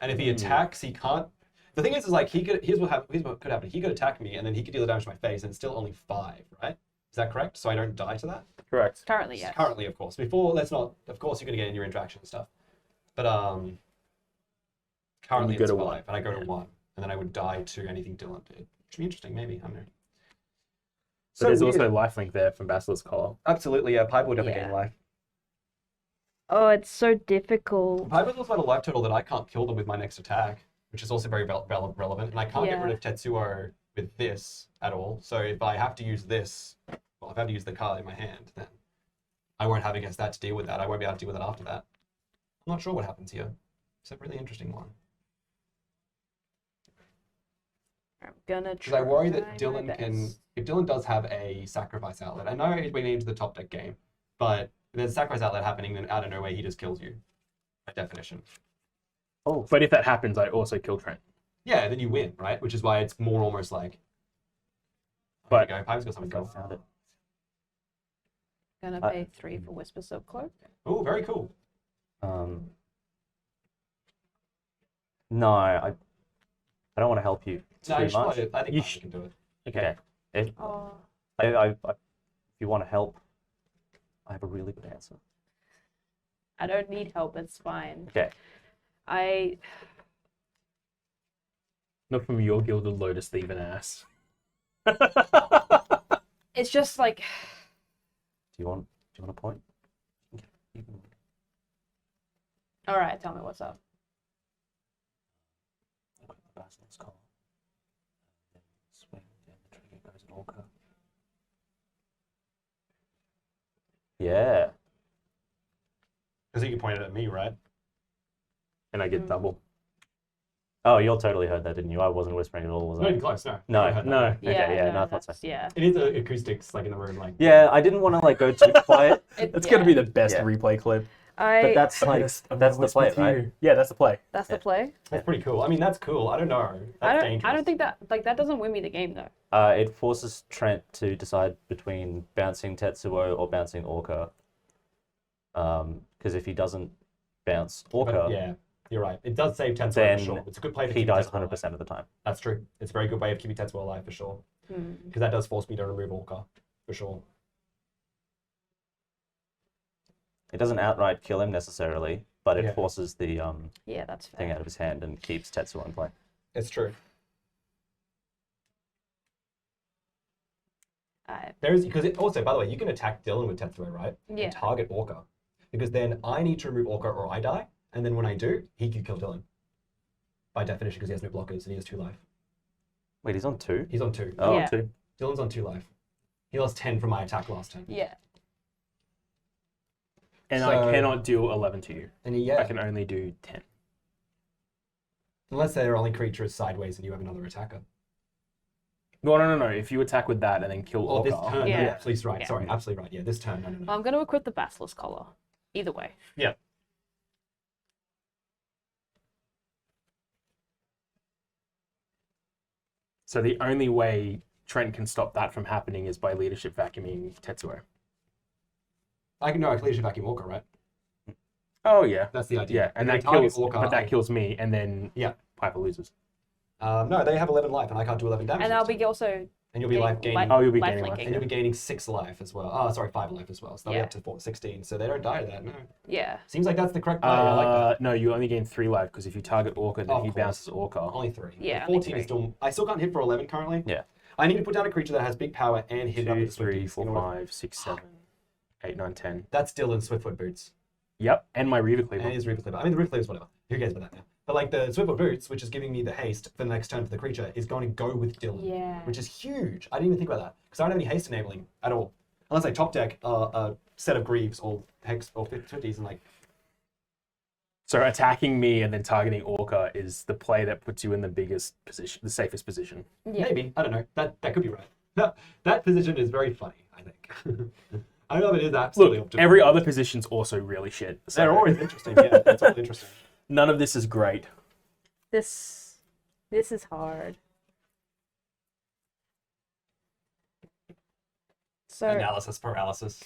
if he attacks, he can't. The thing is like he could. Here's what could happen. He could attack me, and then he could deal the damage to my face, and it's still only 5, right? Is that correct? So I don't die to that. Correct. Currently, yes. Currently, of course. Before, let's not. Of course, you're gonna get in your interaction and stuff. But currently You go it's to 5, 1. and I go to 1, and then I would die to anything Dylan did. Which would be interesting, maybe. I don't know. So there's weird. also a lifelink there from Basilisk Collar. Absolutely, yeah. Piper would definitely Yeah. gain life. Oh, it's so difficult. Piper's also had a life total that I can't kill them with my next attack, which is also very relevant. And I can't get rid of Tetsuo with this at all. So if I have to use this, well, if I have to use the card in my hand, then I won't have against that to deal with that. I won't be able to deal with it after that. I'm not sure what happens here. It's a really interesting one. I'm gonna Because I worry that try my Dylan can, best. if Dylan does have a sacrifice outlet, I know he's been into the top deck game, but if there's a sacrifice outlet happening, then out of nowhere he just kills you, by definition. Oh, But if that happens, I also kill Trent. Yeah, then you win, right? Which is why it's more almost like. But- There you go. Piper's got something I cool. found it. Gonna pay 3 for Whisper Silk Cloak. Oh, very cool. No, I don't want to help you too No, you should much. let it. I think You Piper sh- can do it. Okay. If Oh, if you want to help, I have a really good answer. I don't need help. It's fine. Okay. Not from your gilded lotus thieving ass. It's just like Do you want a point? You can- all right. Tell me what's up. Equip the Basilisk Collar. Then swing, then the trigger goes an Orca. Yeah. Because you pointed at me, right? And I get double. Oh, you all totally heard that, didn't you? I wasn't whispering at all, was Not I? even close. No. No, I heard that. No. Okay, yeah, no, I thought so. that's- Yeah. It is the acoustics like in the room, like. Yeah, I didn't want to like go too quiet, That's gonna be the best Yeah. replay clip. but that's like that's the play, right? Yeah, that's the play. That's the play. That's pretty cool. I mean, that's cool. I don't know. That's dangerous. I don't think that that doesn't win me the game though. It forces Trent to decide between bouncing Tetsuo or bouncing Orca. Because if he doesn't bounce Orca, But, yeah, you're right. It does save Tetsuo Then for sure. It's a good play to he keep dies Tetsuo alive. 100% of the time. That's true. It's a very good way of keeping Tetsuo alive for sure. Because that does force me to remove Orca for sure. It doesn't outright kill him necessarily, but it Yeah. forces the Yeah, that's thing fair. out of his hand and keeps Tetsuo in play. It's true. I- There's because it also, by the way, you can attack Dylan with Tetsuo, right? Yeah. And target Orca, because then I need to remove Orca or I die, and then when I do, he can kill Dylan. By definition, because he has no blockers and he has 2 life. Wait, he's on 2? He's on 2. Oh, Yeah. 2. Dylan's on 2 life. He lost 10 from my attack last turn. Yeah. And So- I cannot do 11 to you. And he, I can only do 10. unless their only creature is sideways and you have another attacker. No. If you attack with that and then kill Oh, Orca, this turn. Yeah. Yeah, absolutely right. Yeah. Sorry, absolutely right. Yeah, this turn. No. Well, I'm gonna equip the Basilisk Collar. Either way. Yeah. So the only way Trent can stop that from happening is by leadership vacuuming Tetsuo. I can leadership vacuum Orca, right? Oh yeah, That's the idea. yeah, and If that they target kills. Orca, But that kills me, and then Yeah. Piper loses. No, they have 11 life, and I can't do 11 damage. And this I'll turn. be also And you'll be life gaining. Oh, you'll be life gaining life. linking. And you'll be gaining 6 life as well. Oh, sorry, 5 life as well. So they'll be Yeah. up to 16. So they don't die to that. No. Yeah. Seems like that's the correct play. I like that. No, you only gain 3 life because if you target Orca, then Oh, of he course. bounces Orca. Only 3. Yeah, But 14 only is still. I still can't hit for 11 currently. Yeah. I need to put down a creature that has big power and hit it up 2, with 3, Swifties 4, in order- 5, 6, 7, 8, 9, 10. That's still in Swiftfoot boots. Yep, and my Reaver And Cleaver. his Reaper Cleaver. I mean, the Reaper Cleaver is whatever. Who cares about that now? But like the Swivel Boots, which is giving me the haste for the next turn for the creature, is going to go with Dylan. Yeah. Which is huge. I didn't even think about that. Because I don't have any haste enabling at all. Unless I top deck a set of Greaves or Hex or 50s and like... So attacking me and then targeting Orca is the play that puts you in the biggest position, the safest position. Yeah. Maybe. I don't know. That could be right. That position is very funny, I think. I don't know if it is absolutely Look, optimal. every other position's also really shit. So They're always interesting. Yeah, that's all interesting. none of this is great. This is hard. So Analysis paralysis.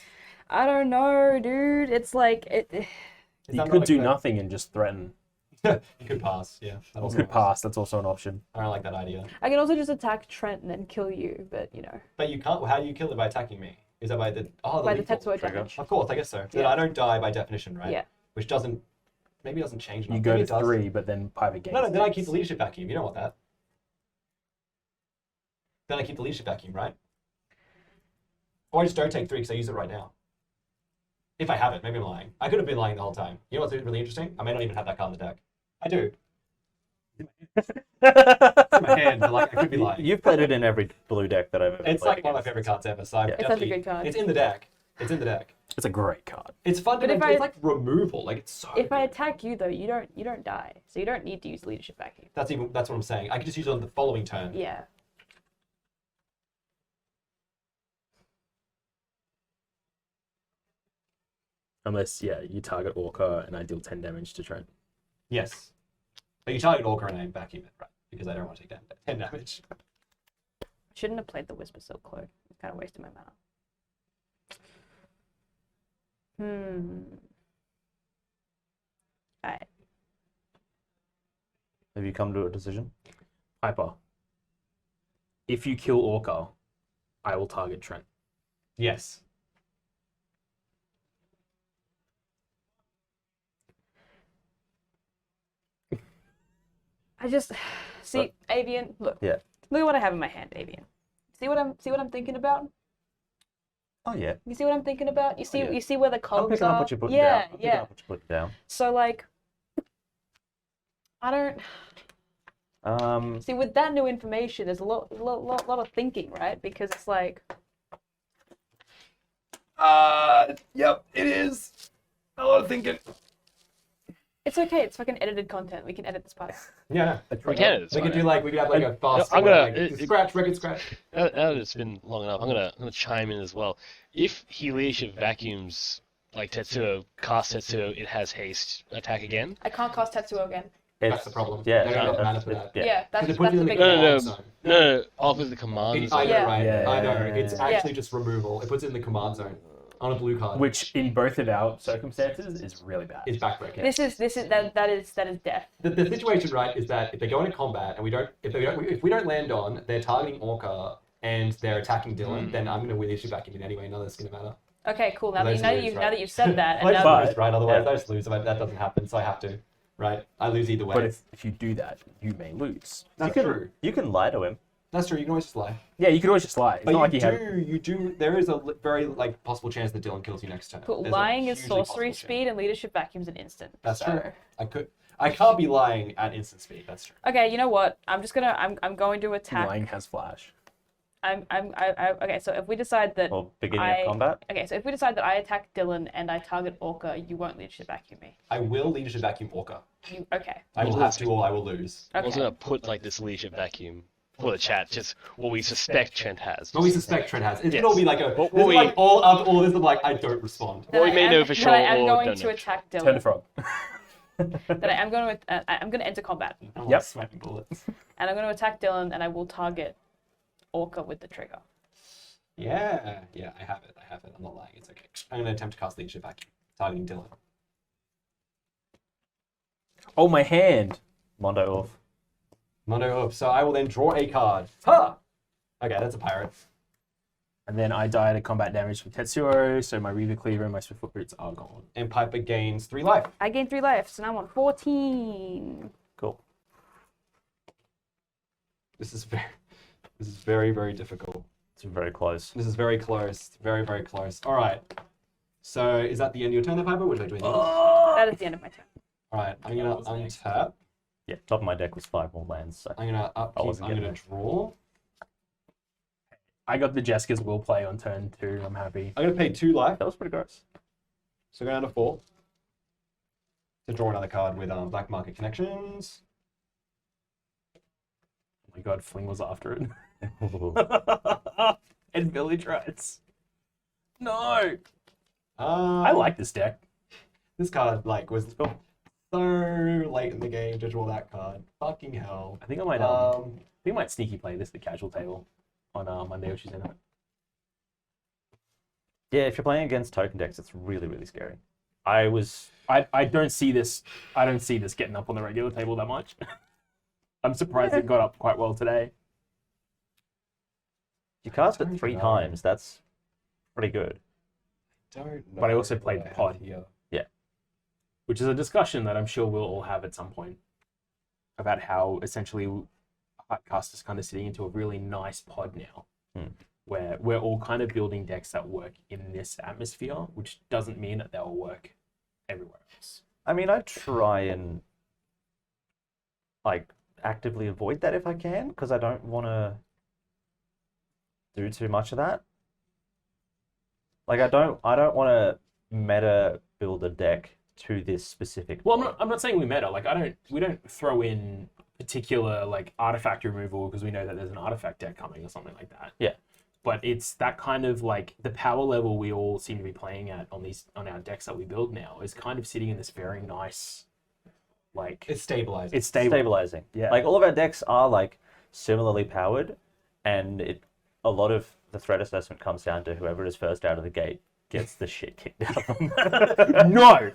I don't know, dude. It's like it. You could do nothing and just threaten. You could pass, yeah. That You also could works. pass. That's also an option. I don't like that idea. I can also just attack Trent and then kill you, but you know, But you can't. How do you kill it by attacking me? Is that by the by the lethal Tetsuo trigger? damage. Of course, I guess so. Then Yeah. I don't die by definition, right? Yeah. Which doesn't change. You enough. go Maybe to it does. 3, but then Pipe against. No, then I keep the leadership vacuum. You don't want that. Then I keep the leadership vacuum, right? Or I just don't take 3 because I use it right now. If I have it, maybe I'm lying. I could have been lying the whole time. You know what's really interesting? I may not even have that card in the deck. I do. It's in my hand, but like I could be lying. You've played it in every blue deck that I've ever It's played like one of my against. favorite cards ever. So I've Yeah. It's such a definitely- good card. It's in the deck. It's in the deck. It's a great card. It's fundamental. But if I- It's like removal. Like it's so. if I good. attack you though, you don't die, so you don't need to use leadership vacuum. That's what I'm saying. I could just use it on the following turn. Yeah. Unless, you target Orca and I deal 10 damage to Trent. Yes. But you target Orca and I vacuum it, right? Because I don't want to take 10 damage. I shouldn't have played the Whisper Silk Cloak. It's kind of wasted my mana. Alright. Have you come to a decision? Piper. If you kill Orca, I will target Trent. Yes. I just see Avian. Look. Yeah. Look at what I have in my hand, Avian. See what I'm thinking about? Oh yeah. You see what I'm thinking about? You see yeah. You see where the I'm columns picking are? up what you're putting yeah, down. I'm picking yeah. up what you're putting down. So like, I don't see with that new information. There's a lot of thinking, right? Because it's like, Yep, it is. A lot of thinking. it's okay. It's fucking edited content. We can edit this part. Yeah, no. We can. It's We could fine. do like we could have like a fast. I'm gonna- like, record scratch. Now that it's been long enough, I'm gonna chime in as well. If he leadership vacuums like Tetsuo, cast Tetsuo, it has haste attack again. I can't cast Tetsuo again. That's the problem. Yeah. They don't have that's- mana for that. Yeah, that's Because it puts the you in the big No, no, command no. zone. No, off of the command I zone. know, Yeah. right? Yeah, I know. yeah, It's yeah. actually just removal. It puts it in the command zone on a blue card. Which, in both of our circumstances, is really bad. is backbreaking. This is that is death. The situation, right, is that if they go into combat and if we don't land on, they're targeting Orca and they're attacking Dylan, then I'm gonna leadership vacuum it anyway. None of that's gonna matter. Okay, cool. Now Those that lose, you've right? you've said that, and I now, just lose, right? Otherwise, Yeah. I just lose. That doesn't happen, so I have to. Right? I lose either way. But if you do that, you may lose. That's you can, true. You can lie to him. That's true. You can always just lie. Yeah, you could always just lie. It's But not like you you have. do. There is a very possible chance that Dylan kills you next turn. but There's a lying is hugely sorcery possible speed, and leadership vacuum's an instant. That's so. true. I can't be lying at instant speed. That's true. Okay, you know what? I'm going to attack. Lying has flash. Okay, so if we decide that Or beginning of combat. Okay, so if we decide that I attack Dylan and I target Orca, you won't leadership vacuum me. I will leadership vacuum Orca. Okay. I will have to, or I will lose. I was Okay. gonna put like this leadership vacuum for the chat, just what we suspect Trent has. But we suspect Trent has. It's Yes. gonna all be like a. What This is we- like all after all this is like I don't respond. Then Well, we I may am- know for then sure I am or going don't to know. attack Turn Dylan. to frog. Then I'm going to enter combat, I don't Yep. like swiping bullets. and I'm going to attack Dylan, and I will target Orca with the trigger. Yeah, I have it. I'm not lying. It's okay. I'm gonna attempt to cast leadership vacuum, targeting Dylan. Oh, my hand. Mondo off. Mono up. So I will then draw a card. Ha! Okay, that's a pirate. And then I die to combat damage from Tetsuo, so my Reaver Cleaver and my Swiftfoot Boots are gone. And Piper gains 3 life. I gain 3 life, so now I'm on 14. Cool. This is very, very difficult. It's very close. This is very close. Very, very close. All right. So is that the end of your turn there, Piper? What are you doing? That is the end of my turn. All right. I'm gonna untap. Yeah, top of my deck was 5 more lands. So. I'm gonna upkeep. wasn't I'm getting gonna draw. I got the Jessica's will play on turn 2. I'm happy. I'm gonna pay 2 life. That was pretty gross. So go down to 4. To draw another card with Black Market Connections. Oh my god, Fling was after it. And Village Rights. No! I like this deck. this card. Like was so late in the game to draw that card. Fucking hell. I think I might sneaky play this at the casual table on Monday or Tuesday night. Yeah, if you're playing against token decks, it's really, really scary. I don't see this getting up on the regular table that much. I'm surprised it got up quite well today. You cast it don't 3 know. times. That's pretty good. Don't know. But I also what played I have Pod. here. Which is a discussion that I'm sure we'll all have at some point about how essentially Hardcast is kind of sitting into a really nice pod now, where we're all kind of building decks that work in this atmosphere, which doesn't mean that they'll work everywhere else. I mean, I try and like actively avoid that if I can, because I don't want to do too much of that. Like I don't want to meta build a deck to this specific. Well, I'm not saying we meta. Like we don't throw in particular like artifact removal because we know that there's an artifact deck coming or something like that. Yeah. But it's that kind of like the power level we all seem to be playing at on our decks that we build now is kind of sitting in this very nice, like It's stabilizing. it's stable. Stabilizing. Yeah. Like all of our decks are like similarly powered, and a lot of the threat assessment comes down to whoever is first out of the gate gets the shit kicked out of them. No!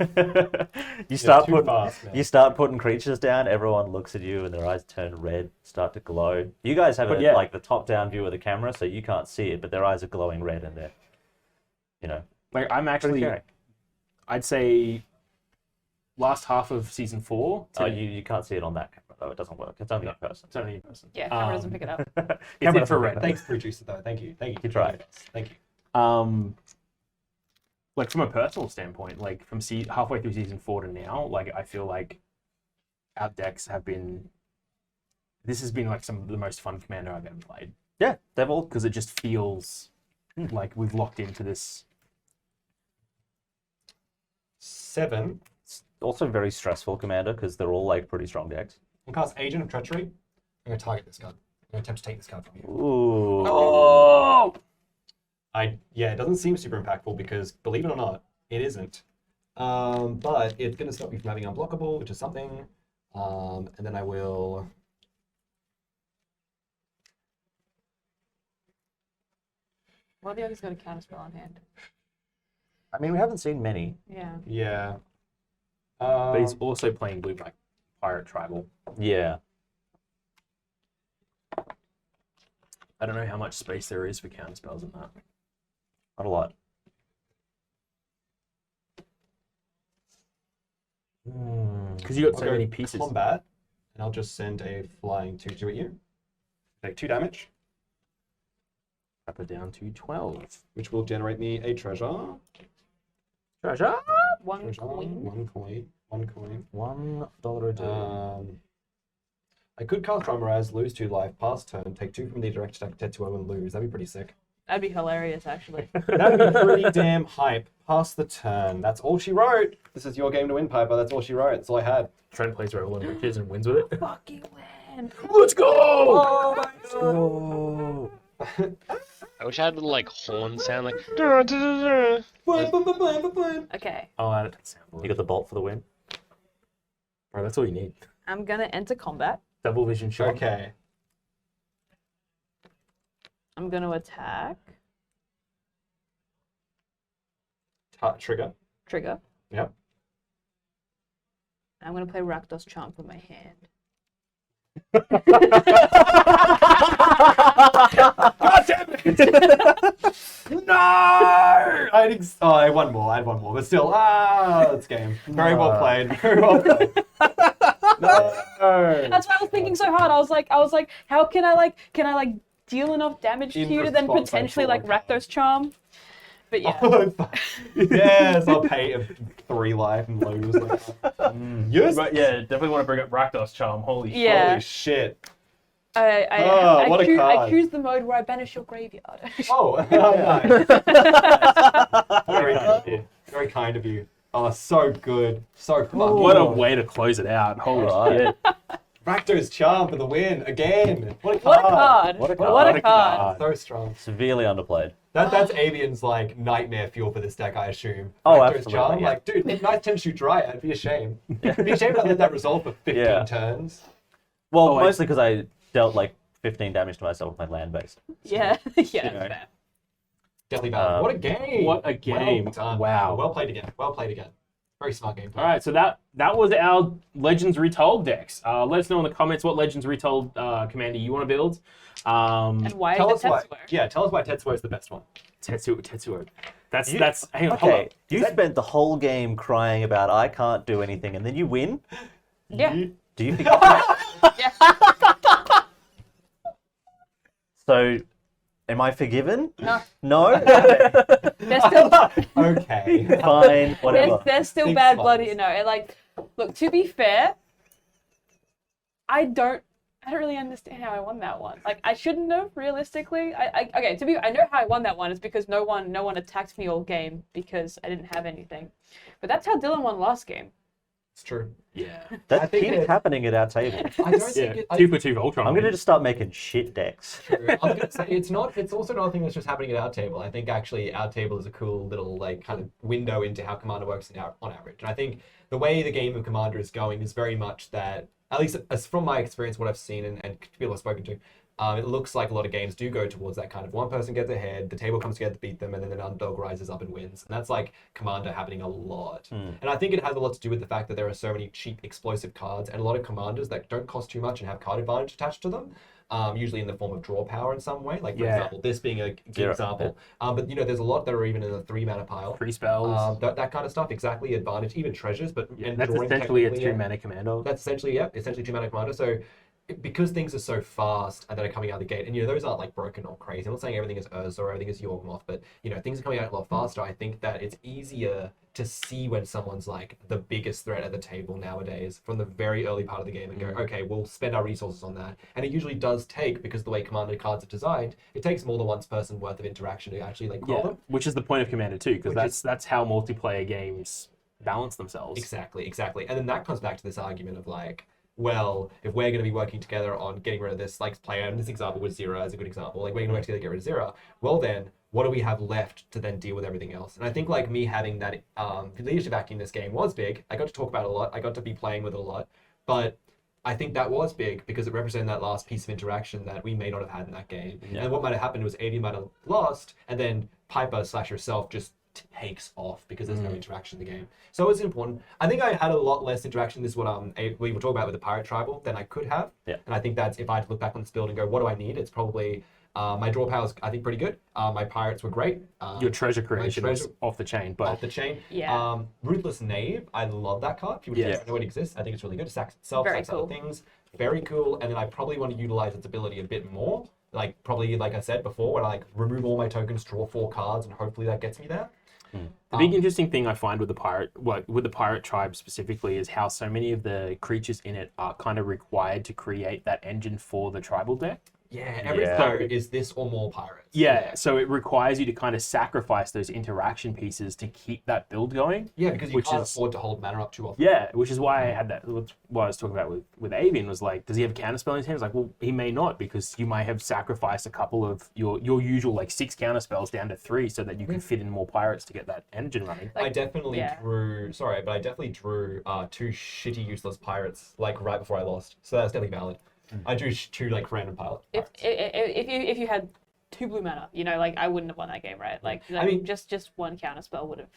You start too putting fast, man. you start putting creatures down. Everyone looks at you, and their eyes turn red, start to glow. You guys have like the top-down view of the camera, so you can't see it, but their eyes are glowing red, and they're, Like I'm actually, scary. I'd say, last half of season 4. Oh, you can't see it on that camera though. It doesn't work. It's only in person. It's only in person. Yeah, camera doesn't pick it up. It's Camera infrared. Thanks, producer, though. Thank you. You tried. Thank you. Like from a personal standpoint, like from halfway through season 4 to now, like I feel like our decks have been. This has been like some of the most fun Commander I've ever played Yeah, they've all. because it just feels like we've locked into this. 7. It's also very stressful, Commander, because they're all like pretty strong decks. I'll cast Agent of Treachery. I'm going to target this card. I'm going to attempt to take this card from you. Ooh. Oh! Yeah, it doesn't seem super impactful because, believe it or not, it isn't. But it's going to stop me from having unblockable, which is something. And then I will. What have the others got a counterspell on hand? I mean, we haven't seen many. Yeah. Yeah. But he's also playing blue-black pirate tribal. Yeah. I don't know how much space there is for counterspells in that. Not a lot. Because you got I'll so go many pieces. Combat, and I'll just send a flying 2/2 at you. Take 2 damage, Up it down to 12. which will generate me a treasure. Treasure! One Treasure, queen. 1 coin. 1 coin. $1 a day. I could cast Ramirez, lose 2 life, pass turn, take 2 from the direct attack Tetsuo and lose. That'd be pretty sick. That'd be hilarious, actually. That'd be pretty damn hype. Pass the turn. That's all she wrote. This is your game to win, Piper. That's all she wrote. That's all I had. Trent plays Rolling Riches and wins with it. Fucking land. Let's go! Oh my Oh. I wish I had a little like horn sound like. "Dur, dur, dur, dur." Okay, I'll add it to the soundboard. You got the bolt for the win? Bro, that's all you need. I'm gonna enter combat. Double vision shot. Okay. I'm gonna attack. Trigger. Trigger. Yep. I'm gonna play Rakdos Charm for my hand. God damn it! No! I had one more. I had one more, but still, that's game. Very well played. Very well played. No. That's why I was thinking so hard. I was like, how can I deal enough damage to In you to then response, I potentially thought, Rakdos Charm? But yeah. Yes, I'll pay 3 life and lose. Like, yes. But yeah, definitely want to bring up Rakdos Charm. Holy shit. Yeah. Holy shit. I what a choose, I card. choose the mode where I banish your graveyard. Oh, nice. Very kind of you. Very kind of you. Oh, so good. So fucking What a good. way to close it out. Holy Alright. shit. Rakdos Charm for the win again. What a card. What a card. What a card. What a card. So strong. Severely underplayed. That's Avian's like nightmare fuel for this deck, I assume. Oh, Rakdos absolutely, Charm, yeah. like, dude, if Night 10 shoot dry, I'd be ashamed. I'd be ashamed to let that resolve for 15 Yeah. turns. Well, Oh, I- mostly because I dealt like 15 damage to myself with my land base. Yeah. Yeah. know. Fair. Definitely valid. What a game. What a game. Well done. Wow. Well played again. Well played again. Very smart game. All right, so that was our Legends Retold decks. Let us know in the comments what Legends Retold commander you want to build. And why Tell is us it why. Tetsuo? Yeah, tell us why Tetsuo is the best one. Tetsuo. That's You- hang on, hold Okay, on. you spent the whole game crying about I can't do anything, and then you win. Yeah. Do you think? Yeah. So, am I forgiven? No. No. There's still Okay. Fine, whatever. there's still Big bad smiles. blood, you know. And like, look, to be fair, I don't really understand how I won that one. Like, I shouldn't have realistically. I know how I won that one is because no one attacked me all game because I didn't have anything. But that's how Dylan won last game. It's true. Yeah. I That think keeps it- happening at our table. I don't Yeah. think it, 2 for 2 Voltron. I'm gonna just start making shit decks. I was gonna say it's also not a thing that's just happening at our table. I think actually our table is a cool little like kind of window into how Commander works on average. And I think the way the game of Commander is going is very much that, at least as from my experience, what I've seen and people I've spoken to, it looks like a lot of games do go towards that kind of one person gets ahead, the table comes together to beat them, and then an underdog rises up and wins. And that's like Commander happening a lot. And I think it has a lot to do with the fact that there are so many cheap explosive cards and a lot of commanders that don't cost too much and have card advantage attached to them. Usually in the form of draw power in some way, like for Yeah. example, this being a good Zera, example. But you know, there's a lot that are even in the 3 mana pile. 3 spells. That kind of stuff, exactly. Advantage, even treasures, but and That's drawing essentially a technically, 2 mana commando. That's essentially essentially 2 mana commander. So because things are so fast and that are coming out of the gate, and you know those aren't like broken or crazy. I'm not saying everything is Urza or everything is Yawgmoth, but you know things are coming out a lot faster. I think that it's easier to see when someone's like the biggest threat at the table nowadays from the very early part of the game and go, okay, we'll spend our resources on that. And it usually does take, because the way commander cards are designed, it takes more than one person worth of interaction to actually like call Yeah, them. which is the point of Commander 2, because Which that's how multiplayer games balance themselves. Exactly. And then that comes back to this argument of like, well, if we're going to be working together on getting rid of this like player, and this example was Zera as a good example, like we're going to work together to get rid of Zera, well then, what do we have left to then deal with everything else? And I think like me having that leadership acting in this game was big. I got to talk about it a lot. I got to be playing with it a lot. But I think that was big because it represented that last piece of interaction that we may not have had in that game. Yeah. And what might have happened was Avian might have lost, and then Piper / herself just takes off because there's no interaction in the game. So it was important. I think I had a lot less interaction. This is what we were talking about with the Pirate Tribal than I could have. Yeah. And I think that's, if I had to look back on this build and go, what do I need? It's probably my draw power is, I think, pretty good. My pirates were great. Your treasure creation was treasure- off the chain, off but the chain. Yeah. Ruthless Knave, I love that card. People Yeah. don't know it exists. I think it's really good. It sacks itself, Very sacks cool. other things. Very cool. And then I probably want to utilize its ability a bit more. Like probably, like I said before, when I like remove all my tokens, draw 4 cards, and hopefully that gets me there. the big interesting thing I find with the pirate tribe specifically is how so many of the creatures in it are kind of required to create that engine for the tribal deck. Yeah, every Yeah. pirate is this or more pirates. Yeah, so it requires you to kind of sacrifice those interaction pieces to keep that build going. Yeah, because you Which can't is- afford to hold mana up too often. Yeah, which is why I had that. What I was talking about with Avian was like, does he have a counterspell in his hand? It's like, well, he may not, because you might have sacrificed a couple of your usual like 6 counterspells down to 3 so that you can fit in more pirates to get that engine running. I definitely yeah. drew 2 shitty useless pirates like right before I lost. So that's definitely valid. I drew 2 like random pirates. If you had 2 blue mana, you know, like I wouldn't have won that game, right? Like, I mean- just one counterspell would have.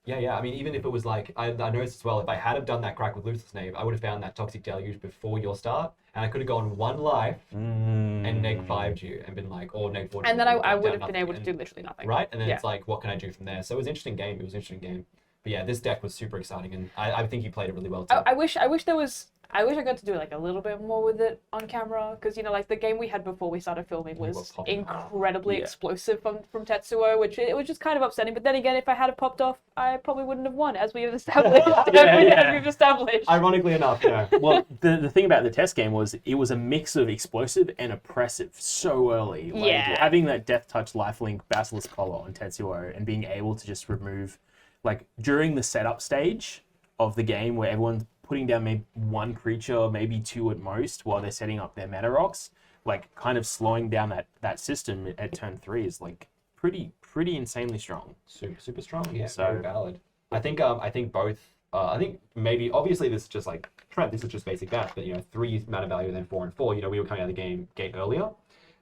Yeah. I mean, even if it was like, I noticed as well, if I had have done that crack with Lucius Knave, I would have found that Toxic Deluge before your start, and I could have gone 1 life and neg 5'd you and been like, or neg 4'd you. And then I would down have been able to nothing, do literally nothing. Right? And then Yeah. it's like, what can I do from there? So it was an interesting game. But yeah, this deck was super exciting, and I think you played it really well too. I wish there was. I wish I got to do like a little bit more with it on camera, because like the game we had before we started filming was incredibly explosive from Tetsuo, which it was just kind of upsetting. But then again, if I had it popped off, I probably wouldn't have won, as we have established. As we've established. Ironically enough, yeah. Well, the thing about the test game was it was a mix of explosive and oppressive so early. Like, having that Death Touch Lifelink Basilisk Collar on Tetsuo and being able to just remove, like during the setup stage of the game where everyone's putting down maybe one creature, maybe two at most, while they're setting up their meta rocks, like kind of slowing down that system at turn 3 is like pretty insanely strong. Super strong. Yeah, So- very valid. I think both. I think maybe obviously this is just like Trent. This is just basic math, but 3 mana value and then 4 and 4. We were coming out of the gate earlier,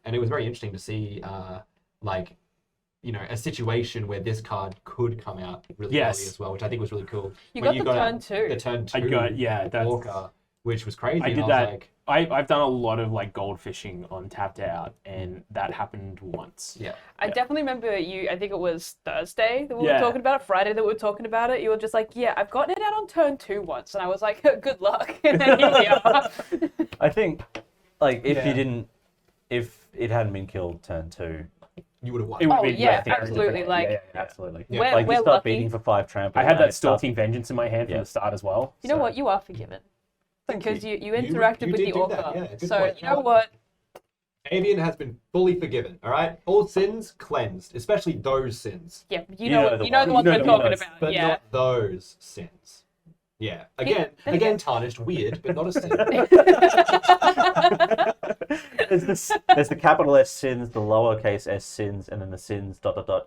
and it was very interesting to see a situation where this card could come out really early as well, which I think was really cool. You got the turn 2. The turn 2. I got that's Orca, which was crazy. I and did was that. Like, I've done a lot of like gold fishing on Tapped Out, and that happened once. yeah. I definitely remember you. I think it was Thursday that we were Yeah. talking about it. Friday that we were talking about it. You were just like, "Yeah, I've gotten it out on turn 2 once," and I was like, "Good luck." And then here we are. I think, like, if Yeah. if it hadn't been killed turn 2, You would have won. It would Oh, have been yeah, very absolutely, different. like- yeah, absolutely. Yeah. We're, like we're you start lucky. beating for 5 trample. I had and that it starts- Stalking Vengeance in my hand from Yeah. the start as well. You know so- what? You are forgiven because you interacted you with did the do Orca. that, yeah, good So point. you know what? Avian has been fully forgiven. All right, all sins cleansed, especially those sins, Yeah, you know know the the ones ones. we're You know the talking ones. about. but Yeah. not those sins. Yeah, again, tarnished, weird, but not a sin. There's the capital S sins, the lowercase s sins, and then the sins ...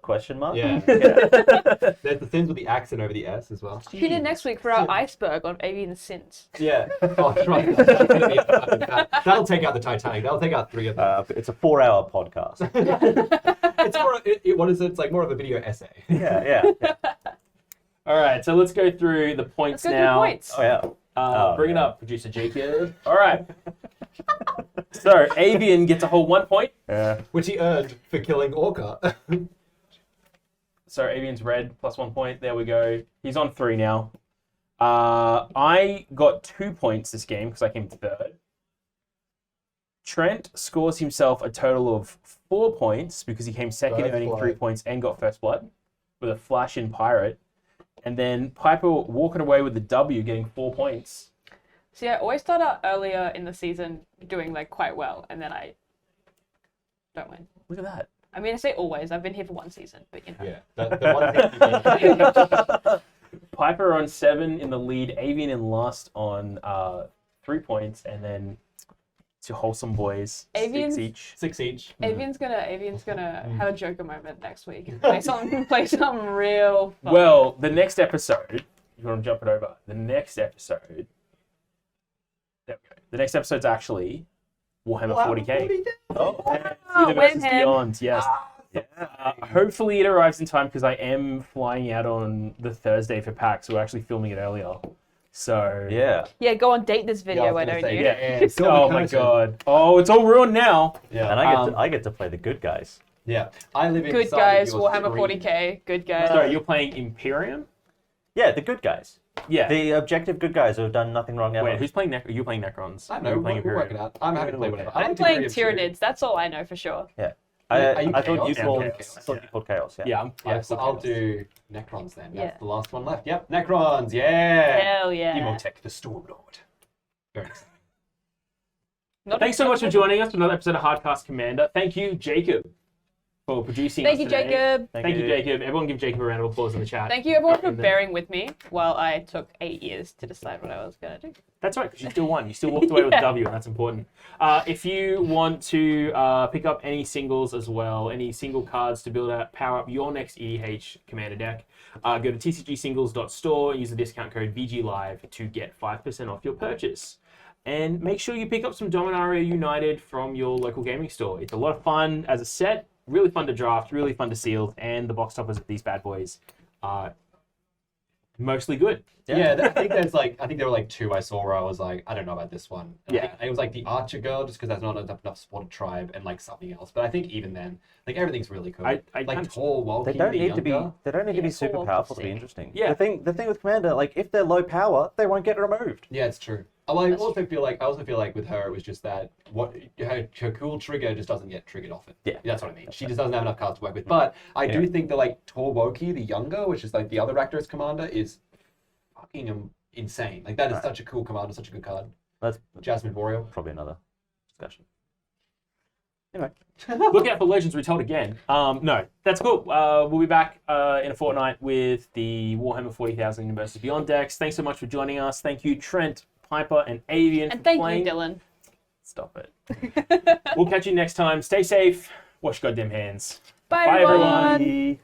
question mark. Yeah. There's the sins with the accent over the S as well. Tune in next week for our iceberg on Avian Sins. Yeah. Oh, that's right. That's gonna be that'll take out the Titanic. That'll take out 3 of them. It's a 4-hour podcast. It's more. What is it? It's like more of a video essay. yeah. All right, so let's go through the points Let's go now. through points. Oh yeah. Bring it up, producer Jacob. All right. So Avian gets a whole 1 point. Yeah. Which he earned for killing Orca. So Avian's red plus 1 point. There we go. He's on 3 now. I got 2 points this game because I came third. Trent scores himself a total of 4 points because he came second, First earning blood. 3 points and got first blood with a flash in Pirate. And then Piper walking away with the W, getting 4 points. See, I always start out earlier in the season doing like quite well, and then I don't win. Look at that. I mean, I say always. I've been here for 1 season, but Yeah. The one thing you did. Piper on 7 in the lead, Avian in last on 3 points, and then 2 wholesome boys, Avian's- 6 each. 6 each. Avian's gonna have a Joker moment next week. Play something real fun. Well, the next episode, you want to jump it over? The next episode, there we go. The next episode's actually Warhammer 40k. Oh. Universes Warhammer. Beyond, yes. Hopefully it arrives in time because I am flying out on the Thursday for PAX. We're actually filming it earlier. So Yeah. Yeah, go on, date this video, why don't you? Yeah. Oh my god. Oh, it's all ruined now. Yeah. And I get to play the good guys. Yeah. I live Good inside guys, of your Warhammer screen. 40k, good guys. Sorry, you're playing Imperium? Yeah, the good guys. Yeah. The objective good guys who have done nothing wrong ever. Wait, who's playing You're playing Necrons. I don't know. You're playing We'll work it out. I'm happy to play whatever. I I'm like playing Imperium too. Tyranids, that's all I know for sure. Yeah. Are you I thought you Chaos? called, Yeah, I thought you called Chaos. Yeah. Yeah, I'm Yeah, so I'll Chaos. do Necrons then. That's Yeah. the last one left. Yep, Necrons. Yeah. Hell yeah. Emotech the Stormlord. Very exciting. Not Thanks so much for joining us for another episode of Hardcast Commander. Thank you, Jacob, for producing Thank us you, today. Jacob. Thank you, Jacob. Everyone give Jacob a round of applause in the chat. Thank you, everyone, for And then- bearing with me while I took 8 years to decide what I was going to do. That's right, because you still won. You still walked away with a W, and that's important. If you want to pick up any singles as well, any single cards to power up your next EDH Commander deck, go to tcgsingles.store and use the discount code VGLive to get 5% off your purchase. And make sure you pick up some Dominaria United from your local gaming store. It's a lot of fun as a set, really fun to draft, really fun to seal, and the box toppers of these bad boys are mostly good. Yeah, I think I think there were like two I saw where I was like, I don't know about this one. And I Yeah. think it was like the Archer girl, just because there's not enough supported tribe, and like something else. But I think even then, like everything's really cool. I like kind of- tall, Walkie, They don't the need to be. younger. They don't need to Yeah, be full super well powerful to be sick. interesting. Yeah. The thing with Commander, like if they're low power, they won't get removed. Yeah, it's true. Well, I also feel like with her, it was just that her cool trigger just doesn't get triggered often. Yeah. That's what I mean. She just doesn't have enough cards to work with. But I do think that like Torwoki, the younger, which is like the other Rakdos commander, is fucking insane. Like that is such a cool commander, such a good card. That's Jasmine Boreal. probably another discussion. Anyway, Look out for Legends Retold again. No, that's cool. We'll be back in a fortnight with the Warhammer 40,000 Universes Beyond decks. Thanks so much for joining us. Thank you, Trent, Piper, and Avian And for thank playing. you, Dylan. Stop it. We'll catch you next time. Stay safe. Wash your goddamn hands. Bye, Bye, everyone. everyone.